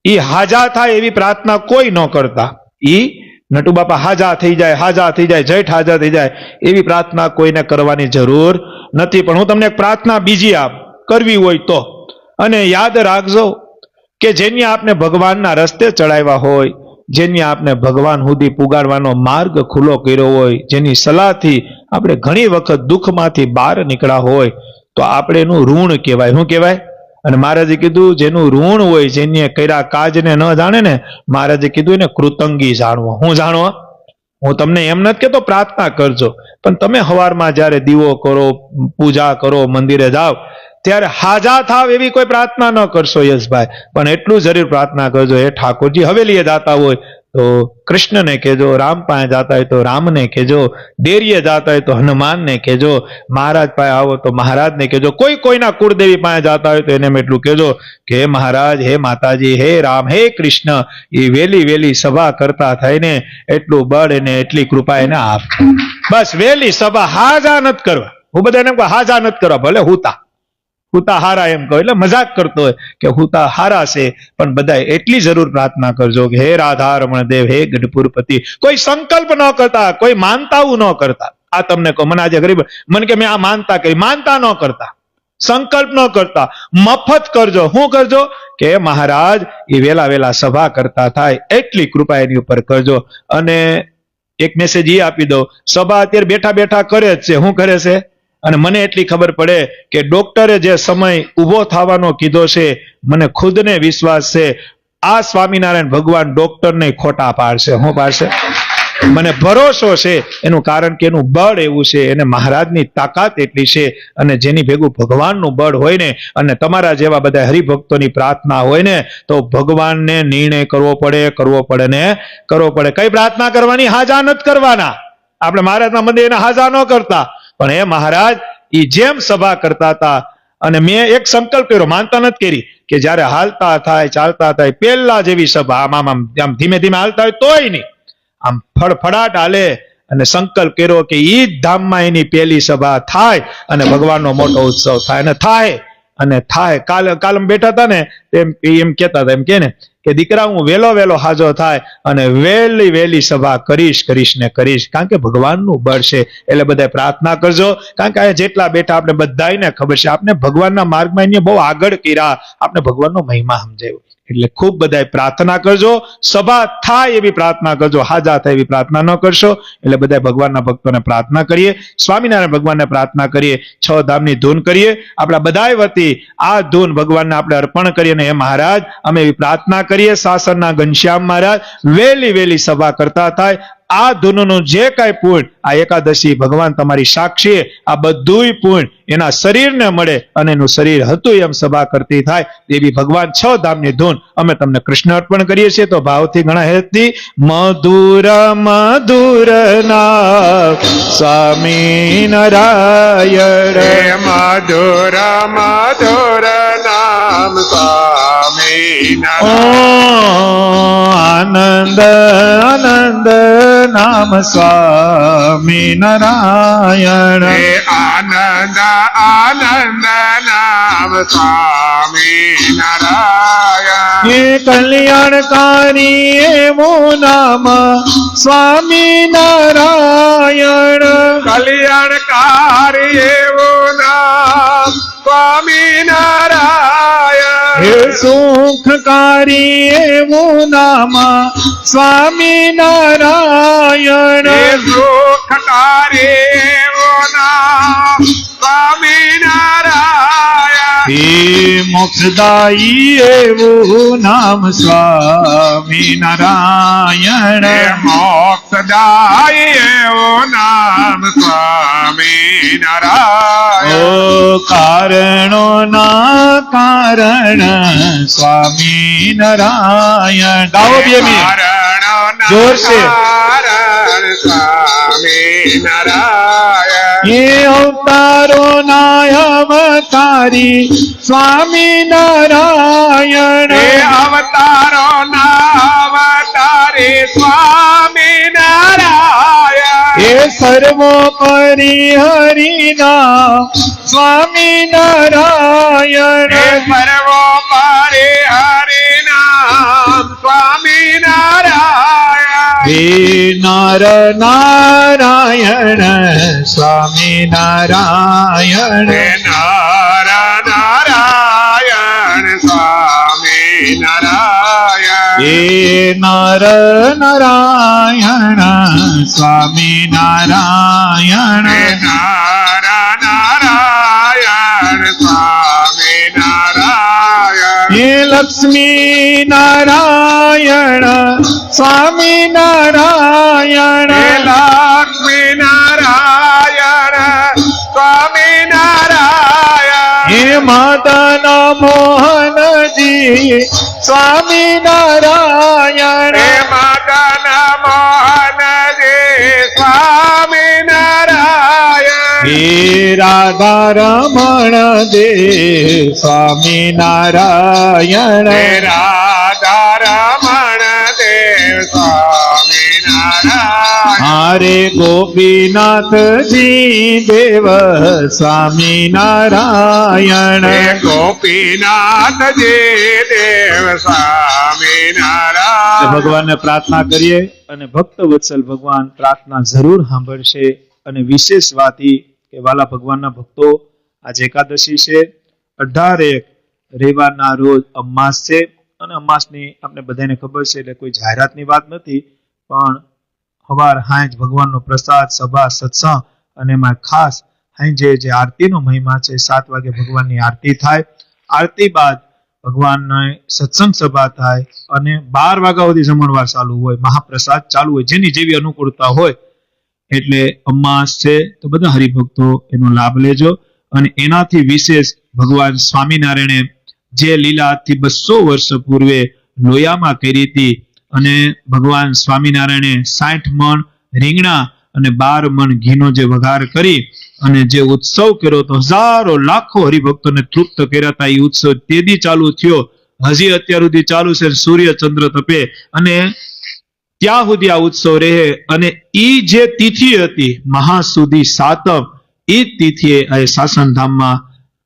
A: એ હાજા થાય એવી પ્રાર્થના કોઈ ન કરતા. એ નટુ બાપા હાજા થઈ જાય, હાજા થઈ જાય, જૈઠ હાજા થઈ જાય એવી પ્રાર્થના કોઈને કરવાની જરૂર નથી. પણ હું તમને એક પ્રાર્થના બીજી કરવી હોય તો, અને યાદ રાખજો કે જેની આપને ભગવાનના રસ્તે ચડાવ્યા હોય, જેની આપને ભગવાન સુધી પુગાડવાનો માર્ગ ખુલ્લો કર્યો હોય, જેની સલાહથી આપણે ઘણી વખત દુઃખમાંથી બહાર નીકળ્યા હોય, તો આપણે એનું ઋણ કહેવાય. શું કહેવાય? અને મહારાજે કીધું જેનું ઋણ હોય, જેને કર્યા કાજને ન જાણે ને, મહારાજે કીધું એને કૃતંગી જાણવો. હું જાણવો? હું તમને એમ નથી કહેતો પ્રાર્થના કરજો, પણ તમે સવારમાં જ્યારે દીવો કરો, પૂજા કરો, મંદિરે જાઓ, ત્યારે હાજા થાવ એવી કોઈ પ્રાર્થના ન કરશો યશભાઈ, પણ એટલું જરૂર પ્રાર્થના કરજો, હે ઠાકોરજી, હવેલીએ જાતા હોય તો કૃષ્ણને કહેજો, રામ પાસે જાતા હોય તો રામને કહેજો, ડેરીએ જાતા હોય તો હનુમાનને કહેજો, મહારાજ પાસે આવો તો મહારાજને કહેજો, કોઈના કુળદેવી પાસે જાતા હોય તો એને એટલું કહેજો કે હે મહારાજ, હે માતાજી, હે રામ, હે કૃષ્ણ, એ વેલી સભા કરતા થઈને એટલું બળ એને, એટલી કૃપા એને આપ. બસ વેલી સભા હાજા નથી કરવા. હું બધાને એમ કહું હાજા નથી કરવા, ભલે હુતા હારા એમ કહો, એટલે મજાક કરતો હોય કે હુતા હારા છે, પણ બધા એટલી જરૂર પ્રાર્થના કરજો કે હે રાધારમણ દેવ, હે ગઢપુરપતિ. કોઈ સંકલ્પ ન કરતા, કોઈ માનતાઓ ન કરતા. આ તમને કહો, મને આજે ગરીબ મને કે મેં આ માનતા કરી, માનતા ન કરતા, સંકલ્પ ન કરતા, મફત કરજો. શું કરજો કે મહારાજ એ વેલા સભા કરતા થાય એટલી કૃપા એની ઉપર કરજો. અને એક મેસેજ એ આપી દો, સભા અત્યારે બેઠા કરે જ છે. શું કરે છે? અને મને એટલી ખબર પડે કે ડોક્ટરે જે સમય ઉભો થવાનો કીધો છે, મને ખુદને વિશ્વાસ છે આ સ્વામિનારાયણ ભગવાન ડોક્ટરને ખોટા પાડશે. શું પાડશે? મને ભરોસો છે. એનું કારણ કે એનું બળ એવું છે, એને મહારાજની તાકાત એટલી છે. અને જેની ભેગું ભગવાનનું બળ હોય ને, અને તમારા જેવા બધા હરિભક્તોની પ્રાર્થના હોય ને, તો ભગવાનને નિર્ણય કરવો પડે ને કરવો પડે. કઈ પ્રાર્થના કરવાની? હાજા નથી કરવાના. આપણે મહારાજના મંદિર હાજા ન કરતા, પણ હે મહારાજ ઈ જેમ સભા કરતા હતા. અને મેં એક સંકલ્પ કર્યો, માનતા નથી કરી, કે જયારે હાલતા થાય, ચાલતા થાય, પેલા જેવી સભા આમ ધીમે હાલતા હોય તોય નહીં, આમ ફડફડાટ હાલે. અને સંકલ્પ કર્યો કે ઈ જ ધામમાં એની પહેલી સભા થાય અને ભગવાનનો મોટો ઉત્સવ થાય. અને થાય. કાલ બેઠા હતા ને, એમ કેતા હતા, એમ કે ને કે દીકરા હું વેલો હાજો થાય અને વેલી સભા કરીશ. કારણ કે ભગવાનનું બળ છે. એટલે બધા પ્રાર્થના કરજો. કારણ કે જેટલા બેઠા આપણે બધાને ખબર છે, આપણે ભગવાનના માર્ગમાં એને બહુ આગળ કર્યા, આપણે ભગવાનનો મહિમા સમજાયો. એટલે ખૂબ બધા પ્રાર્થના કરજો. સભા થાય એવી પ્રાર્થના કરજો, હાજા થાય એવી પ્રાર્થના ન કરશો. એટલે બધા ભગવાનના ભક્તોને પ્રાર્થના કરીએ, સ્વામિનારાયણ ભગવાનને પ્રાર્થના કરીએ, 6 ધામની ધૂન કરીએ. આપણા બધાય વતી આ ધૂન ભગવાનને આપણે અર્પણ કરીએ. હે મહારાજ, અમે એવી પ્રાર્થના કરીએ, સાસરના ઘનશ્યામ મહારાજ વેલી સભા કરતા થાય. આ ધૂનનું જે કાંઈ પુણ્ય, આ એકાદશી ભગવાન તમારી સાક્ષી, આ બધુંય પુણ્ય એના શરીરને મળે અને એનું શરીર હતું એમ સભા કરતી થાય. એવી ભગવાન 6 ધામની ધૂન અમે તમને કૃષ્ણ અર્પણ કરીએ છીએ. તો ભાવથી ઘણા હેતથી મધુર નામ સ્વામી નારાયણ,
B: મધુર નામ સ્વામી
A: આનંદ નામ સ્વામી નારાયણ,
B: આનંદ નામ સ્વામી નારાયણ,
A: એ કલ્યાણકારી એવું નામ સ્વામી નારાયણ,
B: કલ્યાણકારી એવું નામ સ્વામી નારાયણ,
A: હે સુખકારી એવું નામ સ્વામી નારાયણ,
B: સુખકારી એવું નામ સ્વામી નારાયણ,
A: હે મોક્ષદાયી એવું નામ સ્વામી નારાયણ,
B: મોક્ષદાયી એવું નામ સ્વામી નારાયણ,
A: ઓ કારણો ના કારણ સ્વામી નારાયણ. ગાઓ બેમી જોર છે.
B: સ્વામી નારાયણ,
A: એ અવતારો ના અવતારી સ્વામી નારાયણ,
B: એ અવતારો ના અવતારી સ્વામી નારાયણ,
A: એ સર્વોપરી હરિનામ સ્વામી નારાયણ,
B: એ સર્વોપરી હરિનામ સ્વામી નારાયણ,
A: હે નારાયણ સ્વામી નારાયણ,
B: હે નારાયણ સ્વામી નારાયણ,
A: હે નારાયણ સ્વામી નારાયણ,
B: હે નારાયણ સ્વામી નારાયણ,
A: હે લક્ષ્મી નારાયણ સ્વામી નારાયણ,
B: હે લક્ષ્મી નારાયણ સ્વામી નારાયણ,
A: હે મદન મોહનજી સ્વામિનારાયણ
B: હે મદન મોહનજી સ્વામિનારાયણ
A: હે રાધા રમણ દેવ સ્વામિનારાયણ
B: હે રાધા રમણ દેવ સ્વામિનારાયણ
A: હરે ગોપીનાથજી દેવ સ્વામિનારાયણ
B: હે ગોપીનાથજી દેવ સ્વામિનારાયણ
A: ભગવાનને પ્રાર્થના કરીએ અને ભક્ત વત્સલ ભગવાન પ્રાર્થના જરૂર સાંભળશે. અને વિશેષ વાત એ કે વાલા ભગવાનના ભક્તો આજે એકાદશી છે, 18 રવિવારના રોજ અમાસ છે અને અમાસની આપણે બધાને ખબર છે એટલે કોઈ જાહેરાતની વાત નથી, પણ સવાર સાંજ ભગવાનનો પ્રસાદ સભા સત્સંગ અને એમાં ખાસ સાંજે જે આરતીનો મહિમા છે 7 વાગે ભગવાનની આરતી થાય, આરતી બાદ ભગવાનને સત્સંગ સભા થાય અને 12 વાગ્યા સુધી જમણવાર ચાલુ હોય, મહાપ્રસાદ ચાલુ હોય, જેની જેવી અનુકૂળતા હોય. એટલે અમાસ છે તો બધા હરિભક્તો એનો લાભ લેજો. અને એનાથી વિશેષ ભગવાન સ્વામિનારાયણે જે લીલા આજથી 200 વર્ષ પૂર્વે લોયામાં કરી હતી અને ભગવાન સ્વામિનારાયણે 60 મણ રીંગણા અને 12 મણ ઘીનો જે વઘાર કરી અને જે ઉત્સવ કર્યો તો હજારો લાખો હરિભક્તોને તૃપ્ત કર્યા હતા. એ ઉત્સવ તેદી ચાલુ થયો, હજી અત્યાર સુધી ચાલુ છે. સૂર્ય ચંદ્ર તપે અને ત્યાં સુધી આ ઉત્સવ રહે. અને ઈ જે તિથિ હતી મહાસુદી સાતમ, એ તિથિએ આ શાસનધામમાં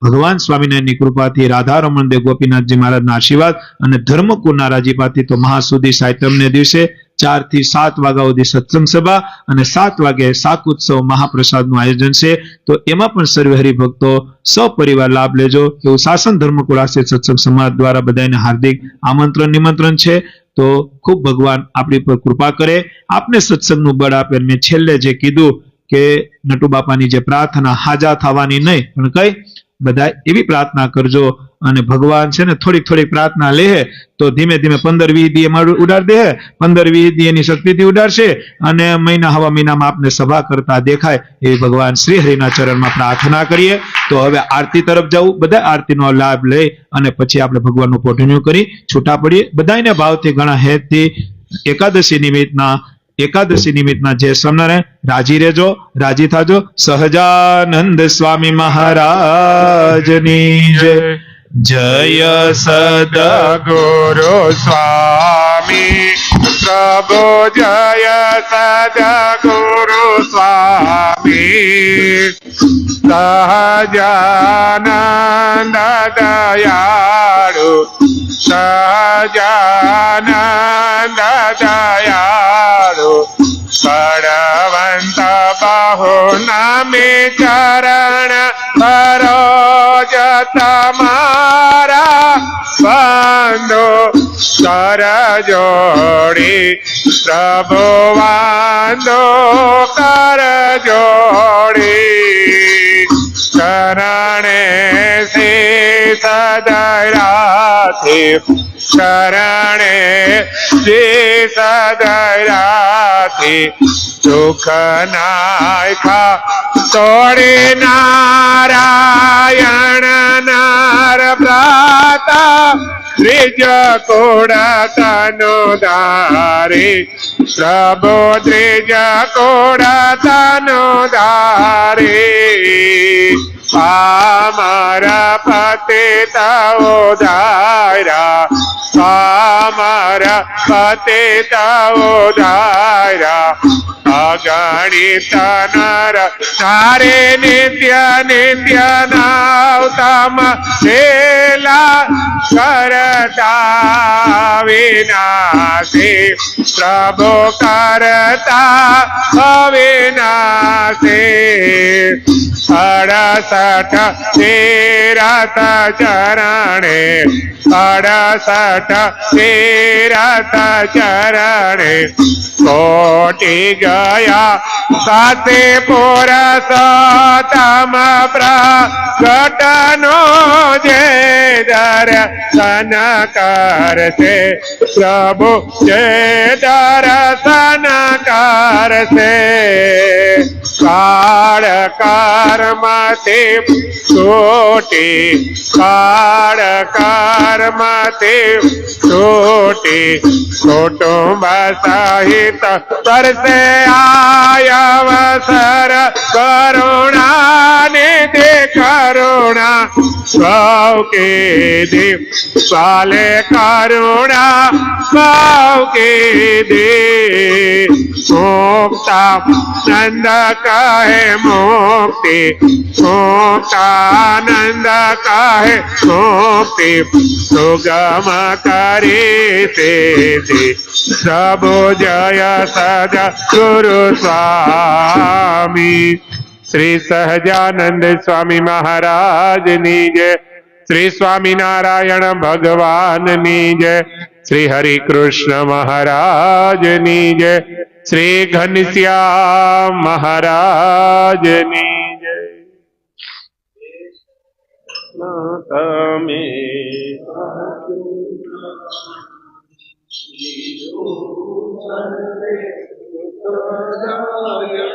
A: ભગવાન સ્વામિનારાયણની કૃપાથી રાધા રમણ દેવ ગોપીનાથજી મહારાજના આશીર્વાદ અને ધર્મકુળના રાજીપાથી તો મહાસુદી સાતમને દિવસે 4 થી 7 વાગ્યા સુધી સત્સંગ સભા અને 7 વાગે શાક ઉત્સવ મહાપ્રસાદનું આયોજન છે. તો એમાં પણ સર્વે હરિભક્તો સપરિવાર લાભ લેજો એવું શાસન ધર્મકુળ આશ્રિત સત્સંગ સમાજ દ્વારા બધાને હાર્દિક આમંત્રણ નિમંત્રણ છે. તો ખૂબ ભગવાન આપણી પર કૃપા કરે, આપને સત્સંગનું બળ આપે. મેં છેલ્લે જે કીધું કે નટુ બાપાની જે પ્રાર્થના હાજા થવાની નહીં પણ કઈ બધા એવી પ્રાર્થના કરજો. અને ભગવાન છે ને થોડીક પ્રાર્થના લે તો ધીમે ધીમે 15-20 દી એમાં ઉડાડ દે, 15-20 દી એની શક્તિથી ઉડાડશે અને હવા મહિનામાં આપને સભા કરતા દેખાય એવી ભગવાન શ્રી હરિના ચરણમાં પ્રાર્થના કરીએ. તો હવે આરતી તરફ જવું, બધા આરતીનો લાભ લઈ અને પછી આપણે ભગવાનનું પોઢણિયું કરી છૂટા પડીએ. બધાને ભાવથી ઘણા હેતથી એકાદશી નિમિત્તના જય સ્વામિનારાયણ. રાજી રહેજો, રાજી થાજો. સહજાનંદ સ્વામી મહારાજની જય. જય
B: સદગુરુ સ્વામી પ્રભુ જય સદગુરુ સ્વામી સહજાનંદ દયાળુ સહજાનંદ દયાળુ કડવંત બાહુ નામે ચરણ સરોજ તમારા બંધો કર જોડી પ્રભુ વાંધો કર જોડી ચરણે શીશ દયાથી ચરણે શીશ દયાથી દુઃખ નાયખા તોડી નારાયણ નાર પ્રાતા ત્રિજ કોડ તનો ધારે પ્રભુ ત્રિજ કોડ તનો ધારે પામર પતિત ઉધારા પામર પતિત ઉધારા અગણિત નર નારે નિત્ય નિત્ય નાવતમ લીલા કરતા વિનાશે પ્રભુ કરતા અવિનાશે 68 તીરથ ચરણે 68 તીરથ ચરણે કોટી ગયા સાતે પુરુષોત્તમ પ્રગટનો જે દર્શન કરશે પ્રભુ જે દર્શન કરશે કાળ કર માંથી છૂટી કાળકારમાંથી છૂટી કુટુંબ સહિત પરસે આયવસર કરુણા નિધિ કરુણા સ્વાવ કે દેવ સ્વાલે કરુણા સ્વાવ કે દેવ મુક્તા નંદ કહે મુક્તિ મુક્તાનંદ કહે મુક્તિ સુગમ કરી તે પ્રભુ જય સદ ગુરુ સ્વામી શ્રી સહજાનંદ સ્વામી મહારાજની જય શ્રી સ્વામિનારાયણ ભગવાનની જય શ્રી હરિ કૃષ્ણ મહારાજની જય શ્રી ઘનશ્યામ મહારાજની જય તમે
C: Jaya